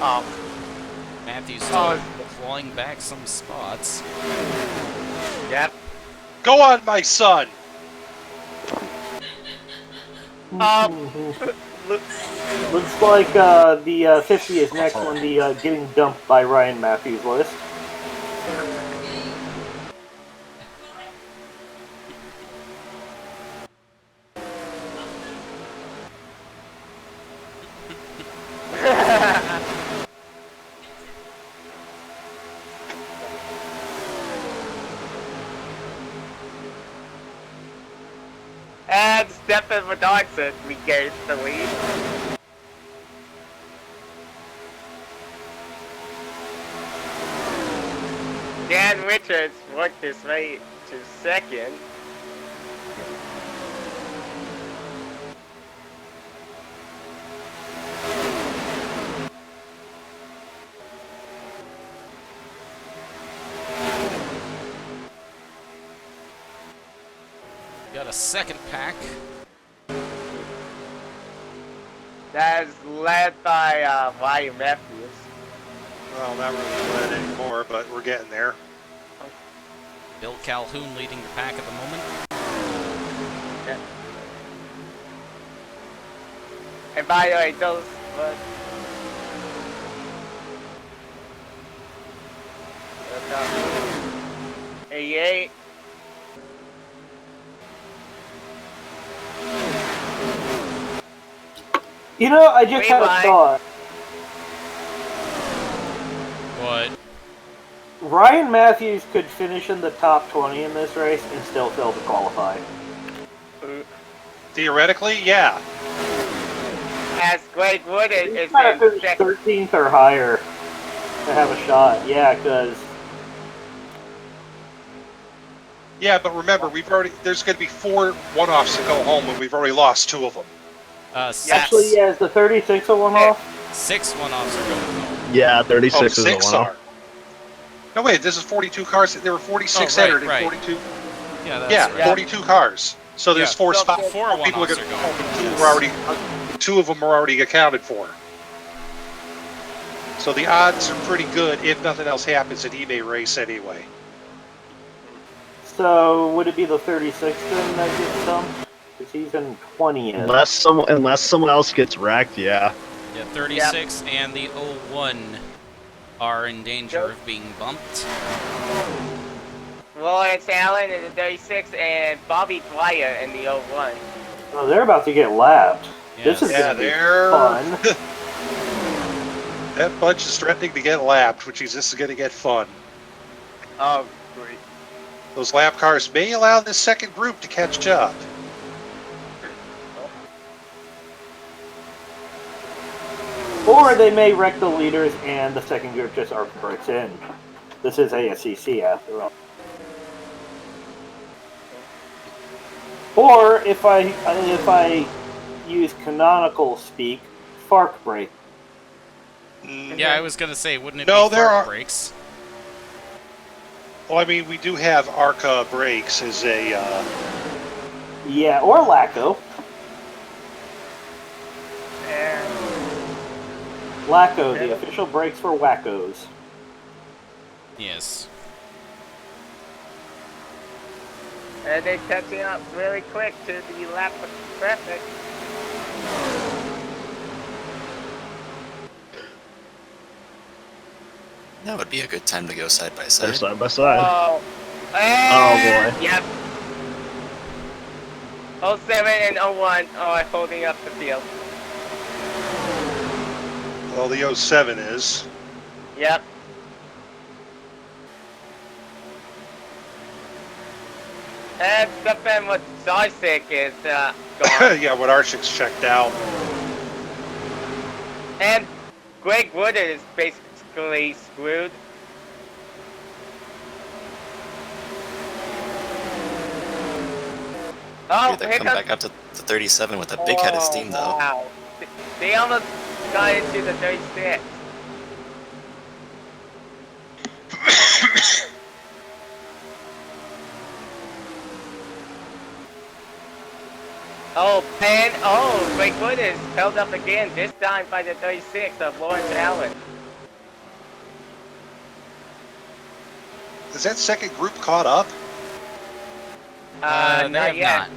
Oh. Matthews still clawing back some spots. Yep. Go on, my son! Looks like the 50 is next on the getting dumped by Ryan Matthews list. And Stefan Rodolfson regains the lead. Dan Richards worked his way to second. Got a second pack. That is led by Ryan Matthews. Well, not really led anymore, but we're getting there. Bill Calhoun leading the pack at the moment. Yeah. And by the way, those 88. You know, I just had a thought. What? Ryan Matthews could finish in the top 20 in this race and still fail to qualify. Theoretically, yeah. As Greg Wood is He's got to finish 13th or higher to have a shot. Yeah, because... Yeah, but remember, there's going to be 4 one-offs to go home, and we've already lost 2 of them. Actually, yeah, is the 36 a one-off? 6 one-offs are going home. Yeah, 36 is a 6 one-off. are. No, wait, this is 42 cars. There were 46 entered and 42. Yeah, that's Yeah, right. 42 cars. So there's 4 spots. 4 People are one-offs going are to going. home, and 2 of them are already accounted for. So the odds are pretty good if nothing else happens at eBay race anyway. So, would it be the 36 then that gets dumped? Because he's in 20th. Unless someone else gets wrecked, yeah. Yeah, 36 and the 01 are in danger of being bumped. Lawrence Allen in the 36 and Bobby Dwyer in the 01. Oh, they're about to get lapped. Yes. This is Yeah, going to be they're fun. That bunch is threatening to get lapped, which is this is going to get fun. Oh, great. Those lap cars may allow this second group to catch up. Or they may wreck the leaders and the second group just breaks in. This is ASCC after all. Or if I use canonical speak, FARC break. Yeah, I was gonna say, wouldn't it No, be there fart are- breaks? Well, I mean, we do have ARCA brakes as a... Yeah, or LACO. LACO, the official brakes for wackos. Yes. And they're catching up really quick to the lap of traffic. That would be a good time to go side by side. They're side by side. Oh, boy. Yep. 07 and 01 are holding up the field. Well, the 07 is. Yep. And Stefan Wojcik is gone. Yeah, what Arshik's checked out. And Greg Wood is basically screwed. Oh, Here they come back up to the 37 with a big head of steam, though. Wow. They almost got into the 36. Oh, Greg Wood is held up again, this time by the 36 of Lawrence Allen. Is that second group caught up? They Not have yet. not.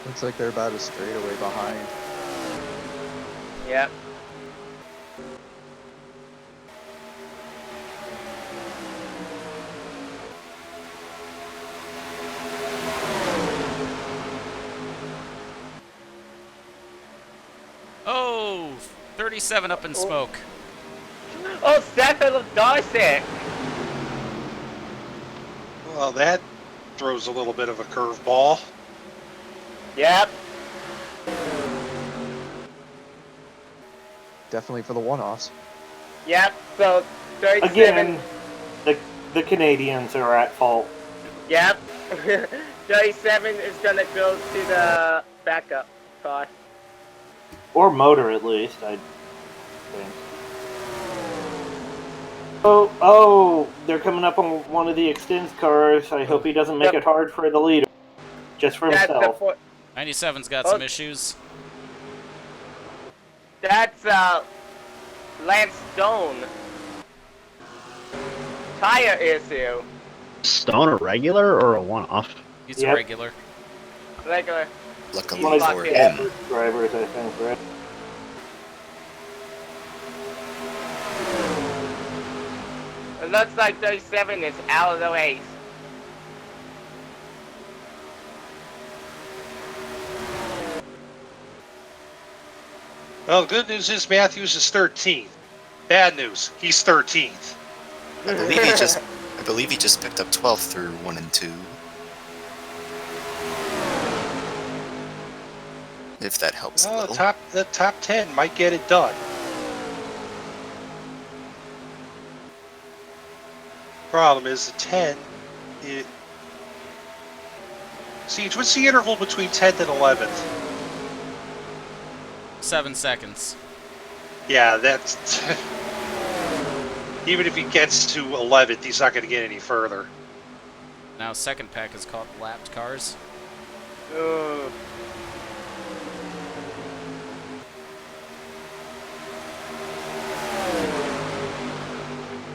Looks like they're about a straightaway behind. Yep. Oh, 37 up in smoke. Oh, Stefan Darcy. Well, that throws a little bit of a curveball. Yep. Definitely for the one-offs. Yep. So 37. Again, the Canadians are at fault. Yep. 37 is gonna go to the backup car. Or motor, at least, I think. Oh, they're coming up on one of the extends cars. I hope he doesn't make it hard for the leader. Just for himself. 97's got some issues. That's Lance Stone. Tire issue. Stone a regular or a one-off? He's a regular. Regular. Luckily He's for locked in. him. Drivers, I think, right? It looks like 37 is out of the race. Well, the good news is Matthews is 13th. Bad news, he's 13th. I believe he just picked up 12th through 1 and 2. If that helps a little. The top 10 might get it done. Problem is the 10. Siege, what's the interval between 10th and 11th? 7 seconds. Yeah, that's... Even if he gets to 11th, he's not going to get any further. Now second pack is called lapped cars.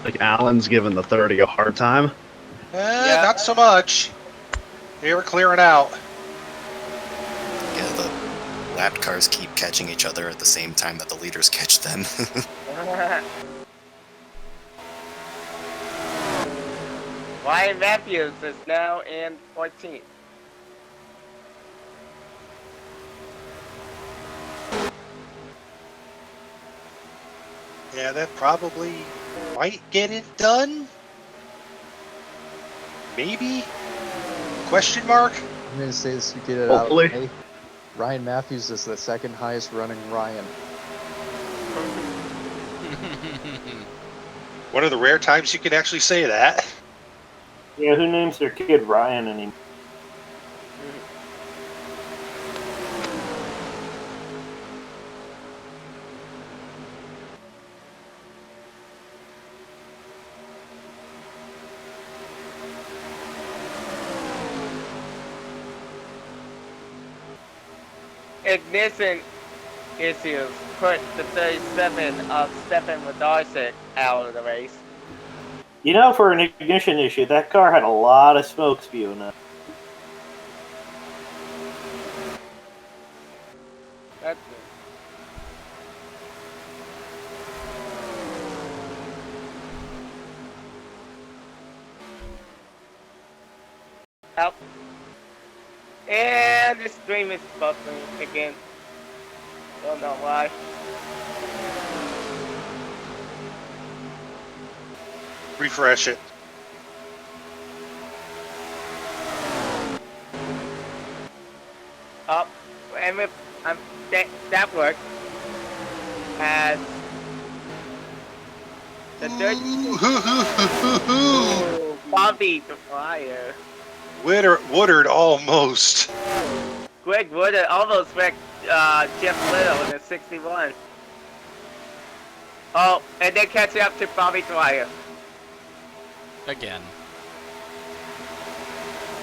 Like Allen's giving the 30 a hard time. Not so much. They were clearing out. Yeah, the lapped cars keep catching each other at the same time that the leaders catch them. Ryan Matthews is now in 14th. Yeah, that probably might get it done. Maybe? Question mark? I'm going to say this to get it Hopefully. out. Hey, Ryan Matthews is the second highest running Ryan. One of the rare times you can actually say that. Yeah, who names their kid Ryan anymore? Ignition issues put the 37 of Stefan Wadarsik out of the race. You know, for an ignition issue, that car had a lot of smoke spewing up. That's good. Help. And the stream is buffering again. Don't know why. Refresh it. Up. And that worked. As the third. Ooh, Bobby the Flyer. Woodard almost. Greg Woodard almost wrecked Jeff Little in the 61. Oh, and then catching up to Bobby Dwyer. Again.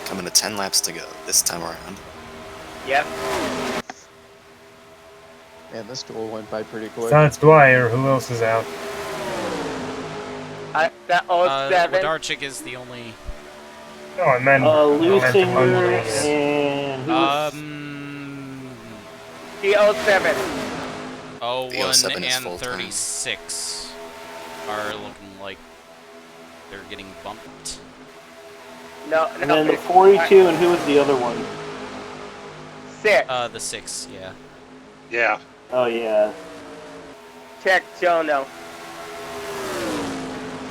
Coming to 10 laps to go this time around. Yep. Man, this duel went by pretty quick. Besides Dwyer, who else is out? That 07. Wodarczyk is the only... No, I meant... Lusinger and... The 07. 01 07 is and full-time. 36 are looking like they're getting bumped. No, And then the 42, and who was the other one? 6. The 6, yeah. Yeah. Oh, yeah. Check Jono.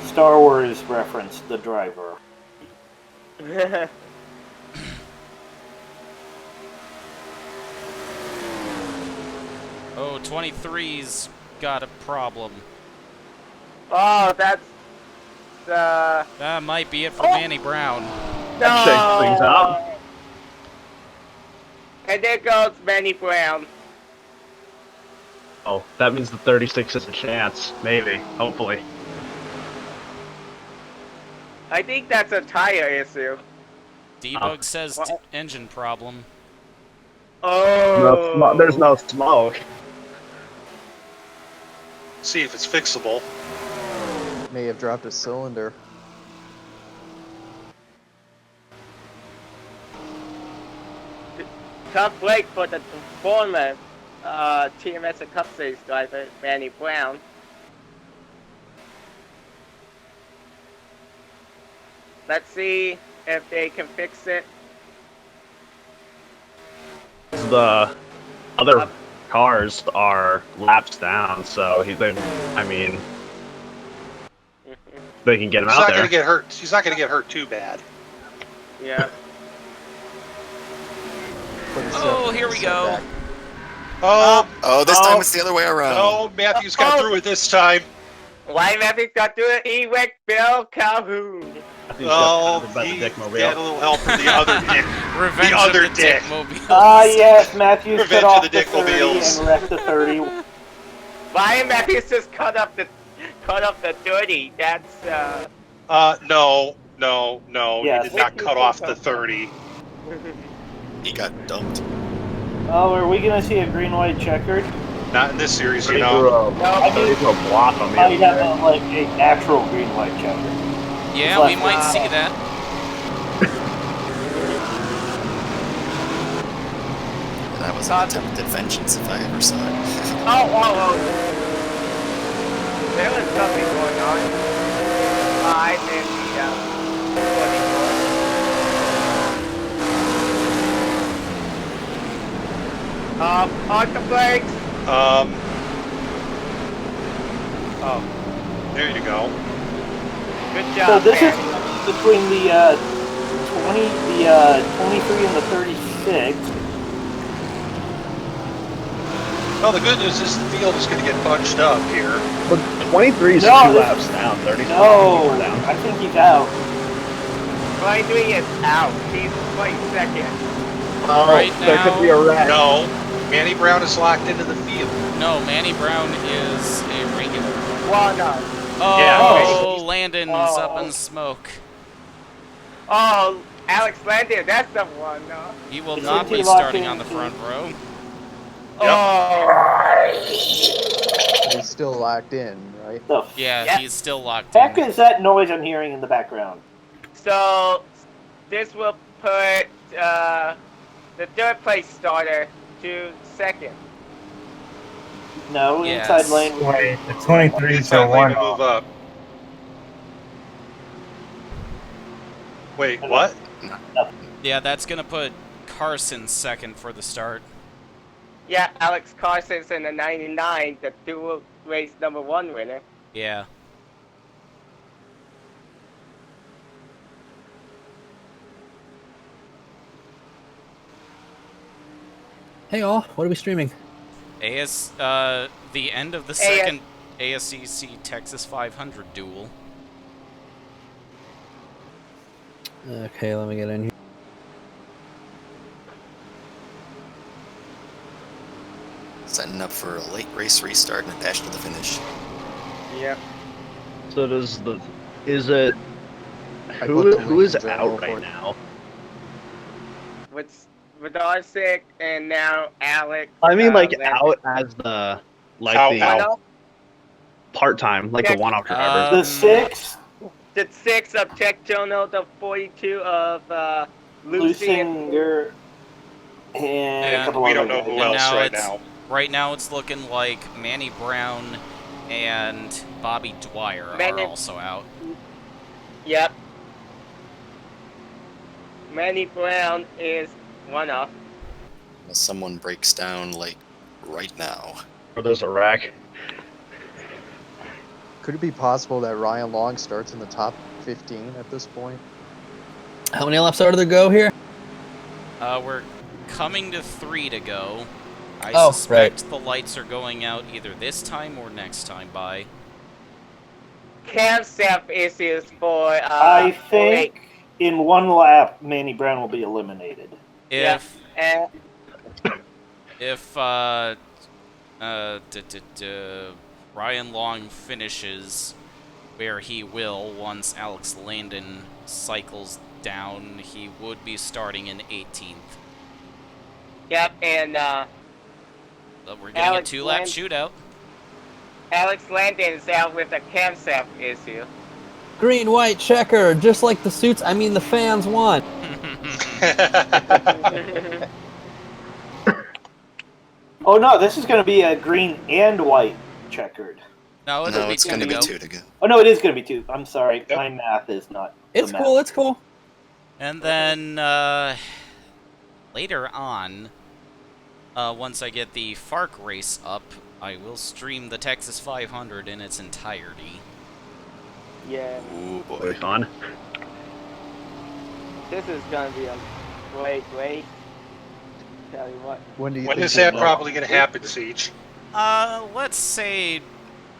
Star Wars reference, the driver. Uh-oh, 23's got a problem. Oh, that's That might be it for Manny Brown. That shakes things up. And there goes Manny Brown. Oh, that means the 36 is a chance. Maybe. Hopefully. I think that's a tire issue. Debug says engine problem. Oh. There's no smoke. See if it's fixable. May have dropped a cylinder. Tough break for the former TMS and Cup Series driver, Manny Brown. Let's see if they can fix it. The other cars are laps down, so I mean, they can get him He's out not there. going to get hurt. He's not going to get hurt too bad. Yeah. Oh, here we go. Oh, this time it's the other way around. Oh, Matthews got through it this time. Why Matthews got through it? He wrecked Bill Calhoun. Oh, he had a little help from the other dick. Revenge the other of the dick. Ah, yes, Matthews Revenge cut off of the the 30 Dickmobiles. and wrecked the 30. Why Matthews just cut up the 30? That's No. Yes. He did not cut off the 30. He got dumped. Oh, are we gonna see a green-white checkered? Not in this series, you They know. threw a block on the Might other have like a actual green-white checkered. Yeah, we might see that. That was an attempted vengeance if I ever saw it. oh. There was something going on. I think on the brakes. Oh, there you go. Good So job, this man. is between the 23 and the 36. Well, the good news is the field is going to get bunched up here. But 23 is No, 2 this- laps down. 30 No, down. I think he's out. 23 is out. He's playing second. Oh, Right there now- could be a wreck. No, Manny Brown is locked into the field. No, Manny Brown is a regular. Well, no. Oh, Yeah. Landon's Oh. up in smoke. Oh, Alex Landon, that's the one. He will It's not be into locked starting on the into- front row. Oh. He's still locked in, right? The Yeah, he's still locked heck in. is that noise I'm hearing in the background? So, this will put the third place starter to second. No, Yes. inside lane. Wait, the 23 is a Inside lane one to move off. up. Wait, what? Yeah, that's gonna put Carson second for the start. Yeah, Alex Carson's in the 99, the Duel race #1 winner. Yeah. Hey all, what are we streaming? The end of the second ASCC Texas 500 duel. Okay, let me get in here. Setting up for a late race restart and a dash to the finish. Yep. So is it I put the who is link in general out right for it. now? With Arsic and now Alex. I mean, like Landon. out as the Out. One-off? part-time, like Yeah. the one-off driver. The 6, The 6 of Tech Jono, the 42 of Lucian. Lusinger, and a And couple We other don't know guys. who else now right it's- now. Right now it's looking like Manny Brown and Bobby Dwyer Manny- are also out. Yep. Manny Brown is one off. Unless someone breaks down, like, right now. Or there's a wreck. Could it be possible that Ryan Long starts in the top 15 at this point? How many laps are there to go here? We're coming to 3 to go. I Oh, suspect the lights are going out either this time or next time by. Camshaft issues for I think in one lap, Manny Brown will be eliminated. If and Ryan Long finishes where he will once Alex Landon cycles down, he would be starting in 18th. Yep, and We're getting a 2-lap Land- shootout. Alex Landon is out with a camshaft issue. Green, white, checker, just like the suits. I mean, the fans want. Oh no, this is going to be a green and white checkered. No, it's going to be 2 to go. Oh no, it is going to be 2. I'm sorry, my math is not. It's cool. It's cool. And then later on, once I get the FARC race up, I will stream the Texas 500 in its entirety. Yeah. Ooh, boy. Fun. This is gonna be a great. Tell you what. When is that probably going to happen, Siege? Let's say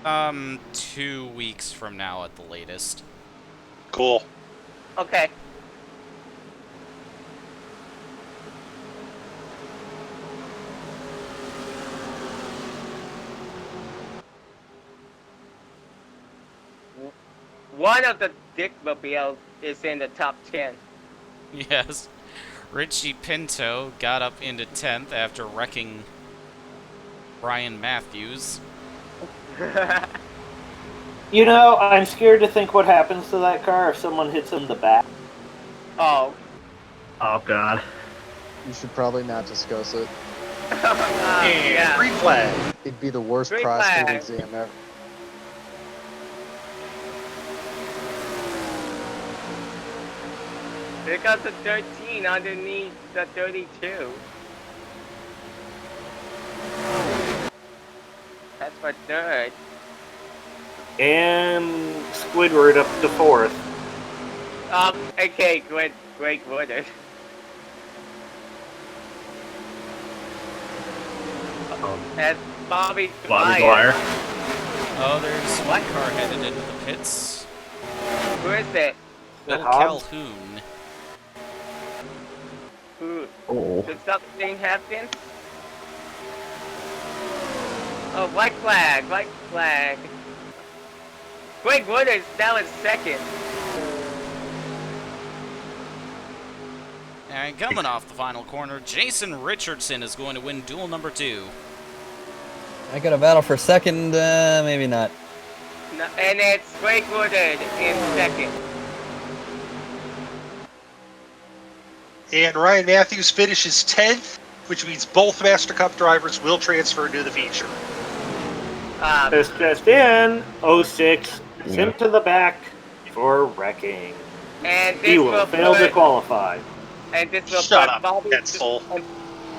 2 weeks from now at the latest. Cool. Okay. One of the Dickmobiles is in the top 10. Yes. Richie Pinto got up into 10th after wrecking Brian Matthews. You know, I'm scared to think what happens to that car if someone hits him in the back. Oh. Oh God. You should probably not discuss it. Yeah. Green flag. It'd be the worst Green prostate flag. exam ever. They got the 13 underneath the 32. That's for third. And Squidward up to 4th. Okay, Greg Woodard. And Bobby Dwyer. Oh, there's one car headed into the pits. Who is it? Bill Hobbs? Calhoun. Who? Oh. Did something happen? Oh, white flag. Greg Woodard's now in second. And coming off the final corner, Jason Richardson is going to win duel number 2. I got a battle for second, maybe not. No, and it's Greg Woodard in second. And Ryan Matthews finishes 10th, which means both Master Cup drivers will transfer into the feature. Just in 06, sent to the back for wrecking. And He will fail to qualify. And this will Shut put up, Bobby Pencil.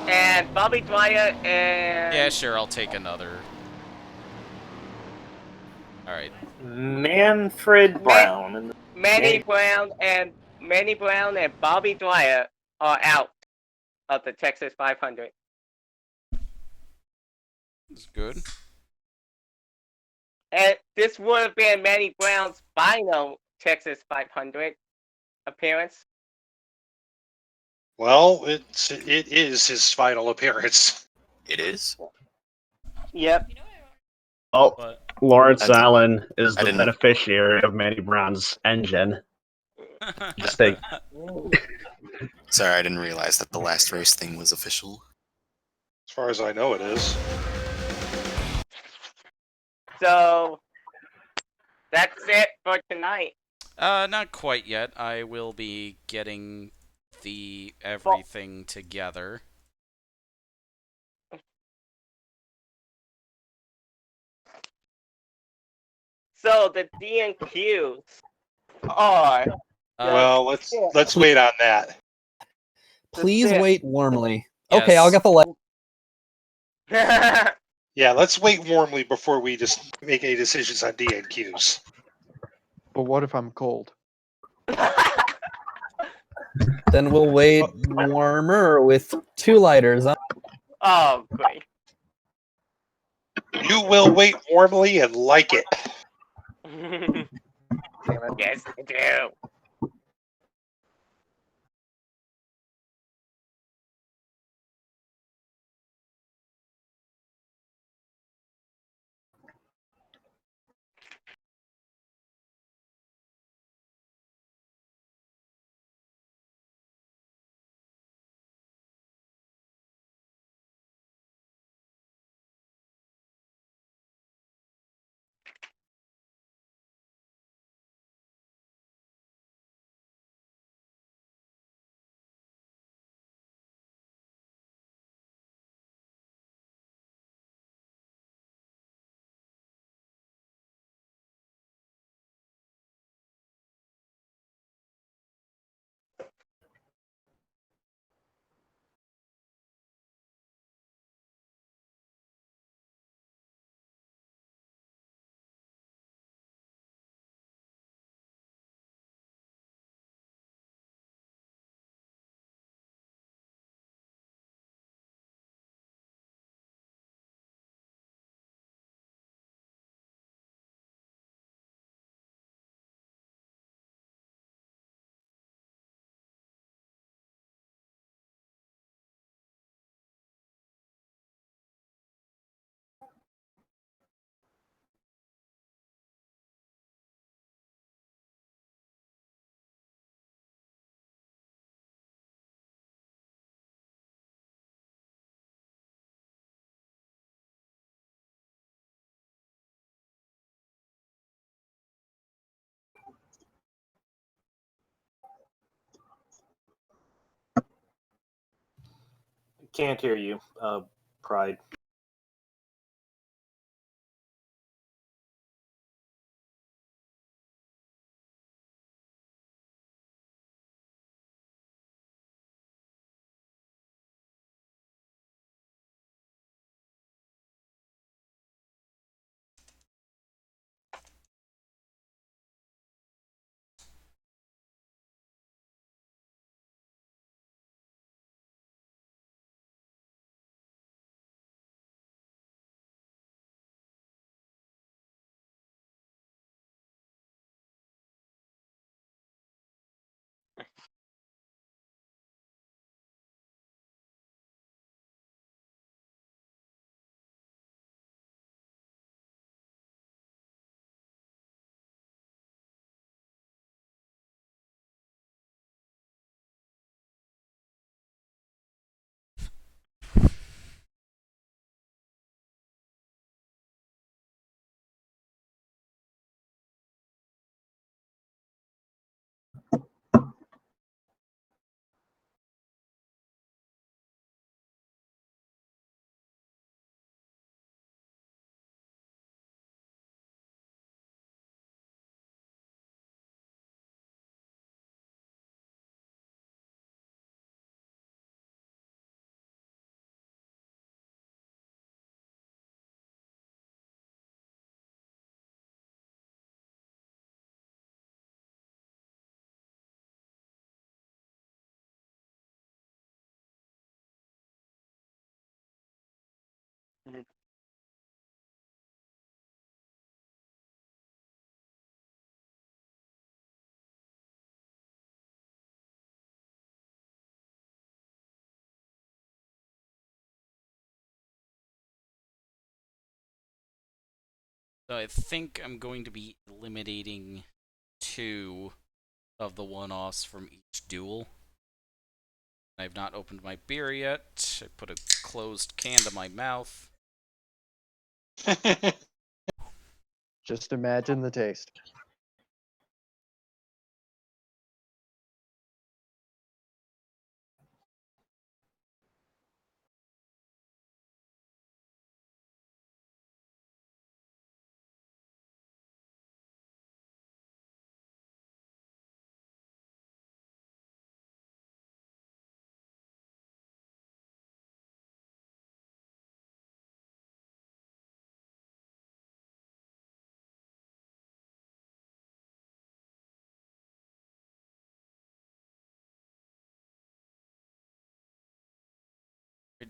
and Bobby Dwyer and Yeah, sure, I'll take another. Alright. Manfred Brown. Manny Brown and Bobby Dwyer are out of the Texas 500. That's good. And this would have been Manny Brown's final Texas 500 appearance. Well, it is his final appearance. It is? Yep. Oh, But Lawrence I didn't- Allen is I the didn't- beneficiary of Manny Brown's engine. Just think. Sorry, I didn't realize that the last race thing was official. As far as I know, it is. So that's it for tonight. Not quite yet. I will be getting the everything together. So the D&Qs are. Well, let's wait on that. Please it. wait warmly. Yes. Okay, I'll get the light. Yeah, let's wait warmly before we just make any decisions on DNQs. But what if I'm cold? Then we'll wait warmer with 2 lighters. Huh? Oh, great. You will wait warmly and like it. Yes, I do. Can't hear you, Pride. So I think I'm going to be eliminating 2 of the one-offs from each duel. I've not opened my beer yet. I put a closed can to my mouth. Just imagine the taste.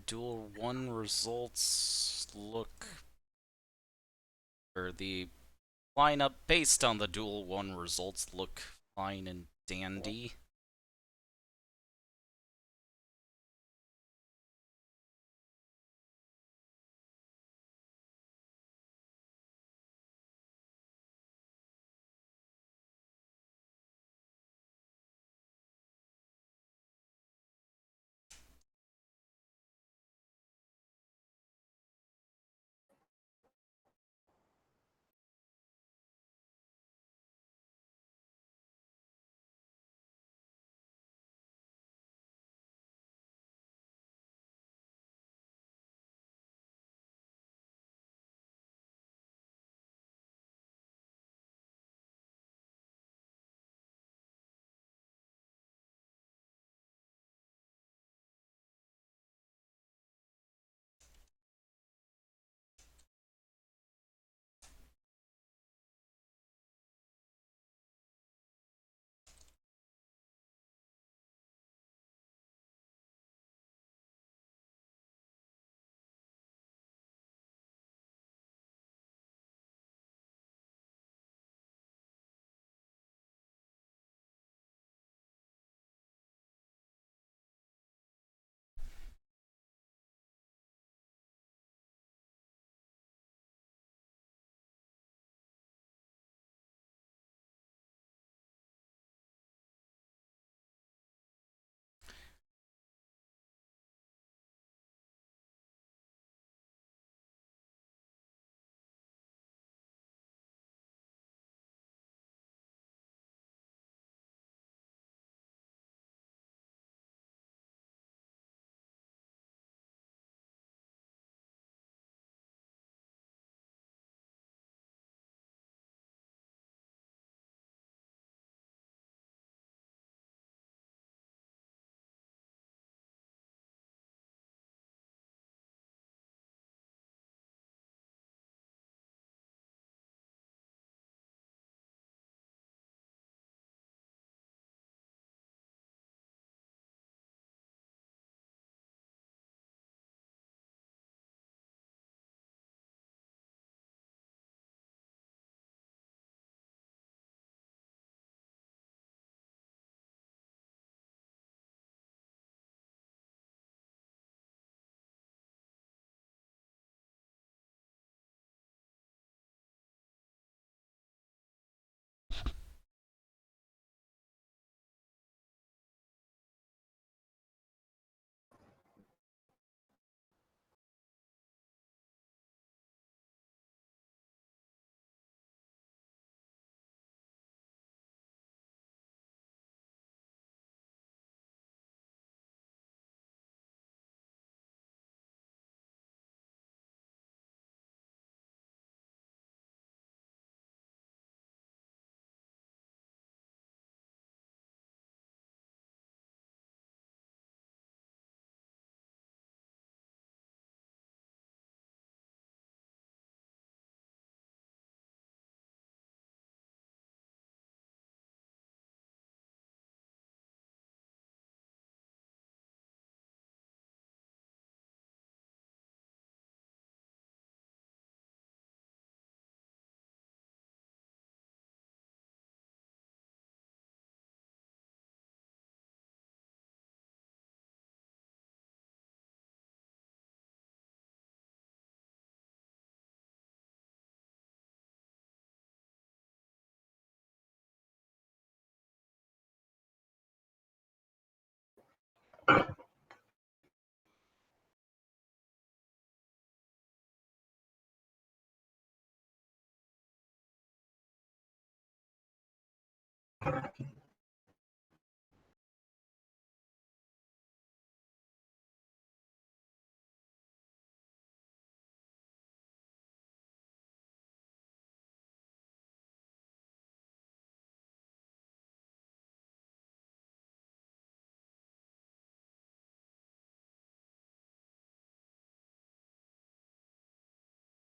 Duel 1 results look Or the lineup based on the Duel 1 results look fine and dandy.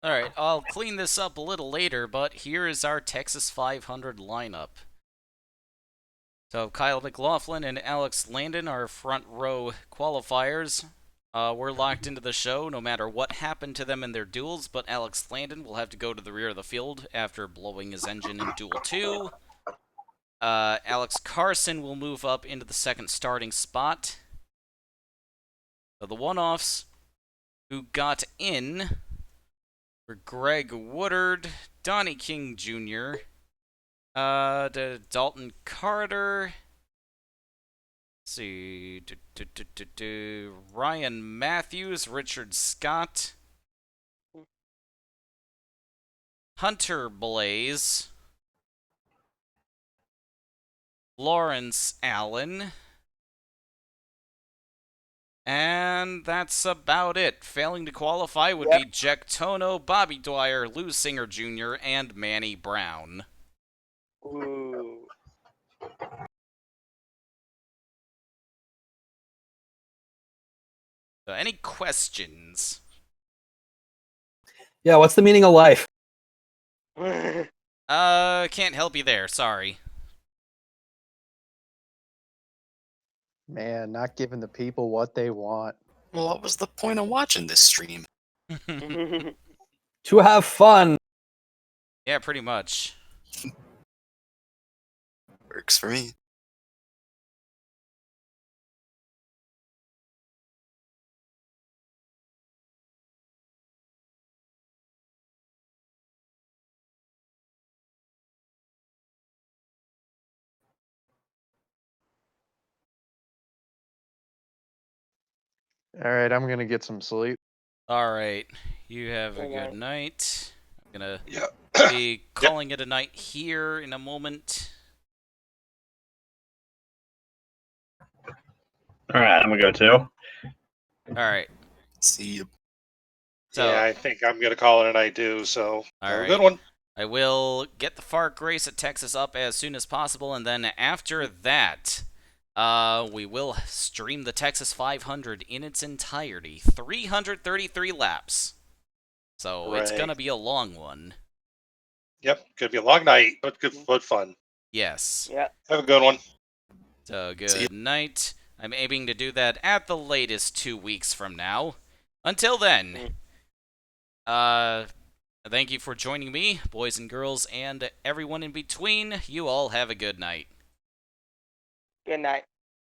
Alright, I'll clean this up a little later, but here is our Texas 500 lineup. So Kyle McLaughlin and Alex Landon are front row qualifiers. were locked into the show no matter what happened to them in their duels, but Alex Landon will have to go to the rear of the field after blowing his engine in Duel 2. Alex Carson will move up into the second starting spot. So the one-offs who got in were Greg Woodard, Donnie King Jr., Dalton Carter, let's see, Ryan Matthews, Richard Scott, Hunter Blaze, Lawrence Allen, and that's about it. Failing to qualify would be Jack Tono, Bobby Dwyer, Lou Singer Jr., and Manny Brown. Ooh. Any questions? Yeah, what's the meaning of life? Can't help you there, sorry. Man, not giving the people what they want. Well, what was the point of watching this stream? To have fun. Yeah, pretty much. Works for me. All right, I'm gonna get some sleep. Alright, you have a Good good night. night. I'm gonna be calling it a night here in a moment. Alright, I'm gonna go too. Alright. See you. So, yeah, I think I'm going to call it a night too, so have a alright. good one. I will get the FARC race at Texas up as soon as possible, and then after that, we will stream the Texas 500 in its entirety. 333 laps. So it's Right. gonna be a long one. Yep, could be a long night, but good, but fun. Yes. Yeah. Have a good one. So good night. I'm aiming to do that at the latest 2 weeks from now. Until then, thank you for joining me, boys and girls, and everyone in between. You all have a good night. Good night.